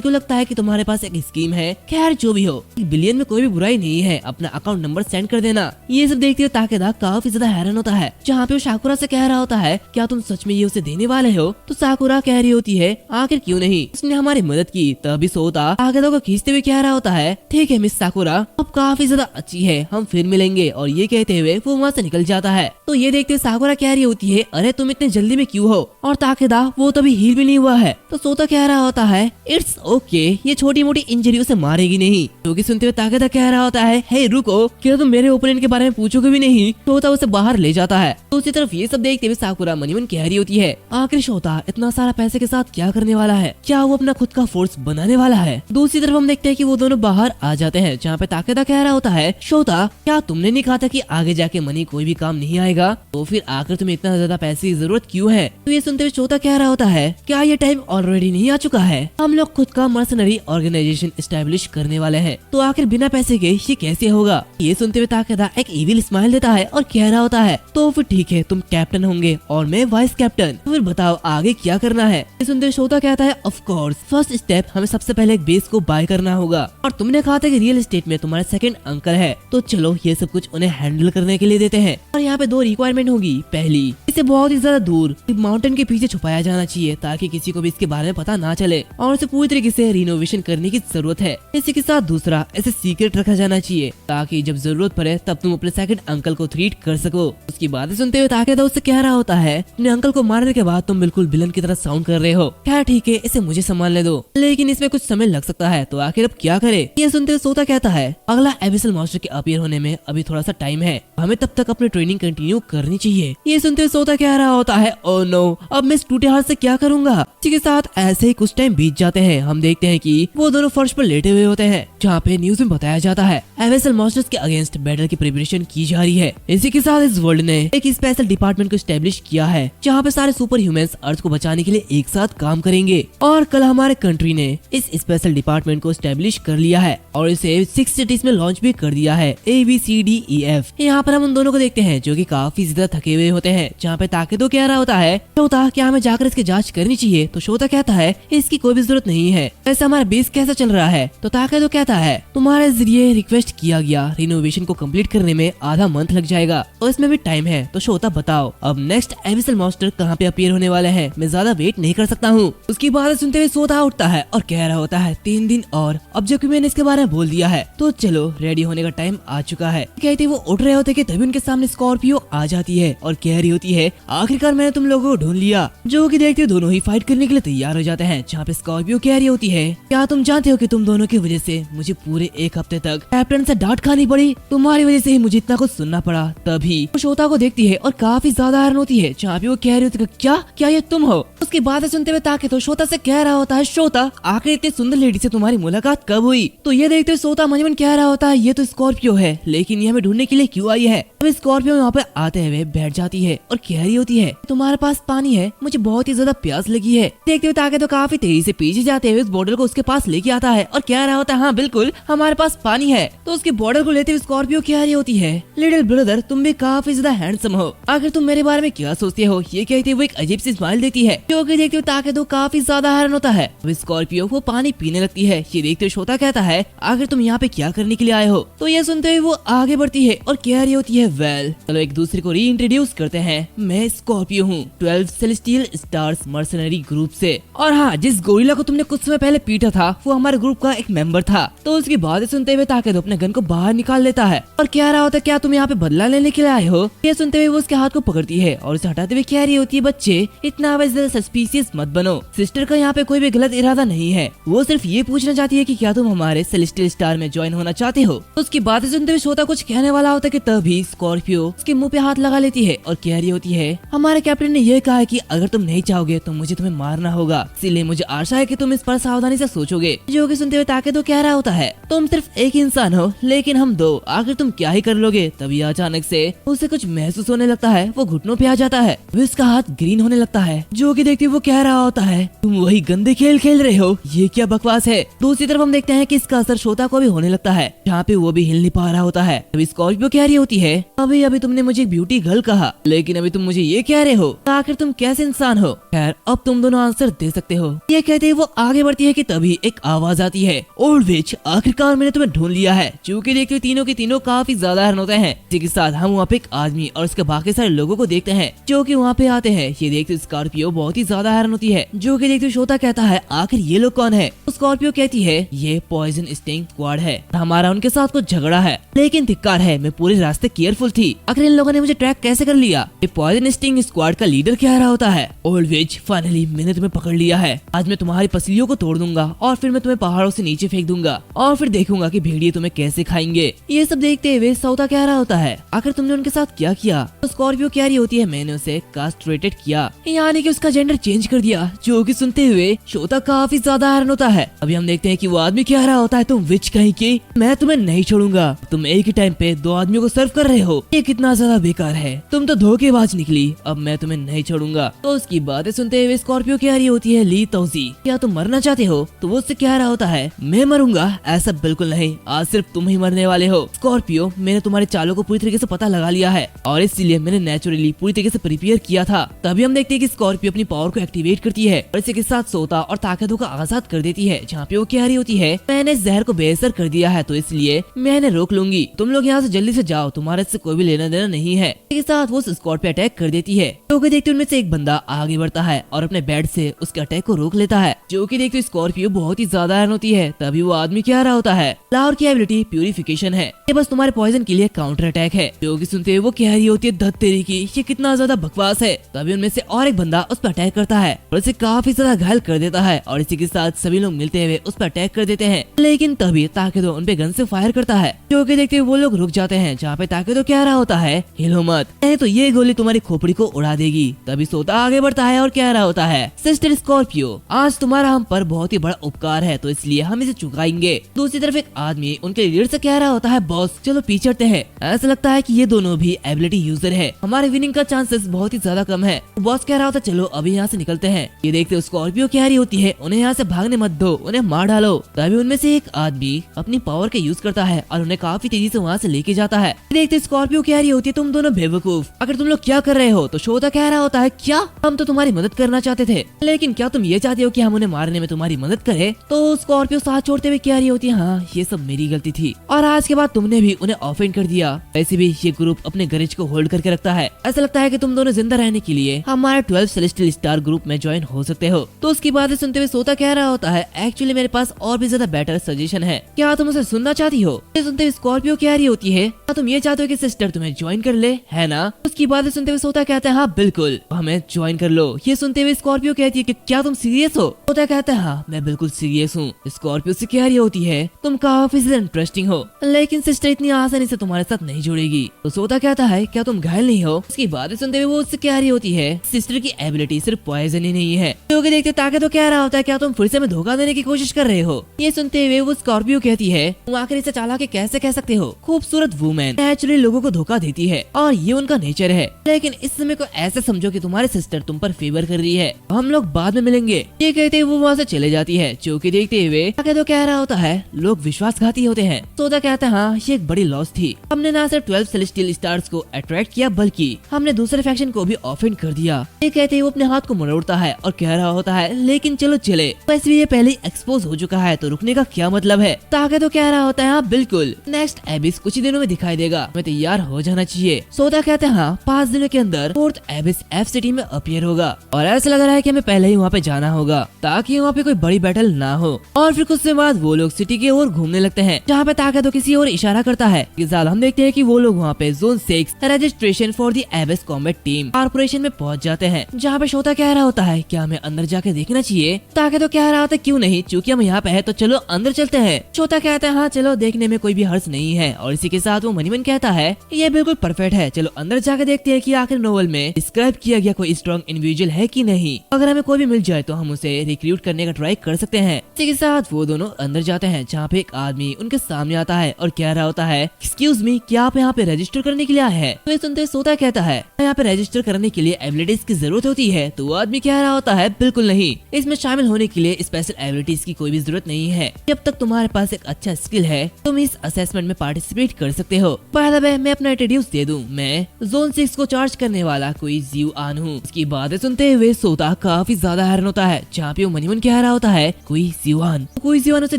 क्यों लगता है कि तुम्हारे पास एक स्कीम है। खैर जो भी हो 1 बिलियन में कोई भी बुराई नहीं है, अपना अकाउंट नंबर सेंड कर देना। ये सब देखते हुए ताकेदा काफी ज्यादा हैरान होता है। जहाँ पे वो साकुरा से कह रहा होता है क्या तुम सच में ये उसे देने वाले हो। तो साकुरा कह रही होती है आखिर क्यों नहीं, उसने हमारी मदद की। तभी सोता ताकेदा को खींचते हुए कह रहा होता है ठीक है मिस साकुरा अब काफी ज्यादा अच्छी है, हम फिर मिलेंगे। और ये कहते हुए वो वहाँ से निकल जाता है। तो ये देखते हुए साकुरा कह रही होती है अरे तुम इतने जल्दी में क्यों हो। और ताकेदा वो तभी हील भी नहीं हुआ है। तो सोता कह रहा होता है इट्स ओके ये छोटी मोटी इंजरी उसे मारेगी नहीं। जो कि सुनते हुए ताकेदा कह रहा होता है हे रुको क्या तुम मेरे ओपोनेंट के बारे में पूछोगे भी नहीं। सोता उसे बाहर ले जाता है। तो उसी तरफ ये सब देखते हुए साकुरा मनीमन कह रही होती है आखिर सोता इतना सारा पैसे के साथ क्या करने वाला है, क्या वो अपना खुद का फोर्स बनाने वाला है। दूसरी तरफ हम देखते हैं कि वो दोनों बाहर आ जाते हैं। जहाँ पे ताकेदा कह रहा होता है सोता क्या तुमने नहीं कहा था कि आगे जाके मनी कोई भी काम नहीं आएगा, तो फिर आखिर तुम्हें इतना ज्यादा पैसे की जरूरत क्यों है। तो ये सुनते हुए सोता कह रहा होता है क्या ये टाइम ऑलरेडी नहीं आ चुका है, हम लोग खुद का मर्सनरी ऑर्गेनाइजेशन एस्टेब्लिश करने वाले हैं, तो आखिर बिना पैसे के ये कैसे होगा। ये सुनते हुए ताकेदा एक इविल स्माइल देता है और कह रहा होता है तो फिर ठीक है तुम कैप्टन होंगे और मैं वाइस कैप्टन, तो फिर बताओ आगे क्या करना है। ये सुनते हुए सोता कहता है ऑफ कोर्स फर्स्ट स्टेप हमें सबसे पहले एक बेस को बाय करना होगा और तुमने कहा था कि रियल एस्टेट में तुम्हारे सेकंड अंकल है, तो चलो ये सब कुछ उन्हें हैंडल करने के लिए देते हैं। और यहाँ पे 2 रिक्वायरमेंट होगी। पहली इसे बहुत ही ज्यादा दूर माउंटेन के पीछे छुपाया जाना चाहिए ताकि किसी को भी इसके बारे में पता ना चले और इसे पूरी तरीके से रिनोवेशन करने की जरूरत है। इसी के साथ दूसरा इसे सीक्रेट रखा जाना चाहिए ताकि जब जरूरत पड़े तब तुम अपने सेकंड अंकल को थ्रीट कर सको। उसकी बातें सुनते हुए ताकेदा उससे कह रहा होता है अपने अंकल को मारने के बाद तुम बिल्कुल विलन की तरह साउंड कर रहे हो। खैर ठीक है इसे मुझे संभालने दो लेकिन इसमें कुछ समय लग सकता है, तो आखिर अब क्या करे। ये सुनते हुए सोता कहता है अगला एबिसल मॉन्स्टर के अपीयर होने में अभी थोड़ा सा टाइम है, हमें तब तक अपनी ट्रेनिंग कंटिन्यू करनी चाहिए। ये सुनते हुए सोता कह रहा होता है ओ नो अब मैं इस टूटे हाथ से क्या करूंगा। इसी के साथ ऐसे ही कुछ टाइम बीत जाते हैं। हम देखते हैं कि वो दोनों फर्श पर लेटे हुए होते हैं जहाँ पे न्यूज में बताया जाता है एबिसल मॉन्स्टर्स के अगेंस्ट बैटल की प्रिपरेशन की जा रही है। इसी के साथ इस वर्ल्ड ने एक स्पेशल डिपार्टमेंट को एस्टेब्लिश किया है जहाँ पे सारे सुपर ह्यूमंस अर्थ को बचाने के लिए एक साथ काम करेंगे। और कल हमारे कंट्री ने इस स्पेशल डिपार्टमेंट को एस्टेब्लिश कर लिया है और इसे 6 सिटीज में लॉन्च भी कर दिया है ABCDEF। यहाँ पर हम उन दोनों को देखते हैं जो कि काफी ज्यादा थके हुए होते हैं। जहाँ पे ताकेदो कह रहा होता है शोता क्या हमें जाकर इसकी जांच करनी चाहिए। तो शोता कहता है इसकी कोई भी जरूरत नहीं है, वैसे हमारा बेस कैसा चल रहा है। तो ताकेदो कहता है तुम्हारे जरिए रिक्वेस्ट किया गया रिनोवेशन को कम्प्लीट करने में आधा मंथ लग जाएगा, तो इसमें भी टाइम है। तो शोता बताओ अब नेक्स्ट एबिसल मॉन्स्टर कहाँ पे अपीयर होने वाले हैं, मैं ज्यादा वेट नहीं कर सकता हूँ। उसकी बात सुनते हुए सोता उठता है और कह रहा होता है 3 दिन और, अब जबकि मैंने इसके बारे में बोल दिया है तो चलो रेडी होने का टाइम आ चुका है। कहते वो उठ रहे होते कि तभी उनके सामने स्कॉर्पियो आ जाती है और कह रही होती है आखिरकार मैंने तुम लोगों को ढूंढ लिया। जो कि देखते दोनों ही फाइट करने के लिए तैयार हो जाते हैं। जहाँ पे स्कॉर्पियो कह रही होती है क्या तुम जानते हो कि तुम दोनों की वजह से मुझे पूरे 1 हफ्ते तक कैप्टन से डांट खानी पड़ी, तुम्हारी वजह से ही मुझे इतना कुछ सुनना पड़ा। तभी वो शोता को देखती है और काफी ज्यादा हैरान होती है। जहाँ पे वो कह रही होती है क्या ये तुम हो। उसकी बातें सुनते हुए ताके तो शोता से कह रहा होता है शोता आखिर इतनी सुंदर लेडी से तुम्हारी मुलाकात कब हुई। तो ये देखते हुए सोता मनीमन कह रहा होता है ये तो स्कॉर्पियो है लेकिन ये हमें ढूंढने के लिए क्यों आई है। अब स्कॉर्पियो यहाँ पे आते हुए बैठ जाती है और कह रही होती है तुम्हारे पास पानी है, मुझे बहुत ही ज्यादा प्यास लगी है। देखते हुए ताके तो काफी तेजी से पीछे जाते हुए उस बॉटल को उसके पास लेके आता है और कह रहा होता है हाँ बिल्कुल हमारे पास पानी है। तो उसके बॉटल को लेते हुए स्कॉर्पियो कह रही होती है लिटिल ब्रदर तुम भी काफी ज्यादा हैंडसम हो, आखिर तुम मेरे बारे में क्या सोचते हो। ये कहते हुए एक अजीब सी स्माइल देती है जो कि देखते हुए ताके तो काफी ज्यादा हैरान होता है। अब स्कॉर्पियो वो पानी पीने लगती है। ये देखते हुए शोता कहता है आखिर तुम यहाँ पे क्या करने के लिए आए हो। तो ये सुनते हुए वो आगे बढ़ती है और कह रही होती है वेल चलो एक दूसरे को री इंट्रोड्यूस करते हैं, मैं स्कॉर्पियो हूँ 12 सेलेस्टियल स्टार्स मर्सनरी ग्रुप से। और हाँ जिस गोरिल्ला को तुमने कुछ समय पहले पीटा था वो हमारे ग्रुप का एक मेंबर था। तो उसकी बातें सुनते हुए ताके अपने गन को बाहर निकाल लेता है और कह रहा होता है क्या तुम यहाँ पे बदला लेने के लिए आए हो। ये सुनते हुए वो उसके हाथ को पकड़ती है और उसे हटाते हुए कह रही होती है बच्चे इतना सस्पिशियस मत बनो, सिस्टर का यहाँ पे कोई भी गलत इरादा नहीं है, वो सिर्फ ये पूछना चाहती है कि क्या तुम हमारे सेलेस्टियल स्टार में ज्वाइन होना चाहते हो। तो उसकी बातें सुनते हुए शोता कुछ कहने वाला होता है कि तभी स्कॉर्पियो उसके मुंह पे हाथ लगा लेती है और कह रही होती है हमारे कैप्टन ने यह कहा है कि अगर तुम नहीं चाहोगे तो मुझे तुम्हें मारना होगा, इसीलिए मुझे आशा है कि तुम इस पर सावधानी से सोचोगे। जो कि सुनते हुए ताके तो कह रहा होता है तुम सिर्फ एक इंसान हो लेकिन हम दो, आखिर तुम क्या ही कर लोगे। तभी अचानक से उसे कुछ महसूस होने लगता है, वो घुटनों पे आ जाता है, उसका हाथ ग्रीन होने लगता है। जो कि देखते वो कह रहा होता है तुम वही गंदे खेल खेल रहे हो, ये क्या बकवास है। दूसरी तरफ हम देखते हैं कि इसका असर श्रोता को भी होने लगता है, जहाँ पे वो भी हिल नहीं पा रहा होता है। अभी स्कॉर्पियो कह रही होती है अभी अभी तुमने मुझे ब्यूटी गर्ल कहा लेकिन अभी तुम मुझे ये कह रहे हो, आखिर तुम कैसे इंसान हो। खैर अब तुम दोनों आंसर दे सकते हो। ये कहते वो आगे बढ़ती है कि तभी एक आवाज आती है ओल्ड विच आखिरकार मैंने तुम्हें ढूंढ लिया है। जो कि देखते तीनों के तीनों काफी ज्यादा हैरान होते हैं। इसी के साथ हम वहाँ पे एक आदमी और उसके बाकी सारे लोगों को देखते हैं जो कि वहाँ पे आते हैं। ये देखते स्कॉर्पियो बहुत ही ज्यादा हैरान होती है। जो कि देखते श्रोता कहता है आखिर ये लोग कौन है। तो स्कॉर्पियो कहती है ये पॉइजन स्टिंग स्क्वाड है, हमारा उनके साथ कुछ झगड़ा है लेकिन धिक्कार है मैं पूरे रास्ते केयरफुल थी, आखिर इन लोगों ने मुझे ट्रैक कैसे कर लिया। ये पॉइजन स्टिंग स्क्वाड का लीडर कह रहा होता है ओल्ड विच फाइनली मैंने तुम्हें पकड़ लिया है, आज मैं तुम्हारी पसलियों को तोड़ दूंगा और फिर मैं तुम्हें पहाड़ों से नीचे फेंक दूंगा और फिर देखूंगा कि भेड़िए तुम्हें कैसे खाएंगे। ये सब देखते हुए सौता कह रहा होता है आखिर तुमने उनके साथ क्या किया। तो स्कॉर्पियो कह रही होती है मैंने उसे कास्ट्रेटेड किया, यानी कि उसका जेंडर चेंज कर दिया। जो कि सुनते हुए श्रोता काफी ज्यादा हैरान होता है। अभी हम देखते हैं कि वो आदमी कह रहा होता है तुम विच कहीं की, मैं तुम्हें नहीं छोड़ूंगा, तुम एक ही टाइम पे दो आदमियों को सर्व कर रहे हो, ये कितना ज्यादा बेकार है, तुम तो धोखेबाज निकली, अब मैं तुम्हें नहीं छोड़ूंगा। तो उसकी बातें सुनते हुए स्कॉर्पियो कह रही होती है ली तौजी क्या तुम मरना चाहते हो। तो वो उससे कह रहा होता है मैं मरूंगा, ऐसा बिल्कुल नहीं, आज सिर्फ तुम ही मरने वाले हो। स्कॉर्पियो मैंने तुम्हारे चालों को पूरी तरीके से पता लगा लिया है और इसलिए मैंने नेचुरली पूरी तरीके से प्रिपेयर किया था। तभी हम देखते हैं कि स्कॉर्पियो अपनी पावर को एक्टिवेट करती है और इसी के साथ सोता और ताकतों को आजाद कर देती है। जहाँ पे वो कह रही होती है मैंने इस जहर को बेअसर कर दिया है तो इसलिए मैं इन्हें रोक लूंगी, तुम लोग यहाँ से जल्दी से जाओ, तुम्हारे इससे कोई भी लेना देना नहीं है। इसके साथ वो स्क्वाड पे अटैक कर देती है। जो कि देखते उनमें से एक बंदा आगे बढ़ता है और अपने बेड से उसके अटैक को रोक लेता है। जो कि देखते स्कॉर्पियो बहुत ही ज्यादा हैरान होती है। तभी वो आदमी कह रहा होता है लाहौर की एबिलिटी प्यूरिफिकेशन है, ये बस तुम्हारे पॉइजन के लिए काउंटर अटैक है। जो कि सुनते हुए वो कह रही होती है धत तेरी की, ये कितना ज्यादा बकवास है। तभी उनमें से और एक बंदा उस पर अटैक करता है और उसे काफी ज्यादा घायल कर देता है और इसी के साथ सभी लोग मिलते हुए उस पर अटैक कर देते हैं। लेकिन तभी ताकेदो उन पे गन से फायर करता है। जो कि देखते वो लोग रुक जाते हैं, जहाँ पे ताकेदो कह रहा होता है हिलो मत, नहीं तो ये गोली तुम्हारी खोपड़ी को उड़ा देगी। तभी सोता आगे बढ़ता है और कह रहा होता है सिस्टर स्कॉर्पियो आज तुम्हारा हम पर बहुत ही बड़ा उपकार है तो इसलिए हम इसे चुकाएंगे। दूसरी तरफ एक आदमी उनके लीडर से कह रहा होता है बॉस चलो पीछे चढ़ते हैं, ऐसा लगता है कि ये दोनों भी एबिलिटी यूजर है, हमारे विनिंग का चांसेस बहुत ही ज्यादा कम है। बॉस कह रहा होता चलो अभी यहाँ से निकलते हैं। ये देखते स्कॉर्पियो कह रही होती है उन्हें यहाँ से भागने मत दो, उन्हें मार डालो। तभी उनमें से एक आदमी अपनी पावर का यूज करता है और उन्हें काफी तेजी से वहाँ से लेके जाता है। देखते स्कॉर्पियो कह रही होती है तुम दोनों बेवकूफ, अगर तुम लोग क्या कर रहे हो। तो शोता कह रहा होता है क्या, हम तो तुम्हारी मदद करना चाहते थे, लेकिन क्या तुम ये चाहते हो कि हम उन्हें मारने में तुम्हारी मदद करें। तो स्कॉर्पियो साथ छोड़ते हुए कह रही होती है हाँ ये सब मेरी गलती थी और आज के बाद तुमने भी उन्हें ऑफेंड कर दिया। वैसे भी ये ग्रुप अपने गरज को होल्ड करके रखता है, ऐसा लगता है कि तुम दोनों जिंदा रहने के लिए हमारे 12 सेलेस्टियल स्टार ग्रुप में ज्वाइन हो सकते हो। तो उसकी बातें सुनते हुए सोता कह रहा होता है एक्चुअली मेरे पास और भी ज्यादा बेटर सजेशन है, क्या तुम उसे सुनना चाहती हो। ये सुनते हुए स्कॉर्पियो कह रही होती है क्या तुम ये चाहते हो कि सिस्टर तुम्हें ज्वाइन कर ले, है ना। उसकी बातें सुनते हुए सोता कहता है हाँ बिल्कुल हमें ज्वाइन कर लो। ये सुनते हुए स्कॉर्पियो कहती है कि क्या तुम सीरियस हो। सोता कहता है हाँ मैं बिल्कुल सीरियस हूँ। स्कॉर्पियो से कह रही होती है तुम काफी ज्यादा इंटरेस्टिंग हो, लेकिन सिस्टर इतनी आसानी से तुम्हारे साथ नहीं जुड़ेगी। तो सोता कहता है क्या तुम घायल नहीं हो। उसकी बातें सुनते हुए वो उससे कह रही होती है सिस्टर की एबिलिटी सिर्फ पॉइजन ही नहीं है। तो देखते ताकि तो कह रहा होता है क्या तुम फिर से हमें धोखा देने की कोशिश कर रहे हो। ये सुनते हुए वो स्कॉर्पियो कहती है तुम आखिर इसे चालाकी कैसे कह सकते हो, खूबसूरत वुमेन नेचुरली लोगों को धोखा देती है और ये उनका नेचर है। लेकिन इस समय को ऐसे समझो कि तुम्हारी सिस्टर तुम पर फेवर कर रही है, हम लोग बाद में मिलेंगे। ये कहते वो वहाँ से चले जाती है। जो कि देखते हुए तो कह रहा होता है लोग विश्वासघाती होते हैं। सोदा कहता है हाँ ये एक बड़ी लॉस थी, हमने ना सिर्फ 12 सेलेस्टियल स्टार्स को अट्रैक्ट किया बल्कि हमने दूसरे फैक्शन को भी ऑफेंड कर दिया। ये कहते वो अपने हाथ को मरोड़ता है और कह रहा होता है लेकिन चलो चले, वैसे भी ये पहले ही एक्सपोज हो चुका है तो रुकने का क्या मतलब है। ताकि तो कह रहा होता है हाँ बिल्कुल, नेक्स्ट एबिस कुछ ही दिनों में दिखाई देगा, हमें तैयार हो जाना चाहिए। सोदा कहते हैं हाँ 5 दिनों के अंदर 4th एबिस एफ सिटी में अपीयर होगा और ऐसा लग रहा है कि हमें पहले ही वहाँ पे जाना होगा ताकि वहाँ पे कोई बड़ी बैटल ना हो। और फिर कुछ समय बाद वो लोग सिटी की ओर घूमने लगते हैं जहाँ पे ताकि तो किसी और इशारा करता है। इस साल हम देखते हैं कि वो लोग वहाँ पे zone 6 registration for the एबिस combat team corporation में पहुँच जाते हैं, जहाँ पे शोता कह रहा होता है क्या हमें अंदर जाके देखना चाहिए। ताकि तो कह रहा होता है क्यों नहीं, चूंकि हम यहाँ पे है तो चलो अंदर चलते हैं। शोता कहता है हाँ चलो, देखने में कोई भी हर्ष नहीं है। और इसी के साथ वो मनीमन कहता है ये बिल्कुल परफेक्ट है, चलो अंदर जाके देखते हैं कि आखिर नोवेल में डिस्क्राइब किया गया कोई स्ट्रॉन्ग इंडिविजुअल है कि नहीं। अगर हमें कोई भी मिल जाए तो हम उसे रिक्रूट करने का ट्राई कर सकते हैं। इसी के साथ वो दोनों अंदर जाते हैं जहाँ पे एक आदमी उनके सामने आता है और कह रहा होता है एक्सक्यूज मी, क्या आप यहाँ पे रजिस्टर करने के लिए आए हैं। तो ये सुनते सोता कहता है यहाँ पे रजिस्टर करने के लिए एबिलिटीज की जरूरत होती है। तो वो आदमी कह रहा होता है बिल्कुल नहीं, इसमें शामिल होने के लिए स्पेशल एबिलिटीज की कोई भी जरूरत नहीं है। जब तक तुम्हारे पास एक अच्छा स्किल है तुम इस असेसमेंट में पार्टिसिपेट कर सकते हो। बाय द वे मैं अपना इंट्रोड्यूस दे दूं, मैं जोन 6 को चार्ज करने वाला कोई जीव आन हूँ। इसकी बातें सुनते हुए सोता काफी ज्यादा हैरान होता है, जहाँ पे वो मनीमन कह रहा होता है कोई जीवान उसे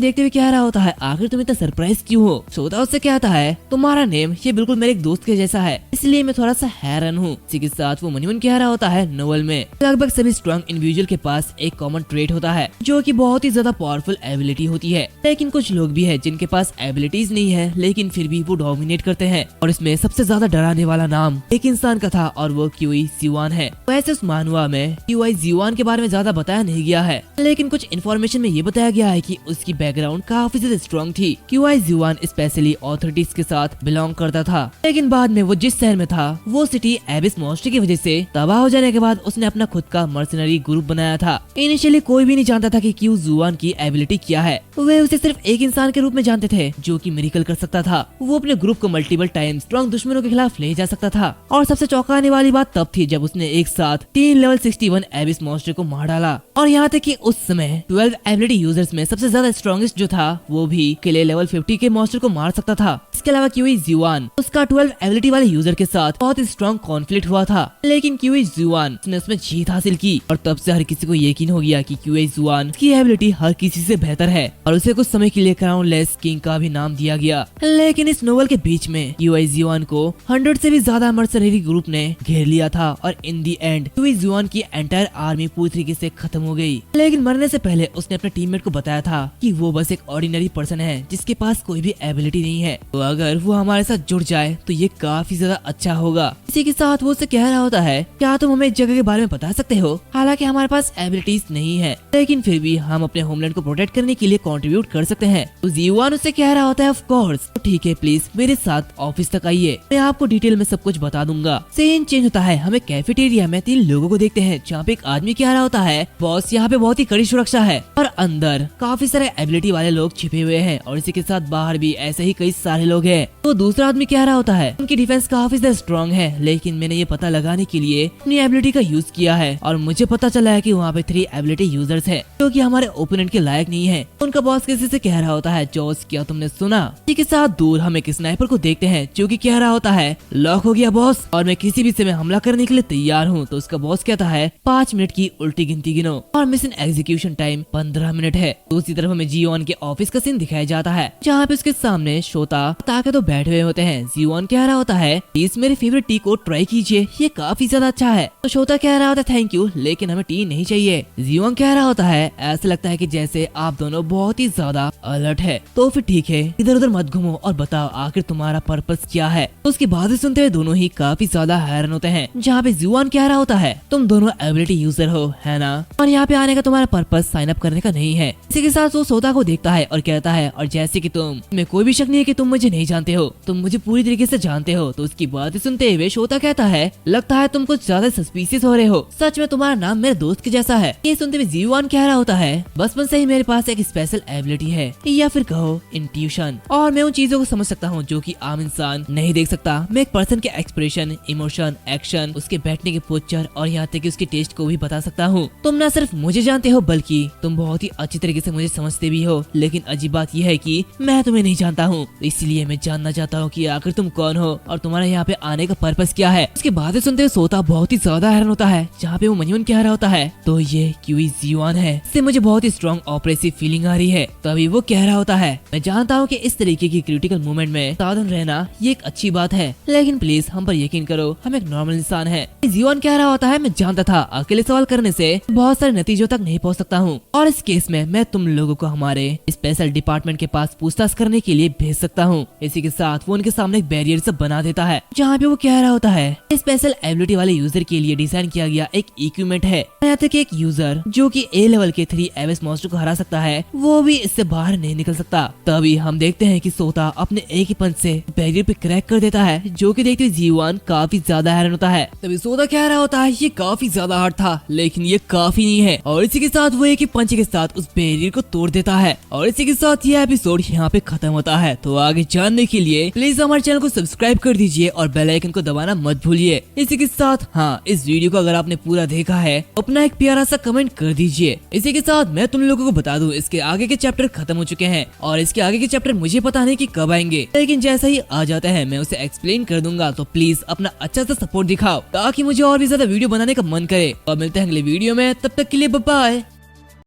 देखते हुए कह रहा होता है आखिर तुम इतना सरप्राइज क्यों हो। सोता उससे कहता है तुम्हारा नेम ये बिल्कुल मेरे एक दोस्त के जैसा है, इसलिए मैं थोड़ा सा हैरान हूँ। इसी के साथ वो मनीमन कह रहा होता है नोवेल में लगभग सभी स्ट्रॉन्ग इंडिविजुअल के पास एक कॉमन ट्रेट होता है जो कि बहुत ही ज्यादा पावरफुल एबिलिटी होती है। लेकिन कुछ लोग भी है जिनके पास एबिलिटीज नहीं है लेकिन फिर भी वो डोमिनेट करते हैं। और इसमें सबसे ज्यादा डराने वाला नाम एक इंसान का था और वो क्यूई जीवान है। वैसे उस मानवा में क्यूई जीवान के बारे में ज्यादा बताया नहीं गया है, लेकिन कुछ इन्फॉर्मेशन में ये बताया गया है कि उसकी बैकग्राउंड काफी ज्यादा स्ट्रॉन्ग थी। क्यूई जीवान स्पेशली ऑथोरिटीज के साथ बिलोंग करता था, लेकिन बाद में वो जिस शहर में था वो सिटी एबिस मॉन्स्टर की वजह से तबाह हो जाने के बाद उसने अपना खुद का मर्सनरी ग्रुप बनाया था। इनिशियली कोई भी नहीं जानता था कि क्यू जुआन की एबिलिटी क्या है, वे उसे सिर्फ एक इंसान के रूप में जानते थे जो कि मिरेकल कर सकता था। वो अपने ग्रुप को मल्टीपल टाइम स्ट्रॉन्ग दुश्मनों के खिलाफ ले जा सकता था। और सबसे चौंकाने वाली बात तब थी जब उसने एक साथ 3 लेवल 61 एबिस मॉन्स्टर को मार डाला। और यहाँ तक कि उस समय 12 एबिलिटी यूजर्स में सबसे ज्यादा स्ट्रॉन्गेस्ट जो था वो भी अकेले लेवल 50 के मॉन्स्टर को मार सकता था। इसके अलावा क्यूई जुआन उसका 12 एबिलिटी वाले यूजर के साथ बहुत स्ट्रॉन्ग कॉन्फ्लिक्ट हुआ था, लेकिन क्यूई जुआन ने उसमें जीत हासिल की। और तब से हर किसी को यकीन हो गया कि क्यूई जुआन की एबिलिटी हर किसी से बेहतर है और उसे कुछ समय के लिए क्राउनलेस किंग का भी नाम दिया गया। लेकिन इस नोवेल के बीच में क्यूई जुआन को 100 से भी ज्यादा मर्सनरी ग्रुप ने घेर लिया था और इन दी एंड क्यूई जुआन की एंटायर आर्मी पूरी तरीके से खत्म हो गई। लेकिन मरने से पहले उसने अपने टीममेट को बताया था कि वो बस एक ऑर्डिनरी पर्सन है जिसके पास कोई भी एबिलिटी नहीं है, तो अगर वो हमारे साथ जुड़ जाए तो ये काफी ज्यादा अच्छा होगा। इसी के साथ वो उससे कह रहा होता है क्या तुम हमें इस जगह के बारे में बता सकते हो। हालांकि हमारे पास एबिलिटीज नहीं है लेकिन फिर भी हम अपने होमलैंड को प्रोटेक्ट करने के लिए कंट्रीब्यूट कर सकते हैं। तो जीवान उससे कह रहा होता है ऑफ कोर्स, तो ठीक है प्लीज मेरे साथ ऑफिस तक आइए, मैं आपको डिटेल में सब कुछ बता दूंगा। सीन चेंज होता है, हमें कैफेटेरिया में 3 लोगों को देखते हैं जहाँ पे एक आदमी कह रहा होता है बॉस यहाँ पे बहुत ही कड़ी सुरक्षा है और अंदर काफी सारे एबिलिटी वाले लोग छिपे हुए हैं और इसी के साथ बाहर भी ऐसे ही कई सारे लोग हैं। तो दूसरा आदमी कह रहा होता है उनकी डिफेंस काफी ज्यादा स्ट्रॉन्ग है, लेकिन मैंने ये पता लगाने के लिए अपनी एबिलिटी का यूज किया है और मुझे पता चला है कि वहाँ पे 3 एबिलिटी यूजर्स हैं जो कि हमारे ओपोनेंट के लायक नहीं है। उनका बॉस किसी से कह रहा होता है जॉस क्या तुमने सुना। इसी के साथ दूर हम एक स्नाइपर को देखते हैं जो कि कह रहा होता है लॉक हो गया बॉस और मैं किसी भी समय हमला करने के लिए तैयार हूँ। तो उसका बॉस कहता है 5 मिनट की उल्टी गिनती गिनो और मिशन एग्जीक्यूशन टाइम 15 मिनट है। दूसरी तरफ हमें जीवन के ऑफिस का सीन दिखाया जाता है जहाँ पे उसके सामने शोता ताकि तो बैठे हुए होते हैं। जीवन कह रहा होता है प्लीज मेरे फेवरेट टी को ट्राई कीजिए, ये काफी ज्यादा अच्छा है। तो शोता कह रहा होता है थैंक यू, लेकिन हमें टी नहीं चाहिए। जीवन कह रहा होता है ऐसा लगता है कि जैसे आप दोनों बहुत ही ज्यादा अलर्ट है, तो फिर ठीक है इधर उधर मत घूमो और बताओ आखिर तुम्हारा पर्पस क्या है। तो उसकी बातें सुनते हुए दोनों ही काफी ज्यादा हैरान होते हैं, जहाँ पे जीवन कह रहा होता है तुम दोनों एबिलिटी यूजर हो है ना, और यहाँ पे आने का तुम्हारा पर्पस साइन अप करने का नहीं है। इसी के साथ वो सोता को देखता है और कहता है और जैसे कि तुम्हें कोई भी शक नहीं है कि तुम मुझे नहीं जानते हो, तुम मुझे पूरी तरीके से जानते हो। तो उसकी बातें सुनते हुए शोता कहता है लगता है तुम कुछ ज्यादा सस्पिशियस हो रहे हो, सच में तुम्हारा नाम मेरे दोस्त के जैसा है। ये सुनते हुए जीवन कह रहा होता है बचपन से ही मेरे पास एक स्पेशल एबिलिटी है या फिर कहो इंट्यूशन, और मैं उन चीजों को समझ सकता हूँ जो कि आम इंसान नहीं देख सकता, मैं एक पर्सन के एक्सप्रेशन, इमोशन, एक्शन, उसके बैठने के पोस्चर और यहाँ तक कि उसके टेस्ट को भी बता सकता हूँ। तुम न सिर्फ मुझे जानते हो बल्कि तुम बहुत ही अच्छी तरीके से मुझे समझते भी हो, लेकिन अजीब बात यह है कि मैं तुम्हें नहीं जानता हूँ। इसलिए मैं जानना चाहता हूँ कि आखिर तुम कौन हो और तुम्हारा यहाँ पे आने का पर्पस क्या है। उसकी बातें सुनते हुए सोता बहुत ही ज्यादा हैरान होता है। जहाँ पे वो मयून कह रहा होता है तो ये क्यूई जियोन है, इससे मुझे बहुत ही स्ट्रॉन्ग ऑपरेसिव फीलिंग आ रही है। तभी वो कह रहा होता है, मैं जानता हूँ कि इस तरीके की क्रिटिकल मोमेंट में सावधान रहना ये एक अच्छी बात है, लेकिन प्लीज हम पर यकीन करो, हम एक नॉर्मल इंसान है। जियोन कह रहा होता है, मैं जानता था अकेले सवाल करने से बहुत सारे नतीजों तक नहीं पहुँच सकता हूँ और इस केस में मैं तुम लोगों को हमारे स्पेशल डिपार्टमेंट के पास पूछताछ करने के लिए भेज सकता हूँ। इसी के साथ वो उनके सामने एक बैरियर सब बना देता है, जहाँ पे वो कह रहा होता है स्पेशल एबिलिटी वाले यूजर के लिए डिजाइन किया गया एक इक्विपमेंट है। यहाँ तक एक यूजर जो कि ए लेवल के 3 एवेस मॉन्स्टर को हरा सकता है, वो भी इससे बाहर नहीं निकल सकता। तभी हम देखते हैं कि सोता अपने एक ही पंच से बैरियर पे क्रैक कर देता है, जो कि देखते हुए जीवान काफी ज्यादा हैरान होता है। तभी सोता कह रहा होता है, ये काफी ज्यादा हार्ड था लेकिन ये काफी नहीं है, और इसी के साथ वो एक ही पंच के साथ उस बैरियर को तोड़ देता है। और इसी के साथ ये एपिसोड यहाँ पे खत्म होता है। तो आगे जानने के लिए प्लीज हमारे चैनल को सब्सक्राइब कर दीजिए और बेल आइकन को दबाना मत भूलिए। इसी के साथ हाँ, इस वीडियो को अगर आपने पूरा देखा है अपना एक प्यारा सा कमेंट कर दीजिए। इसी के साथ मैं तुम लोगों को बता दूं, इसके आगे के चैप्टर खत्म हो चुके हैं और इसके आगे के चैप्टर मुझे पता नहीं कि कब आएंगे, लेकिन जैसा ही आ जाता है मैं उसे एक्सप्लेन कर दूंगा। तो प्लीज अपना अच्छा सा सपोर्ट दिखाओ ताकि मुझे और भी ज्यादा वीडियो बनाने का मन करे। और मिलते हैं अगले वीडियो में, तब तक के लिए बाय बाय।